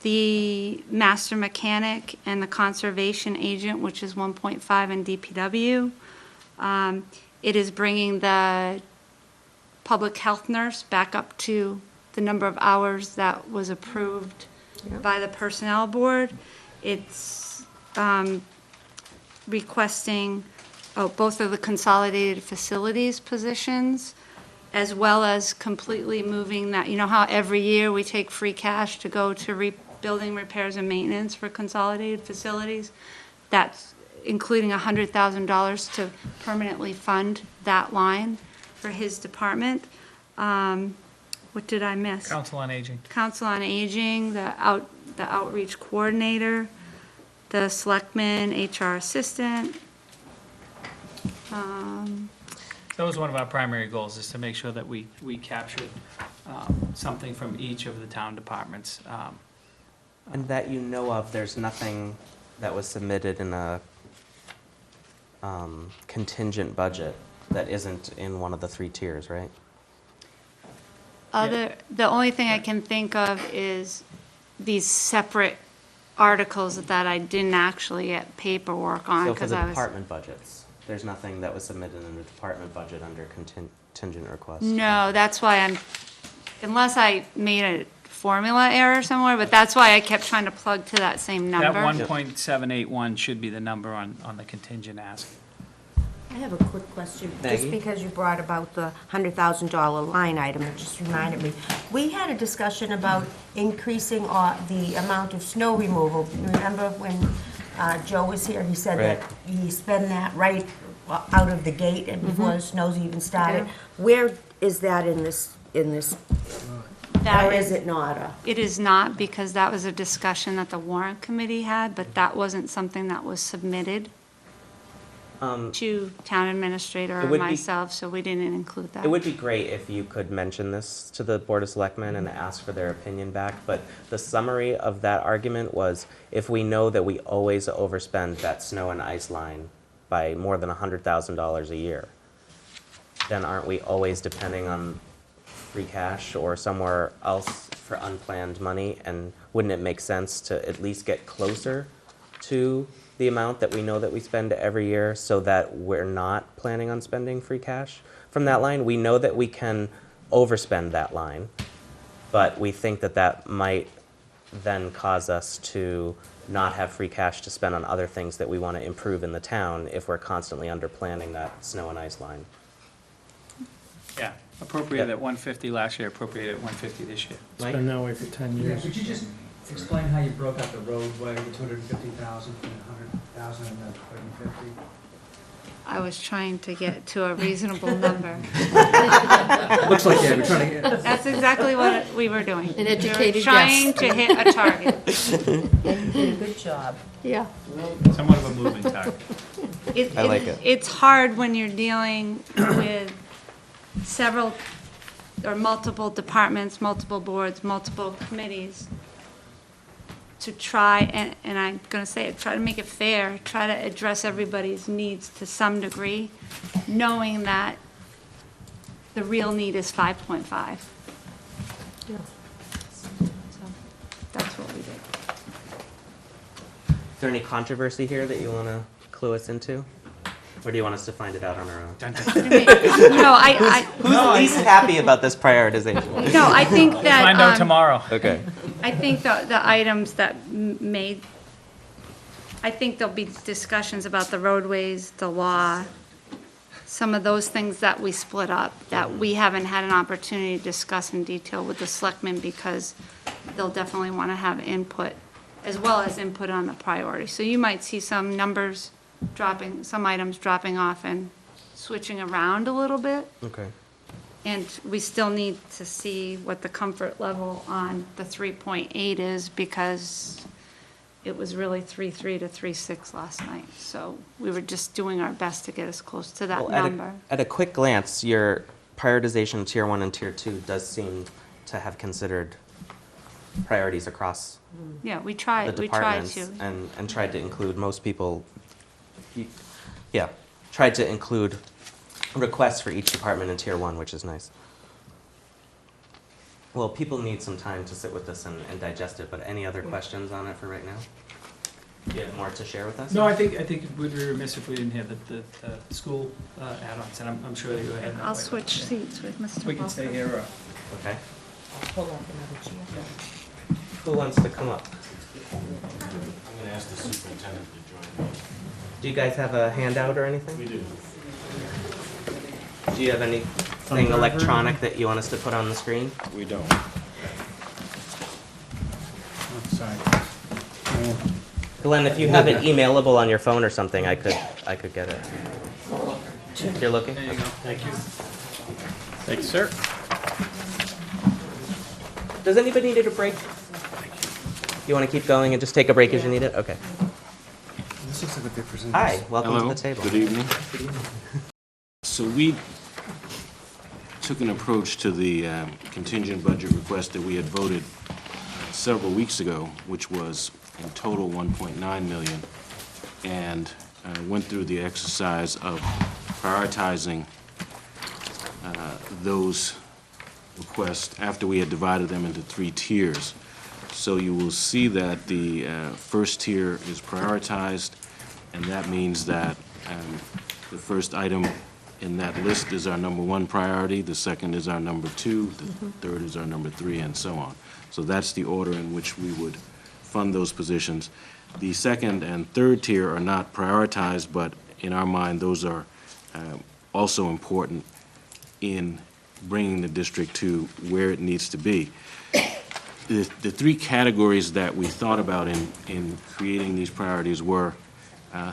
Speaker 4: the master mechanic and the conservation agent, which is 1.5 in DPW. It is bringing the public health nurse back up to the number of hours that was approved by the personnel board. It's requesting both of the consolidated facilities positions, as well as completely moving that, you know how every year we take free cash to go to building repairs and maintenance for consolidated facilities? That's including $100,000 to permanently fund that line for his department. What did I miss?
Speaker 3: Council on Aging.
Speaker 4: Council on Aging, the outreach coordinator, the selectman, HR assistant.
Speaker 3: That was one of our primary goals, is to make sure that we captured something from each of the town departments.
Speaker 1: And that you know of, there's nothing that was submitted in a contingent budget that isn't in one of the 3 tiers, right?
Speaker 4: The only thing I can think of is these separate articles that I didn't actually get paperwork on
Speaker 1: So for
Speaker 4: because
Speaker 1: the
Speaker 4: I was.
Speaker 1: department budgets, there's nothing that was submitted in the department budget under contingent request?
Speaker 4: No, that's why unless I made a formula error somewhere, but that's why I kept trying to plug to that same
Speaker 3: That
Speaker 4: number.
Speaker 3: 1.781 should be the number on the contingent ask.
Speaker 6: I have a quick question,
Speaker 1: Maggie?
Speaker 6: just because you brought about the $100,000 line item, it just reminded me. We had a discussion about increasing the amount of snow removal. Remember when Joe was here, he said that he spent that right out of the gate and before the snows even started. Where is that in this, or is it not?
Speaker 4: It is not, because that was a discussion that the Warrant Committee had, but that wasn't something that was submitted to town administrator
Speaker 1: It
Speaker 4: or
Speaker 1: would be-
Speaker 4: myself, so we didn't include that.
Speaker 1: It would be great if you could mention this to the Board of Selectmen and ask for their opinion back, but the summary of that argument was, if we know that we always overspend that snow and ice line by more than $100,000 a year, then aren't we always depending on free cash or somewhere else for unplanned money? And wouldn't it make sense to at least get closer to the amount that we know that we spend every year so that we're not planning on spending free cash from that line? We know that we can overspend that line, but we think that that might then cause us to not have free cash to spend on other things that we want to improve in the town if we're constantly under planning that snow and ice line.
Speaker 3: Yeah, appropriated at 150 last year, appropriated at 150 this year.
Speaker 1: Mike?
Speaker 11: Been that way for 10 years.
Speaker 14: Could you just explain how you broke out the roadway, the 250,000 from the 100,000 and the 250?
Speaker 4: I was trying to get to a reasonable number.
Speaker 14: Looks like we're trying to get.
Speaker 4: That's exactly what we were doing.
Speaker 12: An educated
Speaker 4: We were trying
Speaker 12: guess.
Speaker 4: to hit a target.
Speaker 6: Good job.
Speaker 12: Yeah.
Speaker 3: Somewhat of a moving target.
Speaker 1: I like it.
Speaker 4: It's hard when you're dealing with several or multiple departments, multiple boards, multiple committees, to try, and I'm gonna say it, try to make it fair, try to address everybody's needs to some degree, knowing that the real need is 5.5.
Speaker 12: Yeah.
Speaker 4: So that's what we did.
Speaker 1: Is there any controversy here that you want to clue us into? Or do you want us to find it out on our own?
Speaker 4: No,
Speaker 1: Who's least happy about this prioritization?
Speaker 4: No, I think that.
Speaker 3: Find out tomorrow.
Speaker 1: Okay.
Speaker 4: I think the items that made, I think there'll be discussions about the roadways, the law, some of those things that we split up, that we haven't had an opportunity to discuss in detail with the selectmen, because they'll definitely want to have input, as well as input on the priority. So you might see some numbers dropping, some items dropping off and switching around a little bit.
Speaker 1: Okay.
Speaker 4: And we still need to see what the comfort level on the 3.8 is, because it was really 3.3 to 3.6 last night. So we were just doing our best to get us close to that
Speaker 1: Well,
Speaker 4: number.
Speaker 1: At a quick glance, your prioritization of Tier 1 and Tier 2 does seem to have considered priorities across
Speaker 4: Yeah, we
Speaker 1: the
Speaker 4: tried
Speaker 1: departments
Speaker 4: to.
Speaker 1: and tried to include most people. Yeah, tried to include requests for each department in Tier 1, which is nice. Well, people need some time to sit with this and digest it, but any other questions on it for right now? Do you have more to share with us?
Speaker 3: No, I think we'd be remiss if we didn't have the school add-ons, and I'm sure you had that.
Speaker 4: I'll
Speaker 3: way.
Speaker 4: switch seats with Mr.
Speaker 3: We can stay
Speaker 4: Walker.
Speaker 3: here.
Speaker 1: Okay.
Speaker 6: Pull up another chair.
Speaker 1: Who wants to come up?
Speaker 2: I'm gonna ask the superintendent to join me.
Speaker 1: Do you guys have a handout or anything?
Speaker 2: We do.
Speaker 1: Do you have anything electronic that you want us to put on the screen?
Speaker 2: We don't.
Speaker 1: Glenn, if you have it emailable on your phone or something, I could get it. You're looking?
Speaker 3: There you go. Thank you. Thank you, sir.
Speaker 1: Does anybody need a break? You want to keep going and just take a break as you need it? Okay.
Speaker 14: This looks like a big presentation.
Speaker 1: Hi, welcome
Speaker 2: Hello.
Speaker 1: to the table.
Speaker 2: Good evening. So we took an approach to the contingent budget request that we had voted several weeks ago, which was in total 1.9 million, and went through the exercise of prioritizing those requests after we had divided them into 3 tiers. So you will see that the first tier is prioritized, and that means that the first item in that list is our number 1 priority, the second is our number 2, the third is our number 3, and so on. So that's the order in which we would fund those positions. The second and third tier are not prioritized, but in our mind, those are also important in bringing the district to where it needs to be. The 3 categories that we thought about in creating these priorities were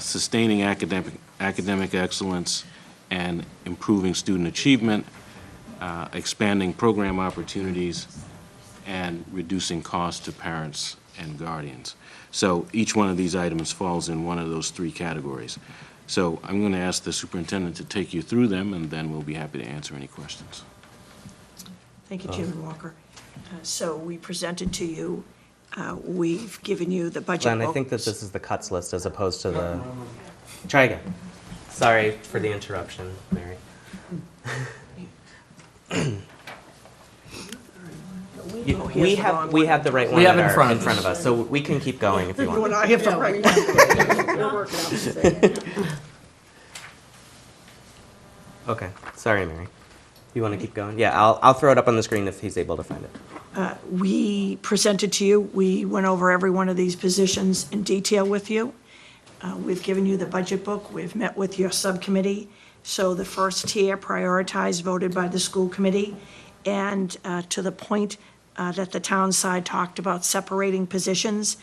Speaker 2: sustaining academic excellence and improving student achievement, expanding program opportunities, and reducing costs to parents and guardians. So each one of these items falls in one of those 3 categories. So I'm going to ask the superintendent to take you through them, and then we'll be happy to answer any questions.
Speaker 18: Thank you, Chairman Walker. So we presented to you, we've given you the budget.
Speaker 1: Glenn, I think that this is the cuts list as opposed to the... Try again. Sorry for the interruption, Mary. We have the right one
Speaker 9: have
Speaker 1: in
Speaker 9: in front of
Speaker 1: front of us, so we can keep going if you want.
Speaker 18: I have the right one. We're working on this.
Speaker 1: Okay, sorry, Mary. You want to keep going? Yeah, I'll throw it up on the screen if he's able to find it.
Speaker 18: We presented to you, we went over every one of these positions in detail with you. We've given you the budget book, we've met with your subcommittee. So the first tier prioritized, voted by the school committee, and to the point that the town side talked about separating positions.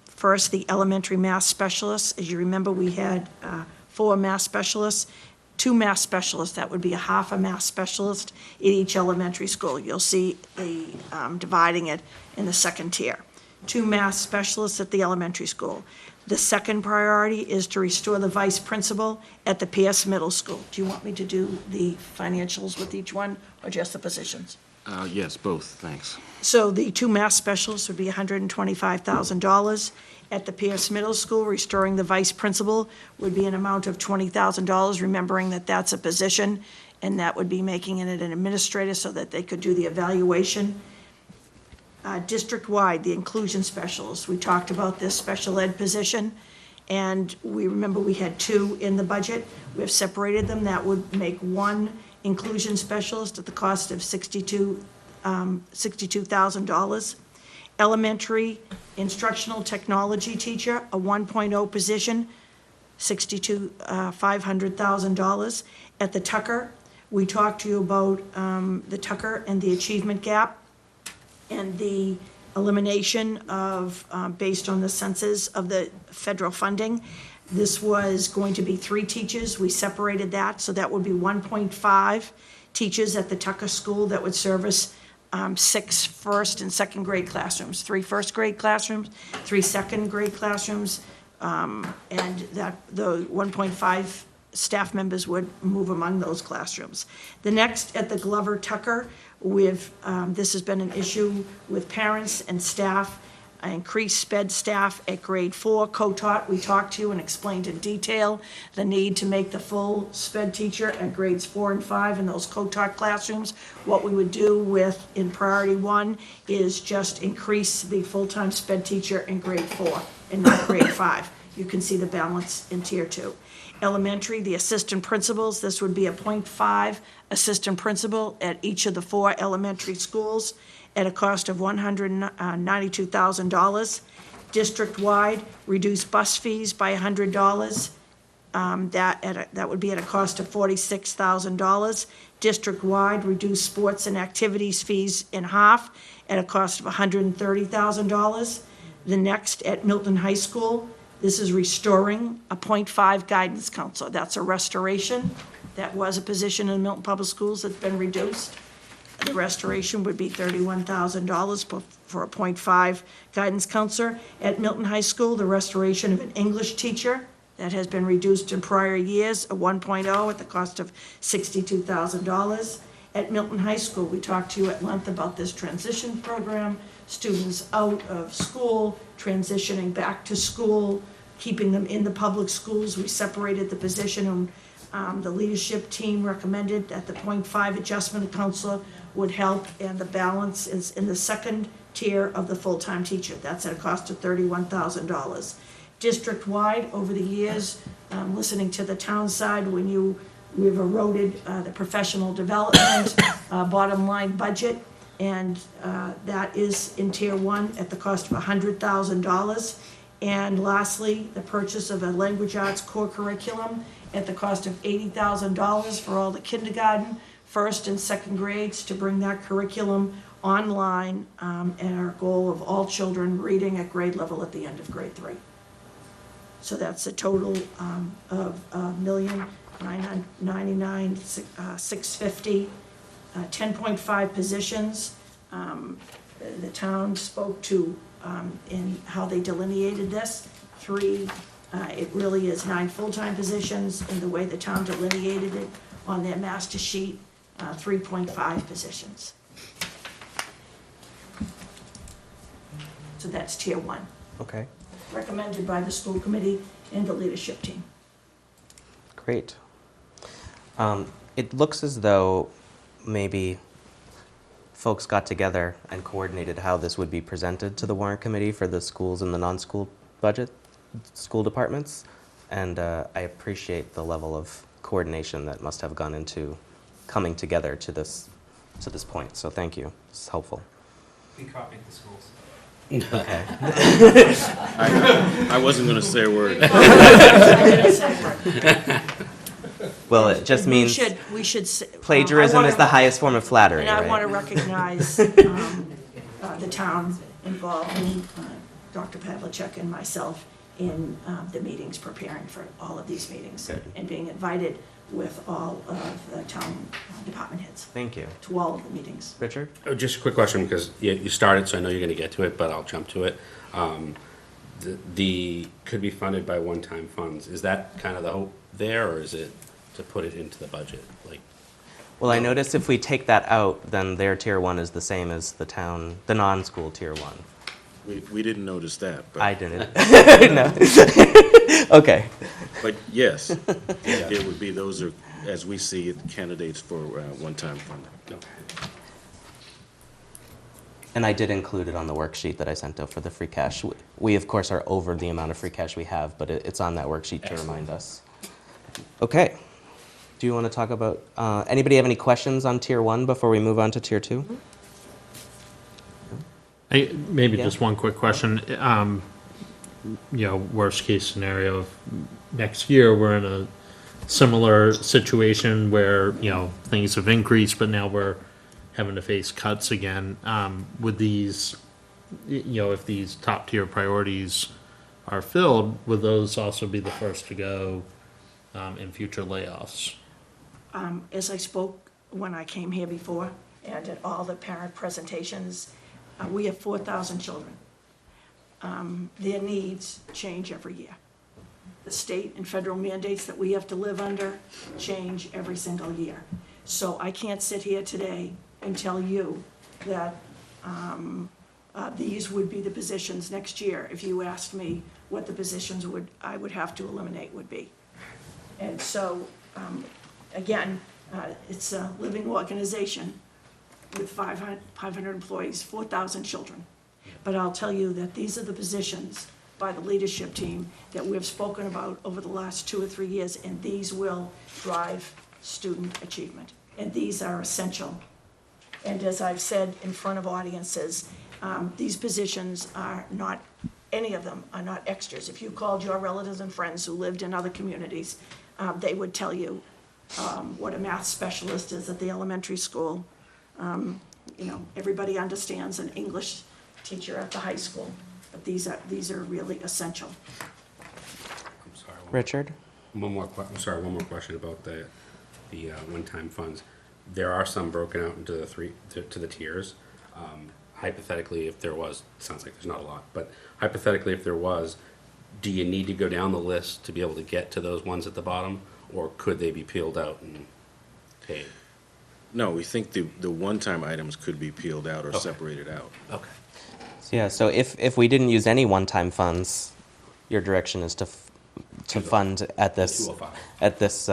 Speaker 18: First, the elementary math specialists. As you remember, we had 4 math specialists. 2 math specialists, that would be a half a math specialist in each elementary school. You'll see the dividing it in the second tier. 2 math specialists at the elementary school. The second priority is to restore the vice principal at the Pierce Middle School. Do you want me to do the financials with each one, or just the positions?
Speaker 2: Yes, both, thanks.
Speaker 18: So the 2 math specialists would be $125,000. At the Pierce Middle School, restoring the vice principal would be an amount of $20,000, remembering that that's a position, and that would be making it an administrator so that they could do the evaluation. District-wide, the inclusion specialists, we talked about this special ed position, and we remember we had 2 in the budget. We have separated them. That would make 1 inclusion specialist at the cost of $62,000. Elementary instructional technology teacher, a 1.0 position, $500,000. At the Tucker, we talked to you about the Tucker and the achievement gap and the elimination of, based on the census of the federal funding. This was going to be 3 teachers. We separated that, so that would be 1.5 teachers at the Tucker School that would service 6 first and second grade classrooms, 3 first grade classrooms, 3 second grade classrooms, and that the 1.5 staff members would move among those classrooms. The next, at the Glover Tucker, this has been an issue with parents and staff, increased sped staff at grade 4, co-taught. We talked to you and explained in detail the need to make the full sped teacher at grades 4 and 5 in those co-taught classrooms. What we would do in priority 1 is just increase the full-time sped teacher in grade 4 and not grade 5. You can see the balance in tier 2. Elementary, the assistant principals, this would be a 0.5 assistant principal at each of the 4 elementary schools at a cost of $192,000. District-wide, reduce bus fees by $100. That would be at a cost of $46,000. District-wide, reduce sports and activities fees in half at a cost of $130,000. The next, at Milton High School, this is restoring a 0.5 guidance counselor. That's a restoration. That was a position in Milton Public Schools that's been reduced. The restoration would be $31,000 for a 0.5 guidance counselor. At Milton High School, the restoration of an English teacher that has been reduced in prior years, a 1.0 at the cost of $62,000. At Milton High School, we talked to you at length about this transition program. students out of school, transitioning back to school, keeping them in the public schools. We separated the position, and the leadership team recommended that the .5 adjustment counselor would help, and the balance is in the second tier of the full-time teacher. That's at a cost of $31,000. District-wide, over the years, listening to the town side, we've eroded the professional development bottom line budget, and that is in tier 1 at the cost of $100,000. And lastly, the purchase of a language arts core curriculum at the cost of $80,000 for all the kindergarten, first and second grades, to bring that curriculum online, and our goal of all children reading at grade level at the end of grade 3. So that's a total of $1,999,650, 10.5 positions. The town spoke to in how they delineated this. It really is 9 full-time positions in the way the town delineated it on their master sheet, 3.5 positions. So that's tier 1.
Speaker 1: Okay,
Speaker 18: Recommended by the school committee and the leadership team.
Speaker 1: great. It looks as though maybe folks got together and coordinated how this would be presented to the warrant committee for the schools and the non-school budget, school departments. And I appreciate the level of coordination that must have gone into coming together to this point. So thank you. It's helpful.
Speaker 9: We copied the schools.
Speaker 1: Okay.
Speaker 2: I wasn't going to say a word.
Speaker 1: Well, it just means
Speaker 18: We should.
Speaker 1: plagiarism is the highest form of flattery,
Speaker 18: And I
Speaker 1: right?
Speaker 18: want to recognize the town involving Dr. Pavlicek and myself in the meetings, preparing for all of these meetings.
Speaker 1: Good.
Speaker 18: And being invited with all of the town department heads
Speaker 1: Thank you.
Speaker 18: to all of the meetings.
Speaker 1: Richard?
Speaker 13: Oh, just a quick question, because you started, so I know you're gonna get to it, but I'll jump to it. The could be funded by one-time funds, is that kind of the hope there, or is it to put it into the budget? Like,
Speaker 1: Well, I noticed if we take that out, then their tier 1 is the same as the non-school tier 1.
Speaker 2: We didn't notice that, but.
Speaker 1: I didn't. No. Okay.
Speaker 2: But yes, it would be, those are, as we see it, candidates for one-time funding.
Speaker 13: okay.
Speaker 1: And I did include it on the worksheet that I sent out for the free cash. We, of course, are over the amount of free cash we have, but it's on that worksheet to remind us. Okay. Do you want to talk about, anybody have any questions on tier 1 before we move on to tier 2?
Speaker 11: Maybe
Speaker 1: Yeah.
Speaker 11: just one quick question. Worst case scenario, if next year we're in a similar situation where, things have increased, but now we're having to face cuts again. Would these, if these top tier priorities are filled, would those also be the first to go in future layoffs?
Speaker 18: As I spoke when I came here before and at all the parent presentations, we have 4,000 children. Their needs change every year. The state and federal mandates that we have to live under change every single year. So I can't sit here today and tell you that these would be the positions next year if you asked me what the positions I would have to eliminate would be. And so, again, it's a living organization with 500 employees, 4,000 children. But I'll tell you that these are the positions by the leadership team that we've spoken about over the last 2 or 3 years, and these will drive student achievement. And these are essential. And as I've said in front of audiences, these positions are not, any of them are not extras. If you called your relatives and friends who lived in other communities, they would tell you what a math specialist is at the elementary school. Everybody understands an English teacher at the high school, but these are really essential.
Speaker 13: I'm sorry.
Speaker 1: Richard?
Speaker 13: One more question about the one-time funds. There are some broken out into the to the tiers. Hypothetically, if there was, sounds like there's not a lot, but hypothetically, if there was, do you need to go down the list to be able to get to those ones at the bottom, or could they be peeled out and paid?
Speaker 2: No, we think the one-time items could be peeled out or
Speaker 13: Okay.
Speaker 2: separated out.
Speaker 13: Okay.
Speaker 1: So, yeah, so if we didn't use any one-time funds, your direction is to fund at this,
Speaker 13: 205.
Speaker 1: at this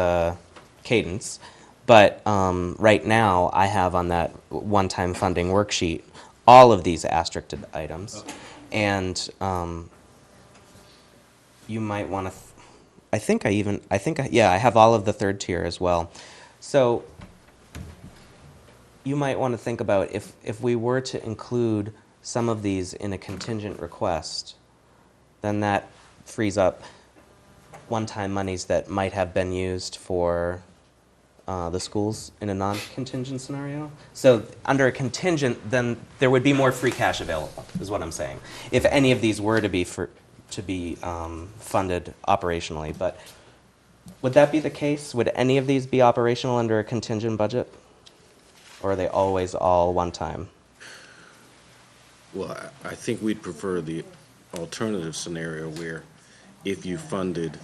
Speaker 1: cadence. But right now, I have on that one-time funding worksheet all of these asterisked items. And you might want to, yeah, I have all of the third tier as well. So you might want to think about if we were to include some of these in a contingent request, then that frees up one-time monies that might have been used for the schools in a non-contingent scenario. So under a contingent, then there would be more free cash available, is what I'm saying, if any of these were to be funded operationally. But would that be the case? Would any of these be operational under a contingent budget? Or are they always all one-time?
Speaker 2: Well, I think we'd prefer the alternative scenario where if you funded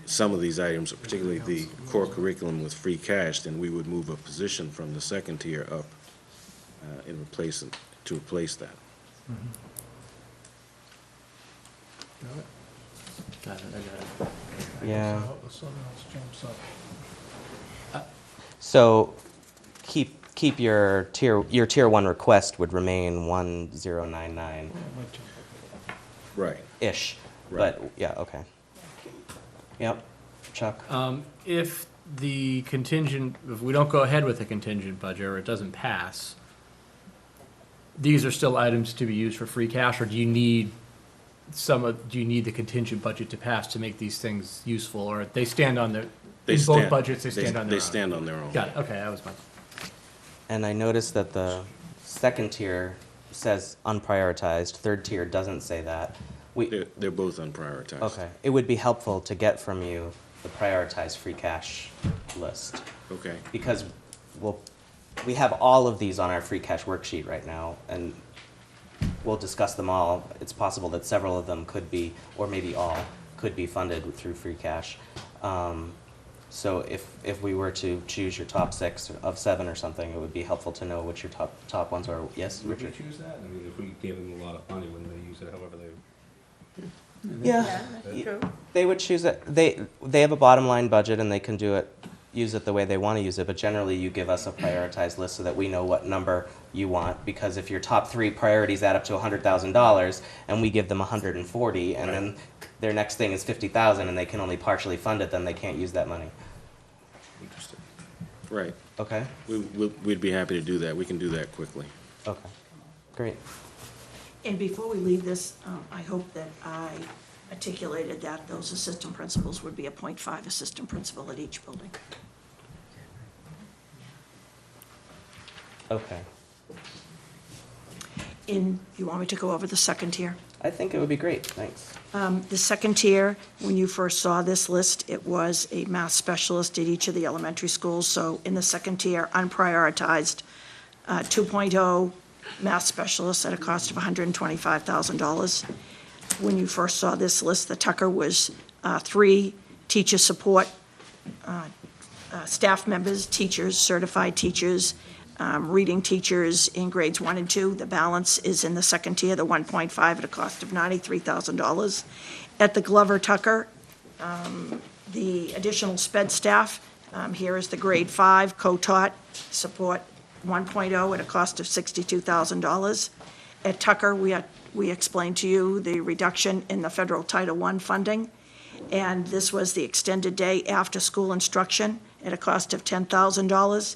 Speaker 2: some of these items, particularly the core curriculum with free cash, then we would move a position from the second tier up to replace that.
Speaker 9: Got it, I got it.
Speaker 1: Yeah.
Speaker 11: Something else jumps up.
Speaker 1: So keep your tier one request would remain 1099
Speaker 2: Right.
Speaker 1: ish.
Speaker 2: Right.
Speaker 1: But yeah, okay. Yep. Chuck.
Speaker 9: If if we don't go ahead with the contingent budget or it doesn't pass, these are still items to be used for free cash, or do you need the contingent budget to pass to make these things useful, or they stand on their, both budgets, they stand on their own?
Speaker 2: They stand on their own.
Speaker 9: Got it, okay, that was my.
Speaker 1: And I noticed that the second tier says unprioritized, third tier doesn't say that.
Speaker 2: They're both unprioritized.
Speaker 1: Okay. It would be helpful to get from you the prioritized free cash list.
Speaker 2: Okay.
Speaker 1: Because we have all of these on our free cash worksheet right now, and we'll discuss them all. It's possible that several of them could be, or maybe all, could be funded through free cash. So if we were to choose your top 6 of 7 or something, it would be helpful to know what your top ones are. Yes,
Speaker 13: Would we
Speaker 1: Richard?
Speaker 13: choose that? I mean, if we gave them a lot of money, wouldn't they use it however they?
Speaker 1: Yeah, they would choose it. They have a bottom line budget and they can use it the way they want to use it. But generally, you give us a prioritized list so that we know what number you want. Because if your top 3 priorities add up to $100,000 and we give them 140, and then their next thing is 50,000 and they can only partially fund it, then they can't use that money.
Speaker 2: Interesting. Right.
Speaker 1: Okay.
Speaker 2: We'd be happy to do that. We can do that quickly.
Speaker 1: Okay. Great.
Speaker 18: And before we leave this, I hope that I articulated that those assistant principals would be a .5 assistant principal at each building.
Speaker 1: Okay.
Speaker 18: You want me to go over the second tier?
Speaker 1: I think it would be great. Thanks.
Speaker 18: The second tier, when you first saw this list, it was a math specialist at each of the elementary schools. So in the second tier, unprioritized, 2.0 math specialists at a cost of $125,000. When you first saw this list, the Tucker was 3 teacher support, staff members, teachers, certified teachers, reading teachers in grades 1 and 2. The balance is in the second tier, the 1.5 at a cost of $93,000. At the Glover Tucker, the additional sped staff, here is the grade 5 co-taught support 1.0 at a cost of $62,000. At Tucker, we explained to you the reduction in the federal Title I funding, and this was the extended day after-school instruction at a cost of $10,000.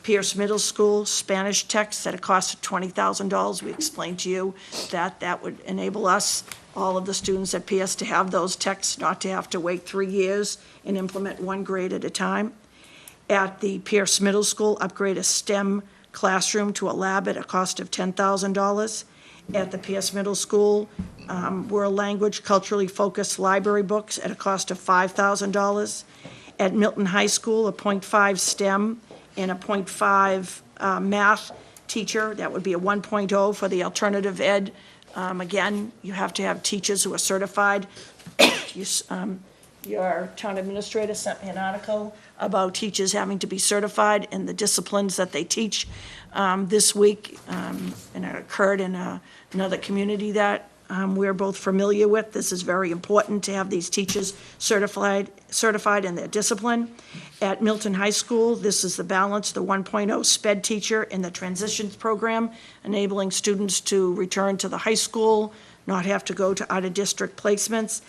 Speaker 18: Pierce Middle School Spanish texts at a cost of $20,000. We explained to you that that would enable us, all of the students at Pierce, to have those texts, not to have to wait 3 years and implement 1 grade at a time. At the Pierce Middle School, upgrade a STEM classroom to a lab at a cost of $10,000. At the Pierce Middle School, world language, culturally focused library books at a cost of $5,000. At Milton High School, a .5 STEM and a .5 math teacher. That would be a 1.0 for the alternative ed. Again, you have to have teachers who are certified. Your town administrator sent me an article about teachers having to be certified in the disciplines that they teach this week, and it occurred in another community that we're both familiar with. This is very important to have these teachers certified in their discipline. At Milton High School, this is the balance, the 1.0 SPED teacher in the transitions program, enabling students to return to the high school, not have to go to out-of-district placements.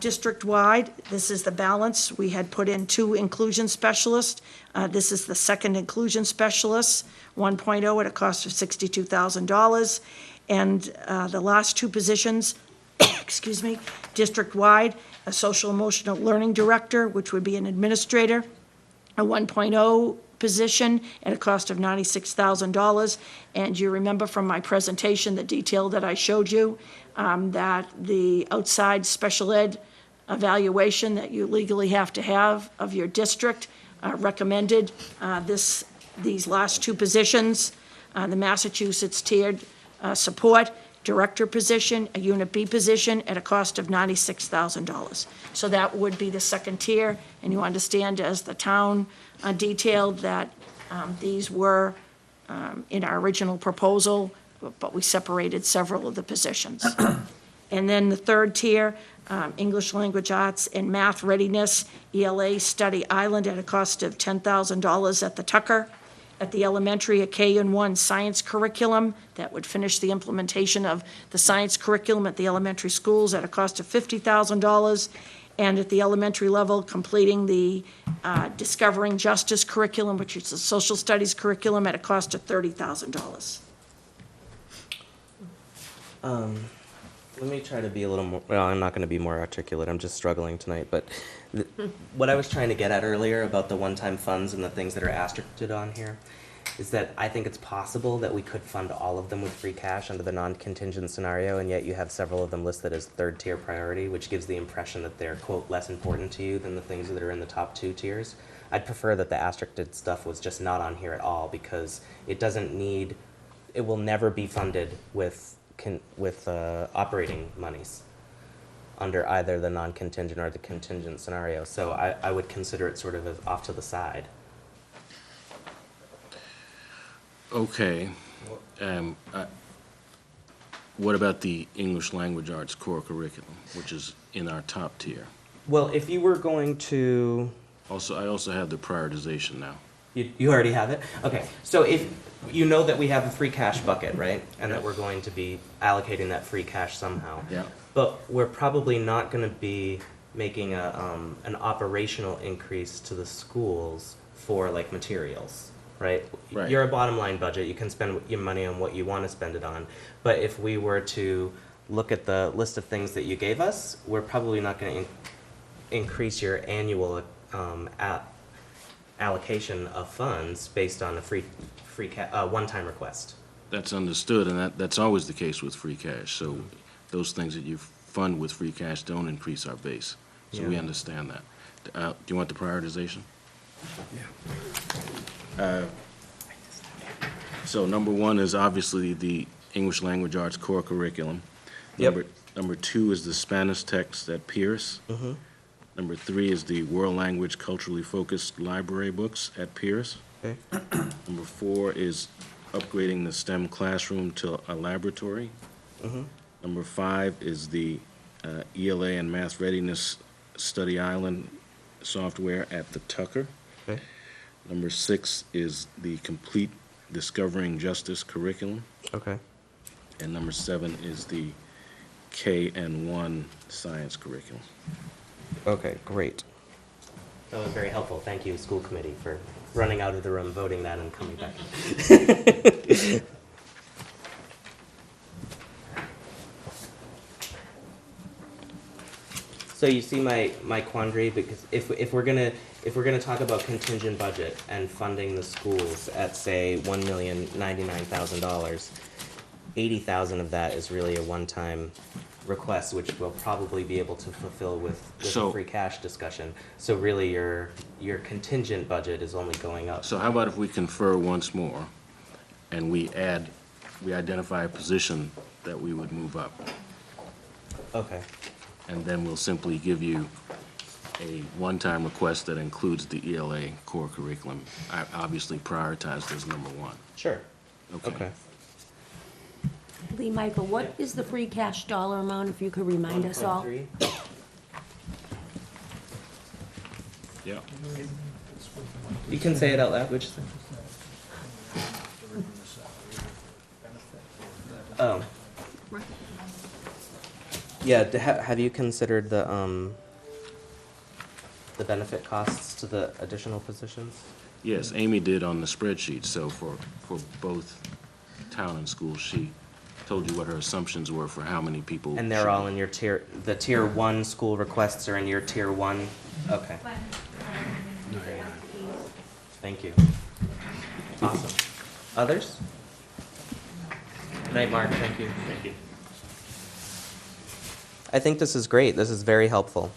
Speaker 18: District-wide, this is the balance. We had put in 2 inclusion specialists. This is the second inclusion specialist, 1.0 at a cost of $62,000. And the last 2 positions, excuse me, district-wide, a social emotional learning director, which would be an administrator, a 1.0 position at a cost of $96,000. And you remember from my presentation, the detail that I showed you, that the outside special ed evaluation that you legally have to have of your district recommended these last 2 positions, the Massachusetts tiered support director position, a Unit B position at a cost of $96,000. So that would be the second tier, and you understand as the town detailed that these were in our original proposal, but we separated several of the positions. And then the third tier, English Language Arts and Math Readiness, ELA Study Island at a cost of $10,000 at the Tucker. At the elementary, a K-1 science curriculum that would finish the implementation of the science curriculum at the elementary schools at a cost of $50,000. And at the elementary level, completing the Discovering Justice curriculum, which is a social studies curriculum, at a cost of $30,000.
Speaker 1: Let me try to be a little more, well, I'm not going to be more articulate, I'm just struggling tonight, but what I was trying to get at earlier about the one-time funds and the things that are asterisked on here is that I think it's possible that we could fund all of them with free cash under the non-contingent scenario, and yet you have several of them listed as third-tier priority, which gives the impression that they're, quote, less important to you than the things that are in the top 2 tiers. I'd prefer that the asterisked stuff was just not on here at all, because it doesn't need, it will never be funded with operating monies under either the non-contingent or the contingent scenario. So I would consider it sort of as off to the side.
Speaker 2: Okay. What about the English Language Arts core curriculum, which is in our top tier?
Speaker 1: Well, if you were going to...
Speaker 2: I also have the prioritization now.
Speaker 1: You already have it? Okay, so if you know that we have a free cash bucket, right? And that we're going to be allocating that free cash somehow.
Speaker 2: Yeah.
Speaker 1: But we're probably not going to be making an operational increase to the schools for like materials, right?
Speaker 2: Right.
Speaker 1: You're a bottom line budget. You can spend your money on what you want to spend it on. But if we were to look at the list of things that you gave us, we're probably not going to increase your annual allocation of funds based on a one-time request.
Speaker 2: That's understood, and that's always the case with free cash. So those things that you fund with free cash don't increase our base. So we understand that. Do you want the prioritization? Yeah. So number 1 is obviously the English Language Arts core curriculum.
Speaker 1: Yep.
Speaker 2: Number 2 is the Spanish text at Pierce.
Speaker 1: Mm-hmm.
Speaker 2: Number 3 is the world language culturally focused library books at Pierce.
Speaker 1: Okay.
Speaker 2: Number 4 is upgrading the STEM classroom to a laboratory.
Speaker 1: Mm-hmm.
Speaker 2: Number 5 is the ELA and Math Readiness Study Island software at the Tucker.
Speaker 1: Okay.
Speaker 2: Number 6 is the complete Discovering Justice curriculum.
Speaker 1: Okay.
Speaker 2: And number 7 is the KN1 science curriculum.
Speaker 1: Okay, great. That was very helpful. Thank you, school committee, for running out of the room, voting that, and coming back. So you see my quandary, because if we're gonna talk about contingent budget and funding the schools at say $1,099,000, 80,000 of that is really a one-time request, which we'll probably be able to fulfill with the free cash discussion. So really your contingent budget is only going up.
Speaker 2: So how about if we confer once more and we identify a position that we would move up?
Speaker 1: Okay.
Speaker 2: And then we'll simply give you a one-time request that includes the ELA core curriculum. I obviously prioritized as number one.
Speaker 1: Sure.
Speaker 2: Okay.
Speaker 6: Lee, Michael, what is the free cash dollar amount, if you could remind us all?
Speaker 1: 1.3.
Speaker 2: Yeah.
Speaker 1: You can say it out loud, which is. Oh. Yeah, have you considered the benefit costs to the additional positions?
Speaker 2: Yes, Amy did on the spreadsheet, so for both town and school, she told you what her assumptions were for how many people.
Speaker 1: And they're all in your the tier 1 school requests are in your tier 1? Okay. Thank you. Awesome. Others? Good night, Mark. Thank you.
Speaker 13: Thank you.
Speaker 1: I think this is great. This is very helpful.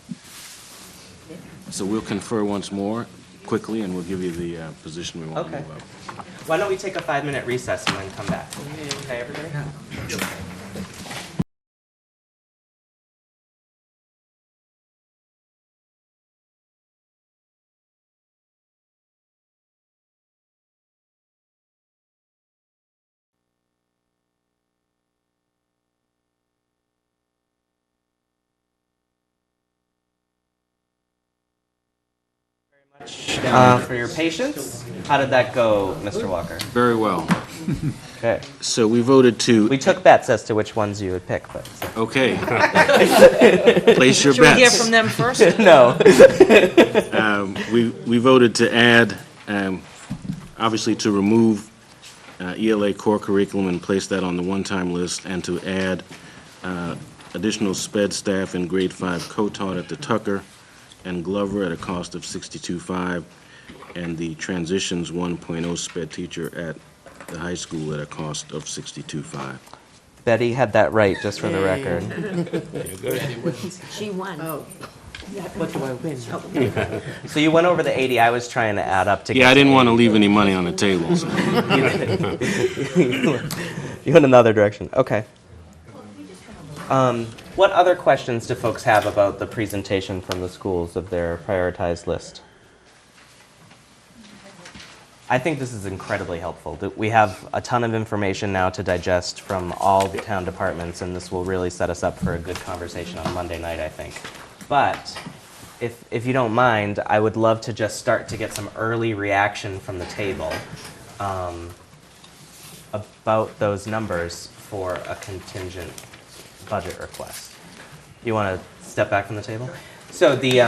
Speaker 2: So we'll confer once more quickly, and we'll give you the position we want to
Speaker 1: Okay.
Speaker 2: move up.
Speaker 1: Why don't we take a 5-minute recess and then come back? Okay, everybody? For your patience. How did that go, Mr. Walker?
Speaker 2: Very well.
Speaker 1: Okay.
Speaker 2: So we voted to.
Speaker 1: We took bets as to which ones you would pick, but.
Speaker 2: Okay. Place your bets.
Speaker 18: Should we hear from them first?
Speaker 1: No.
Speaker 2: We voted to add, obviously to remove ELA core curriculum and place that on the one-time list, and to add additional sped staff in grade 5 co-taught at the Tucker and Glover at a cost of $62,500, and the transitions 1.0 sped teacher at the high school at a cost of $62,500.
Speaker 1: Betty had that right, just for the record.
Speaker 6: She won.
Speaker 10: Oh, what do I win?
Speaker 1: So you went over the 80. I was trying to add up to.
Speaker 2: Yeah, I didn't want to leave any money on the table. So.
Speaker 1: You went another direction. Okay. What other questions do folks have about the presentation from the schools of their prioritized list? I think this is incredibly helpful. That we have a ton of information now to digest from all the town departments, and this will really set us up for a good conversation on Monday night, I think. But if you don't mind, I would love to just start to get some early reaction from the table about those numbers for a contingent budget request. You want to step back from the table? So the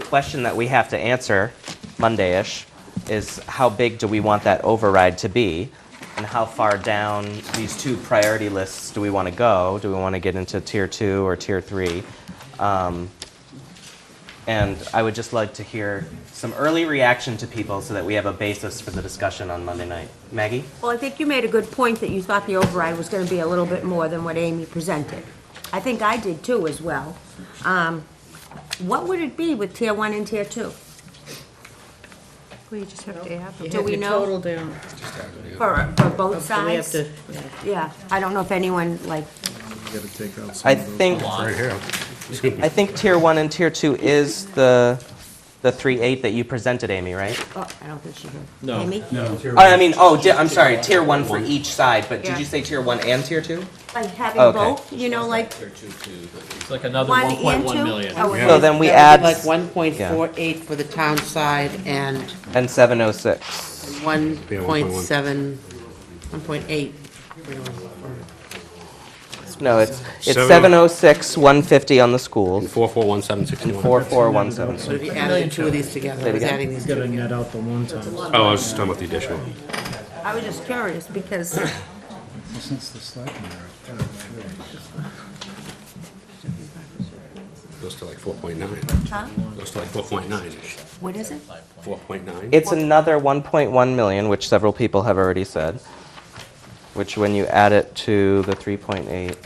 Speaker 1: question that we have to answer Monday-ish is how big do we want that override to be, and how far down these two priority lists do we want to go? Do we want to get into tier 2 or tier 3? And I would just like to hear some early reaction to people so that we have a basis for the discussion on Monday night. Maggie?
Speaker 6: Well, I think you made a good point that you thought the override was gonna be a little bit more than what Amy presented. I think I did too as well. What would it be with tier 1 and tier 2?
Speaker 12: We just have to add them.
Speaker 6: Do we know?
Speaker 15: Total down.
Speaker 6: For both
Speaker 15: So we have
Speaker 6: sides?
Speaker 15: to,
Speaker 6: Yeah, I don't know if anyone, like,
Speaker 16: You gotta take out some
Speaker 1: I
Speaker 16: of those.
Speaker 1: think I think tier 1 and tier 2 is the 3.8 that you presented, Amy, right?
Speaker 6: oh, I don't think she did.
Speaker 11: No.
Speaker 6: Amy?
Speaker 1: I mean, I'm sorry, tier 1 for each side, but did
Speaker 6: Yeah.
Speaker 1: you say tier 1 and tier 2?
Speaker 6: Like having
Speaker 1: Okay.
Speaker 6: both, you know, like
Speaker 9: It's like another
Speaker 6: 1 and
Speaker 9: 1.1
Speaker 6: 2?
Speaker 9: million.
Speaker 6: Oh,
Speaker 1: So then we
Speaker 10: That
Speaker 1: add
Speaker 10: would be like 1.48 for the town side and
Speaker 1: and 706.
Speaker 10: 1.7, 1.8.
Speaker 1: No, it's
Speaker 13: 706,
Speaker 1: 706, 150 on the schools,
Speaker 13: 441761.
Speaker 1: and 4417.
Speaker 10: So if you added the two of these together, I was
Speaker 1: again?
Speaker 10: adding these two together.
Speaker 11: Net out the one time.
Speaker 13: Oh, I was just talking about the additional.
Speaker 6: I was just curious because
Speaker 11: Since the selectmen are.
Speaker 13: Goes to like 4.9.
Speaker 6: Huh?
Speaker 13: Goes to like 4.9.
Speaker 6: what is it?
Speaker 13: 4.9.
Speaker 1: It's another 1.1 million, which several people have already said, which when you add it to the 3.8,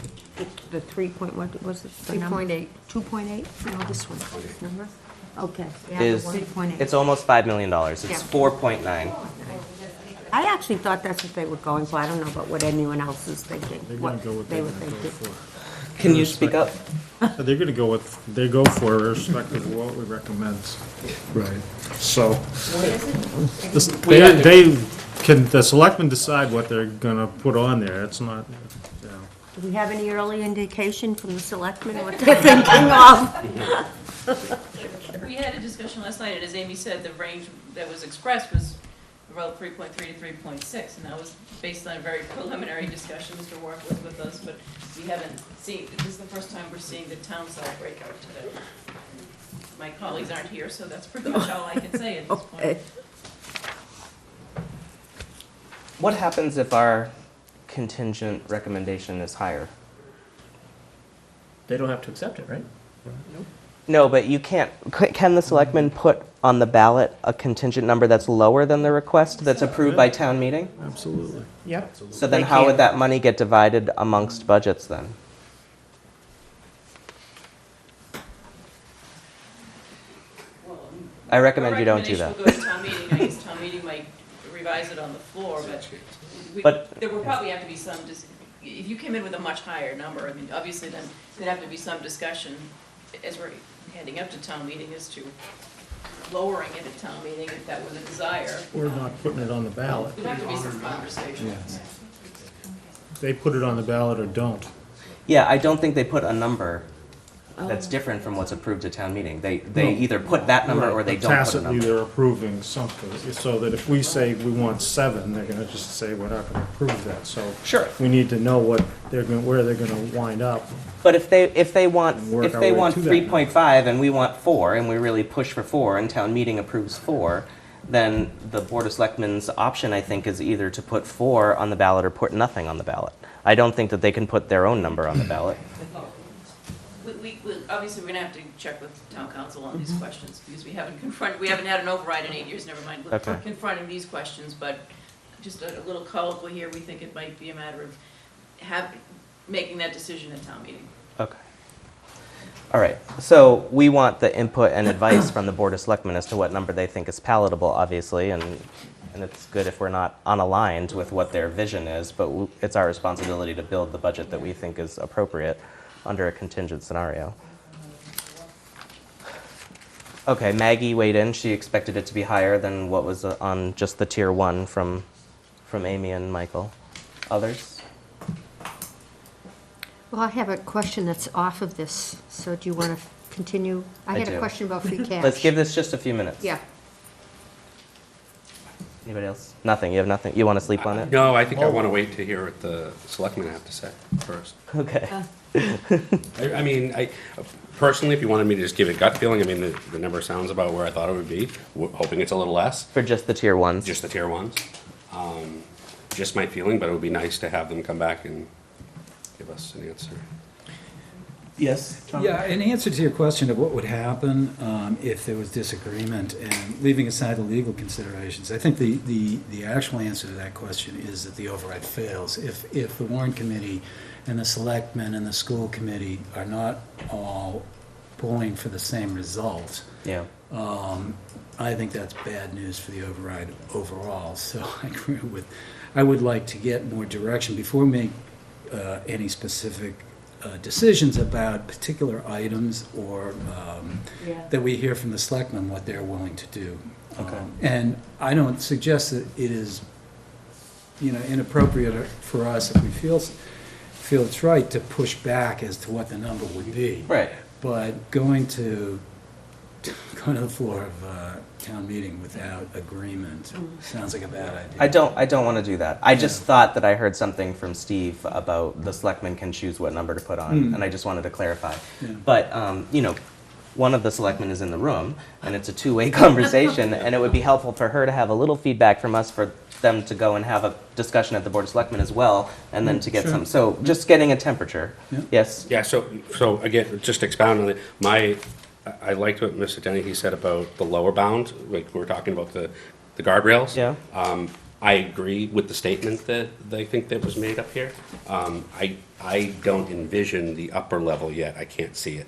Speaker 6: The 3 point, what was it? the number?
Speaker 12: 3.8.
Speaker 6: 2.8? No, this one. Remember? Okay.
Speaker 1: is,
Speaker 6: 3.8.
Speaker 1: it's almost $5 million. It's
Speaker 12: Yeah.
Speaker 1: 4.9.
Speaker 6: I actually thought that's what they were going for. I don't know about what anyone else is thinking, what
Speaker 11: go with
Speaker 6: they
Speaker 11: what
Speaker 6: were
Speaker 11: they're gonna go
Speaker 6: thinking.
Speaker 1: Can you speak up?
Speaker 11: They're gonna go with, they go for irrespective of what we recommend. Right. So, they can, the selectmen decide what they're gonna put on there, it's not, you know.
Speaker 6: Do we have any early indication from the selectmen what they're thinking of?
Speaker 5: We had a discussion last night, and as Amy said, the range that was expressed was about 3.3 to 3.6, and that was based on a very preliminary discussion. Mr. Warrant was with us, but we haven't seen, this is the first time we're seeing the town side breakout today. My colleagues aren't here, so that's pretty much all I can say at this point.
Speaker 6: Okay.
Speaker 1: What happens if our contingent recommendation is higher?
Speaker 7: They don't have to accept it, right?
Speaker 1: No, but you can't, can the selectmen put on the ballot a contingent number that's lower than the request that's approved by town meeting?
Speaker 11: Absolutely.
Speaker 10: Yep.
Speaker 1: So then
Speaker 10: They
Speaker 1: how
Speaker 10: can.
Speaker 1: would that money get divided amongst budgets then? I recommend you don't do that.
Speaker 5: Our recommendation will go to town meeting. I guess town meeting might revise it on the floor,
Speaker 1: But-
Speaker 5: there will probably have to be some, if you came in with a much higher number, I mean, obviously then there'd have to be some discussion as we're heading up to town meeting as to lowering it at town meeting if that were the desire.
Speaker 11: We're not putting it on the ballot.
Speaker 5: There'd have to be some conversation.
Speaker 11: They put it on the ballot or don't.
Speaker 1: Yeah, I don't think they put a number that's different from what's approved at town meeting. They
Speaker 11: No.
Speaker 1: either put that number or they
Speaker 11: But
Speaker 1: don't put a
Speaker 11: Tacitly,
Speaker 1: number.
Speaker 11: they're approving something, so that if we say we want 7, they're gonna just say we're not gonna approve that, so.
Speaker 1: Sure.
Speaker 11: We need to know what they're gonna, where they're gonna wind up.
Speaker 1: But if they want
Speaker 11: Work
Speaker 1: if
Speaker 11: our
Speaker 1: they
Speaker 11: way
Speaker 1: want
Speaker 11: to that
Speaker 1: 3.5 and we want 4 and we really push for 4 and town meeting approves 4, then the Board of Selectmen's option I think is either to put 4 on the ballot or put nothing on the ballot. I don't think that they can put their own number on the ballot.
Speaker 5: Obviously, we're gonna have to check with town council on these questions, because we haven't had an override in 8 years, never mind
Speaker 1: Okay.
Speaker 5: confronting these questions, but just a little colloquy here, we think it might be a matter of making that decision at town meeting.
Speaker 1: Okay. All right. So we want the input and advice from the Board of Selectmen as to what number they think is palatable, obviously, and it's good if we're not unaligned with what their vision is, but it's our responsibility to build the budget that we think is appropriate under a contingent scenario. Okay, Maggie weighed in. She expected it to be higher than what was on just the tier 1 from Amy and Michael. Others?
Speaker 12: Well, I have a question that's off of this, so do you want to continue? I had
Speaker 1: do.
Speaker 12: a question about free cash.
Speaker 1: Let's give this just a few minutes.
Speaker 12: Yeah.
Speaker 1: Anybody else? Nothing. You have nothing. You want to sleep on it?
Speaker 13: No, I think I want to wait to hear what the selectmen have to say first.
Speaker 1: Okay.
Speaker 13: I mean, personally, if you wanted me to just give a gut feeling, I mean, the number sounds about where I thought it would be, hoping it's a little less,
Speaker 1: For just the tier 1s?
Speaker 13: just the tier 1s. Just my feeling, but it would be nice to have them come back and give us an answer.
Speaker 1: Yes.
Speaker 19: Yeah, in answer to your question of what would happen if there was disagreement, and leaving aside the legal considerations, I think the actual answer to that question is that the override fails. If the Warrant Committee and the Selectmen and the School Committee are not all pulling for the same result,
Speaker 1: Yeah.
Speaker 19: I think that's bad news for the override overall. So I agree with, I would like to get more direction before we make any specific decisions about particular items or that we hear from the selectmen what they're willing to do.
Speaker 1: Okay.
Speaker 19: And I don't suggest that it is, inappropriate for us if we feel it's right to push back as to what the number would be.
Speaker 1: Right.
Speaker 19: But going to the floor of town meeting without agreement sounds like a bad idea.
Speaker 1: I don't want to do that. I just thought that I heard something from Steve about the selectmen can choose what number to put on, and I just wanted to clarify.
Speaker 19: Yeah.
Speaker 1: But, one of the selectmen is in the room, and it's a two-way conversation, and it would be helpful for her to have a little feedback from us for them to go and have a discussion at the Board of Selectmen as well, and then to get
Speaker 19: Sure.
Speaker 1: some, so just getting a temperature.
Speaker 19: Yeah.
Speaker 1: Yes?
Speaker 13: Yeah, so again, just to expound on it, I liked what Mr. Denny said about the lower bound, like we were talking about the guardrails.
Speaker 1: Yeah.
Speaker 13: I agree with the statement that they think that was made up here. I don't envision the upper level yet, I can't see it.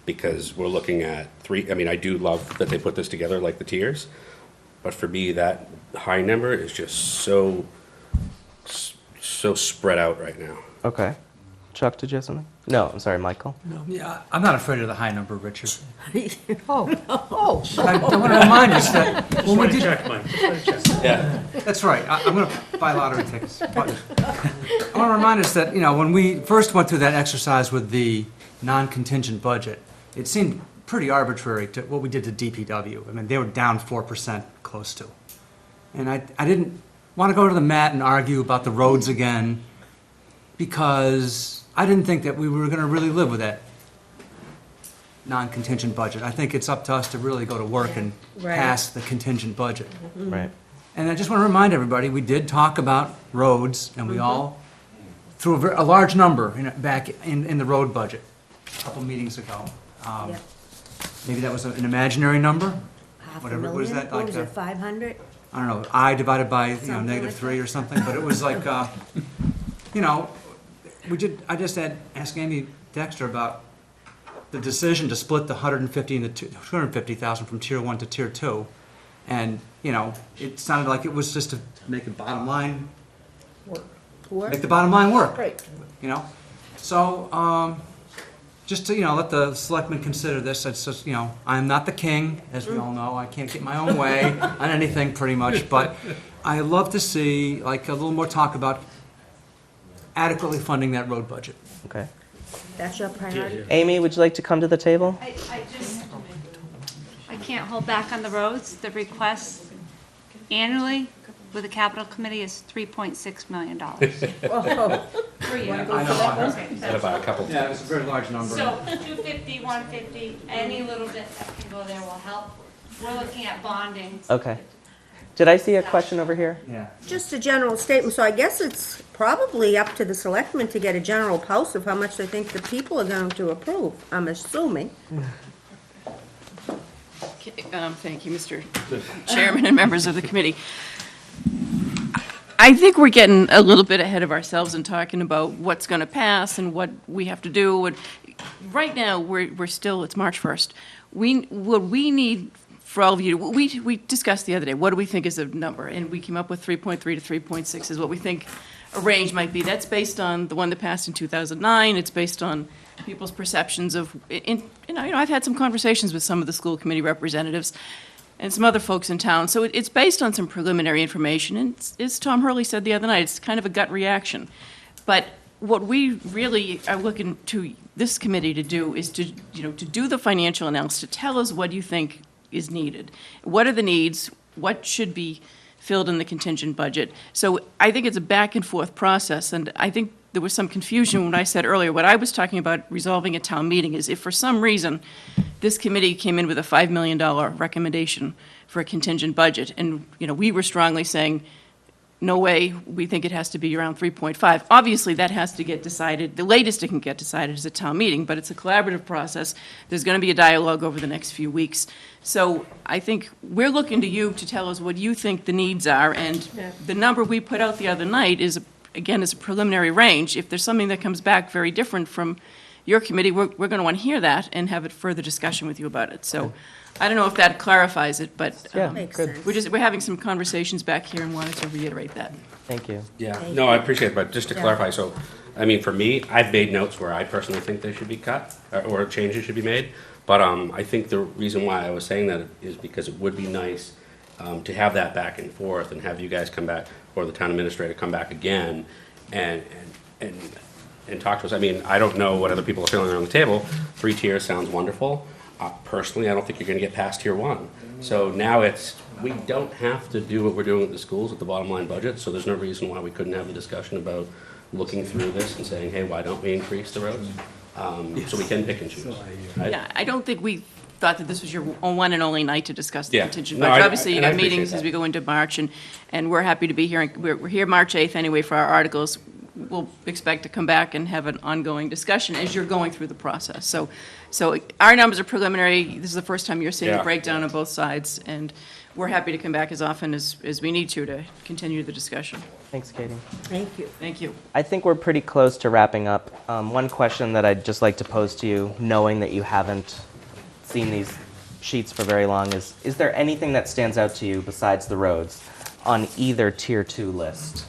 Speaker 13: Because we're looking at I do love that they put this together like the tiers, but for me, that high number is just so spread out right now.
Speaker 1: Okay. Chuck, did you have something? No, I'm sorry, Michael.
Speaker 14: Yeah, I'm not afraid of the high number, Richard.
Speaker 12: Oh,
Speaker 14: I want to remind us that when we
Speaker 7: Just let it
Speaker 14: did,
Speaker 7: check, Mike, just let it check.
Speaker 13: Yeah.
Speaker 14: that's right, I'm going to buy lottery tickets. But I want to remind us that, when we first went through that exercise with the non-contingent budget, it seemed pretty arbitrary to what we did to DPW. I mean, they were down 4% close to. And I didn't want to go to the mat and argue about the roads again, because I didn't think that we were going to really live with that non-contingent budget. I think it's up to us to really go to work and
Speaker 6: Right.
Speaker 14: pass the contingent budget.
Speaker 1: Right.
Speaker 14: And I just want to remind everybody, we did talk about roads, and we all threw a large number back in the road budget a couple meetings ago.
Speaker 6: Yeah.
Speaker 14: Maybe that was an imaginary number? Whatever, what is
Speaker 6: $500,000?
Speaker 14: that,
Speaker 6: What
Speaker 14: like
Speaker 6: was
Speaker 14: a-
Speaker 6: it, 500?
Speaker 14: I don't know, I divided by,
Speaker 6: Something
Speaker 14: negative
Speaker 6: like
Speaker 14: 3 or something, but it was like, I just asked Amy Dexter about the decision to split the 150 and the 250,000 from tier 1 to tier 2. And, it sounded like it was just to make the bottom line, make the bottom line work.
Speaker 6: Right.
Speaker 14: So, just to, let the selectmen consider this, it's just, I'm not the king, as we all know, I can't get my own way on anything pretty much, but I love to see, like, a little more talk about adequately funding that road budget.
Speaker 1: Okay.
Speaker 6: That's your priority?
Speaker 1: Amy, would you like to come to the table?
Speaker 4: I can't hold back on the roads. The request annually with the capital committee is $3.6 million. Per year. Okay,
Speaker 13: Said about a couple.
Speaker 14: Yeah, it's a very large number.
Speaker 4: So 250, 150, any little bit that can go there will help. We're looking at bonding.
Speaker 1: Okay. Did I see a question over here?
Speaker 14: Yeah.
Speaker 6: Just a general statement, so I guess it's probably up to the selectmen to get a general pulse of how much they think the people are going to approve, I'm assuming.
Speaker 5: Thank you, Mr. Chairman and members of the committee. I think we're getting a little bit ahead of ourselves and talking about what's going to pass and what we have to do. And right now, we're still, it's March 1st. What we need for all of you, we discussed the other day, what do we think is a number? And we came up with 3.3 to 3.6 is what we think a range might be. That's based on the one that passed in 2009. It's based on people's perceptions of, I've had some conversations with some of the school committee representatives and some other folks in town. So it's based on some preliminary information. And as Tom Hurley said the other night, it's kind of a gut reaction. But what we really are looking to this committee to do is to do the financial analysis, to tell us what you think is needed. What are the needs? What should be filled in the contingent budget? So I think it's a back and forth process, and I think there was some confusion when I said earlier, what I was talking about resolving at town meeting is if for some reason this committee came in with a $5 million recommendation for a contingent budget, and, we were strongly saying, no way, we think it has to be around 3.5. Obviously, that has to get decided. The latest it can get decided is at town meeting, but it's a collaborative process. There's going to be a dialogue over the next few weeks. So I think we're looking to you to tell us what you think the needs are, and the number we put out the other night is, again, is a preliminary range. If there's something that comes back very different from your committee, we're going to want to hear that and have a further discussion with you about it. So I don't know if that clarifies it, but
Speaker 6: Makes sense.
Speaker 5: we're having some conversations back here and wanted to reiterate that.
Speaker 1: Thank you.
Speaker 13: Yeah, no, I appreciate it, but just to clarify, so, for me, I've made notes where I personally think they should be cut, or changes should be made, but I think the reason why I was saying that is because it would be nice to have that back and forth, and have you guys come back, or the town administrator come back again, and talk to us. I don't know what other people are feeling around the table. 3 tiers sounds wonderful. Personally, I don't think you're gonna get past tier 1. So now we don't have to do what we're doing with the schools at the bottom line budget, so there's no reason why we couldn't have a discussion about looking through this and saying, hey, why don't we increase the roads? So we can pick and choose. Right?
Speaker 5: Yeah, I don't think we thought that this was your one and only night to discuss the
Speaker 13: Yeah.
Speaker 5: contingent
Speaker 13: No,
Speaker 5: budget.
Speaker 13: I-
Speaker 5: Obviously, you
Speaker 13: and I
Speaker 5: got
Speaker 13: appreciate
Speaker 5: meetings as
Speaker 13: that.
Speaker 5: we go into March, and we're happy to be here. We're here March 8th anyway for our articles. We'll expect to come back and have an ongoing discussion as you're going through the process. So our numbers are preliminary. This is the first time you're seeing the
Speaker 13: Yeah.
Speaker 5: breakdown on both sides, and we're happy to come back as often as we need to continue the discussion.
Speaker 1: Thanks, Katie.
Speaker 6: Thank you.
Speaker 5: Thank you.
Speaker 1: I think we're pretty close to wrapping up. One question that I'd just like to pose to you, knowing that you haven't seen these sheets for very long, is there anything that stands out to you besides the roads on either tier 2 list?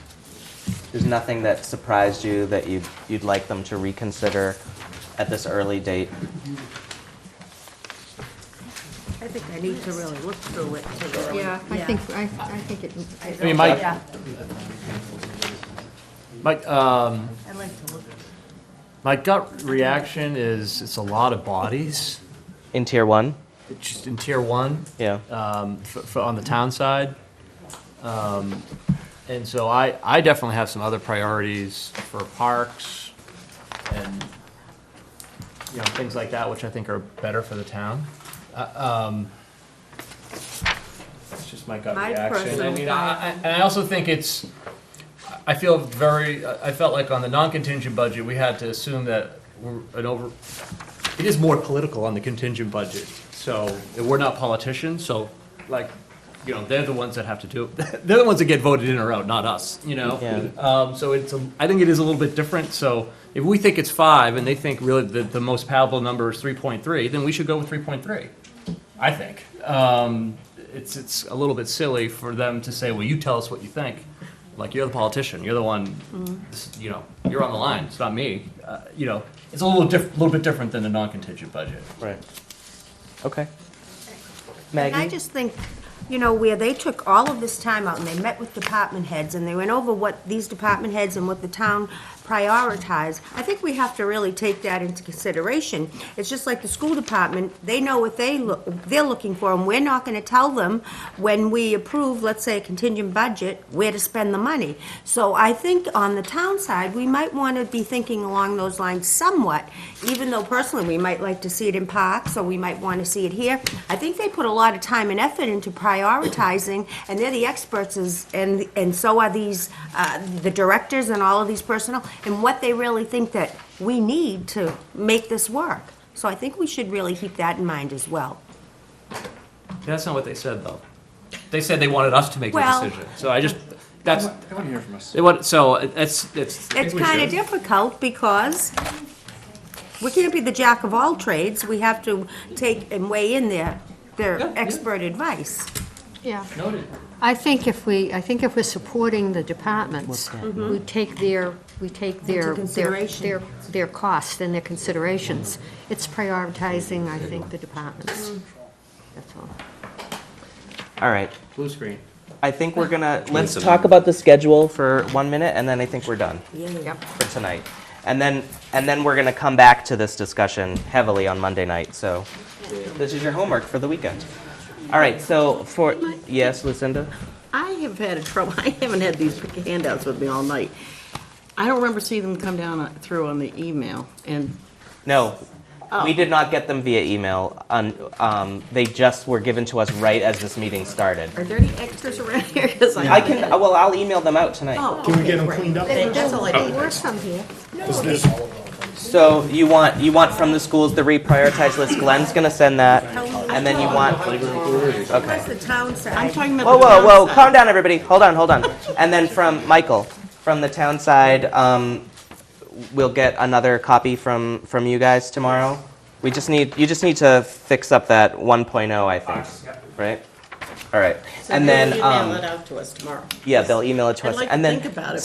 Speaker 1: There's nothing that surprised you that you'd like them to reconsider at this early date?
Speaker 6: I think I need to really look through it to really.
Speaker 12: Yeah, I think it.
Speaker 9: I mean, my,
Speaker 6: Yeah.
Speaker 18: I'd like to look.
Speaker 9: my gut reaction is it's a lot of bodies.
Speaker 1: In Tier 1?
Speaker 9: Just in Tier 1.
Speaker 1: Yeah.
Speaker 9: On the town side. And so I definitely have some other priorities for parks and, you know, things like that, which I think are better for the town. It's just my gut
Speaker 6: My
Speaker 9: reaction. I
Speaker 6: personal
Speaker 9: mean,
Speaker 6: thought.
Speaker 9: and I also think I felt like on the non-contingent budget, we had to assume that it is more political on the contingent budget. So we're not politicians, so like, you know, they're the ones that have to do it. They're the ones that get voted in or out, not us, you know?
Speaker 1: Yeah.
Speaker 9: So I think it is a little bit different. So if we think it's 5 and they think really the most palatable number is 3.3, then we should go with 3.3, I think. It's a little bit silly for them to say, well, you tell us what you think. Like, you're the politician, you're the one, you know, you're on the line, it's not me. You know, it's a little bit different than a non-contingent budget.
Speaker 1: Right. Okay.
Speaker 6: And I
Speaker 1: Maggie?
Speaker 6: just think, you know, where they took all of this time out and they met with department heads and they went over what these department heads and what the town prioritize, I think we have to really take that into consideration. It's just like the school department, they know what they're looking for, and we're not gonna tell them when we approve, let's say, a contingent budget, where to spend the money. So I think on the town side, we might wanna be thinking along those lines somewhat, even though personally, we might like to see it in parks, or we might wanna see it here. I think they put a lot of time and effort into prioritizing, and they're the experts, and so are these, the directors and all of these personnel, and what they really think that we need to make this work. So I think we should really keep that in mind as well.
Speaker 9: That's not what they said, though. They said they wanted us to make the
Speaker 6: Well-
Speaker 9: decision. So I just, that's,
Speaker 14: They want to hear from us.
Speaker 9: so it's.
Speaker 6: It's kind of difficult because we can't be the jack of all trades. We have to take and weigh in their expert advice.
Speaker 12: Yeah.
Speaker 9: Noted.
Speaker 12: I think if we're supporting the departments, we take their
Speaker 6: Into consideration.
Speaker 12: their costs and their considerations. It's prioritizing, I think, the departments. That's all.
Speaker 1: All right.
Speaker 9: Blue screen.
Speaker 1: I think let's talk about the schedule for 1 minute, and then I think we're done
Speaker 12: Yep.
Speaker 1: for tonight. And then we're gonna come back to this discussion heavily on Monday night, so this is your homework for the weekend. All right, so yes, Lucinda?
Speaker 15: I have had trouble, I haven't had these handouts with me all night. I don't remember seeing them come down through on the email, and
Speaker 1: No,
Speaker 15: Oh.
Speaker 1: we did not get them via email. They just were given to us right as this meeting started.
Speaker 15: are there any extras around here? 'Cause
Speaker 1: I'll email them out tonight.
Speaker 15: Oh,
Speaker 11: Can we get
Speaker 15: okay,
Speaker 11: them
Speaker 15: great.
Speaker 11: cleaned up?
Speaker 15: That's all I
Speaker 12: There
Speaker 15: need.
Speaker 12: were some here.
Speaker 1: So you want from the schools the reprioritized list. Glenn's gonna send that, and then you want.
Speaker 6: What's
Speaker 1: Okay.
Speaker 6: the town side?
Speaker 15: I'm talking about
Speaker 1: Whoa,
Speaker 15: the
Speaker 1: whoa, whoa!
Speaker 15: downside.
Speaker 1: Calm down, everybody. Hold on. And then from Michael, from the town side, we'll get another copy from you guys tomorrow. You just need to fix up that 1.0, I think, right? All right.
Speaker 15: So
Speaker 1: And
Speaker 15: you'll
Speaker 1: then
Speaker 15: email it out to us tomorrow.
Speaker 1: yeah, they'll email it to
Speaker 15: I'd
Speaker 1: us.
Speaker 15: like to
Speaker 1: And then
Speaker 15: think about it.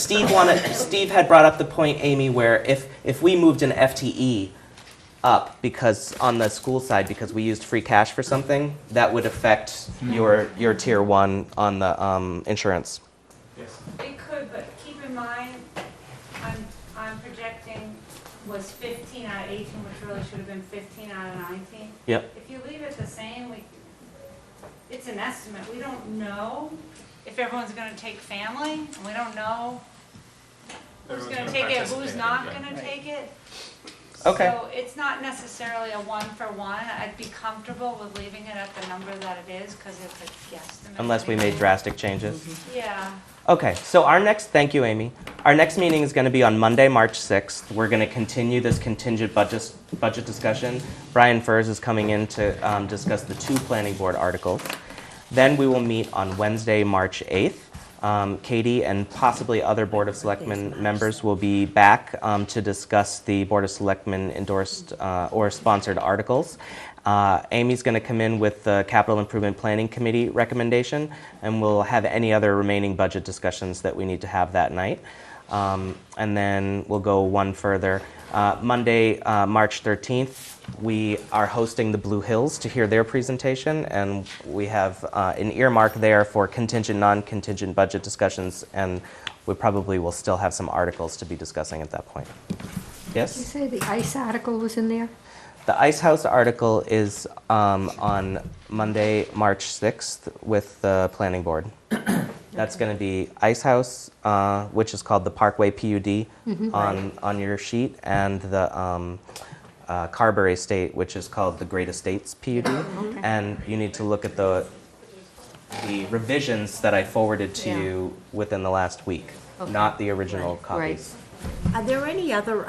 Speaker 1: Steve had brought up the point, Amy, where if we moved an FTE up because on the school side because we used free cash for something, that would affect your tier 1 on the insurance.
Speaker 4: It could, but keep in mind, I'm projecting was 15 out of 18, which really should have been 15 out of 19.
Speaker 1: Yep.
Speaker 4: If you leave it the same, it's an estimate. We don't know if everyone's gonna take family, and we don't know who's gonna take it, who's not gonna take it.
Speaker 1: Okay.
Speaker 4: So it's not necessarily a 1-for-1. I'd be comfortable with leaving it at the number that it is, because it's a guesstimate.
Speaker 1: Unless we made drastic changes.
Speaker 4: Yeah.
Speaker 1: Okay, so thank you, Amy. Our next meeting is going to be on Monday, March 6th. We're going to continue this contingent budget discussion. Brian Furs is coming in to discuss the 2 planning board articles. Then we will meet on Wednesday, March 8th. Katie and possibly other Board of Selectmen members will be back to discuss the Board of Selectmen endorsed or sponsored articles. Amy's going to come in with the Capital Improvement Planning Committee recommendation, and we'll have any other remaining budget discussions that we need to have that night. And then we'll go one further. Monday, March 13th, we are hosting the Blue Hills to hear their presentation, and we have an earmark there for contingent, non-contingent budget discussions, and we probably will still have some articles to be discussing at that point.
Speaker 12: You
Speaker 1: Yes?
Speaker 12: say the ICE article was in there?
Speaker 1: The Ice House article is on Monday, March 6th with the planning board. That's going to be Ice House, which is called the Parkway PUD on your sheet, and the Carberry Estate, which is called the Great Estates PUD. And you need to look at the revisions that I forwarded to you within the last week, not the original copies.
Speaker 6: Are there any other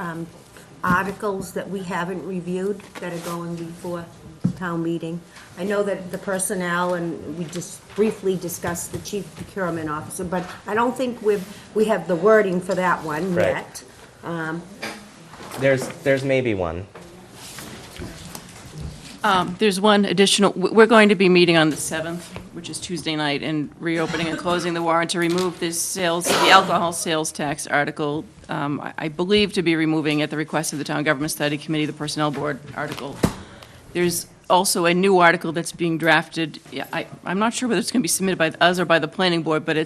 Speaker 6: articles that we haven't reviewed that are going before town meeting? I know that the personnel, and we just briefly discussed the chief procurement officer, but I don't think we have the wording for that one
Speaker 1: Right.
Speaker 6: yet.
Speaker 1: There's maybe one.
Speaker 5: There's one additional, we're going to be meeting on the 7th, which is Tuesday night, and reopening and closing the warrant to remove this the alcohol sales tax article, I believe to be removing at the request of the Town Government Study Committee, the Personnel Board article. There's also a new article that's being drafted. Yeah, I'm not sure whether it's going to be submitted by us or by the Planning Board, but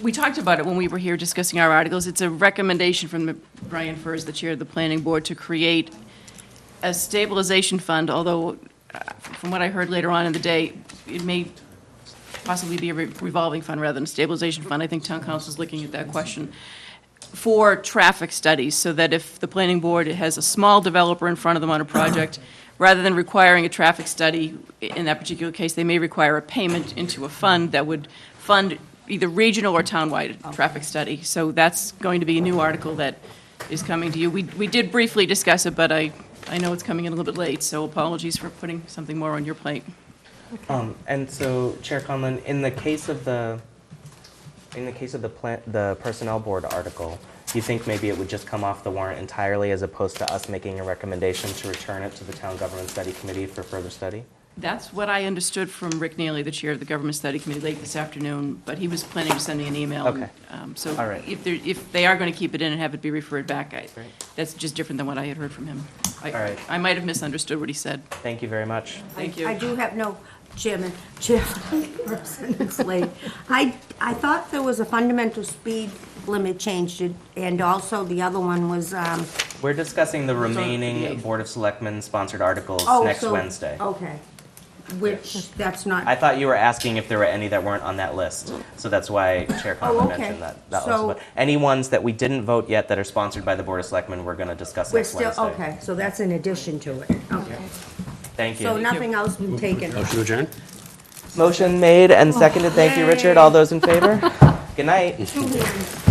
Speaker 5: we talked about it when we were here discussing our articles. It's a recommendation from Brian Furs, the Chair of the Planning Board, to create a stabilization fund, although from what I heard later on in the day, it may possibly be a revolving fund rather than a stabilization fund. I think Town Council is looking at that question for traffic studies, so that if the planning board has a small developer in front of them on a project, rather than requiring a traffic study in that particular case, they may require a payment into a fund that would fund either regional or townwide traffic study. So that's going to be a new article that is coming to you. We did briefly discuss it, but I know it's coming in a little bit late, so apologies for putting something more on your plate.
Speaker 1: And so, Chair Conlon, in the case of the personnel board article, you think maybe it would just come off the warrant entirely, as opposed to us making a recommendation to return it to the Town Government Study Committee for further study?
Speaker 5: That's what I understood from Rick Neely, the chair of the Government Study Committee, late this afternoon, but he was planning to send me an email.
Speaker 1: Okay.
Speaker 5: So
Speaker 1: All right.
Speaker 5: if they are going to keep it in and have it be referred back, that's just different than what I had heard from him.
Speaker 1: All right.
Speaker 5: I might have misunderstood what he said.
Speaker 1: Thank you very much.
Speaker 5: Thank you.
Speaker 6: I do have, no, Chairperson, it's late. I thought there was a fundamental speed limit changed, and also the other one was,
Speaker 1: We're discussing the remaining Board of Selectmen sponsored articles next Wednesday.
Speaker 6: Okay, which, that's not.
Speaker 1: I thought you were asking if there were any that weren't on that list, so that's why Chair Conlon
Speaker 6: okay.
Speaker 1: mentioned that.
Speaker 6: So-
Speaker 1: Also, but any ones that we didn't vote yet that are sponsored by the Board of Selectmen, we're going to discuss
Speaker 6: We're
Speaker 1: next
Speaker 6: still,
Speaker 1: Wednesday.
Speaker 6: okay, so that's in addition to it, okay.
Speaker 1: Thank you.
Speaker 6: So nothing else been taken.
Speaker 13: Motion to adjourn?
Speaker 1: Motion made and seconded. Thank you, Richard. All those in favor? Good night.
Speaker 6: Two hands.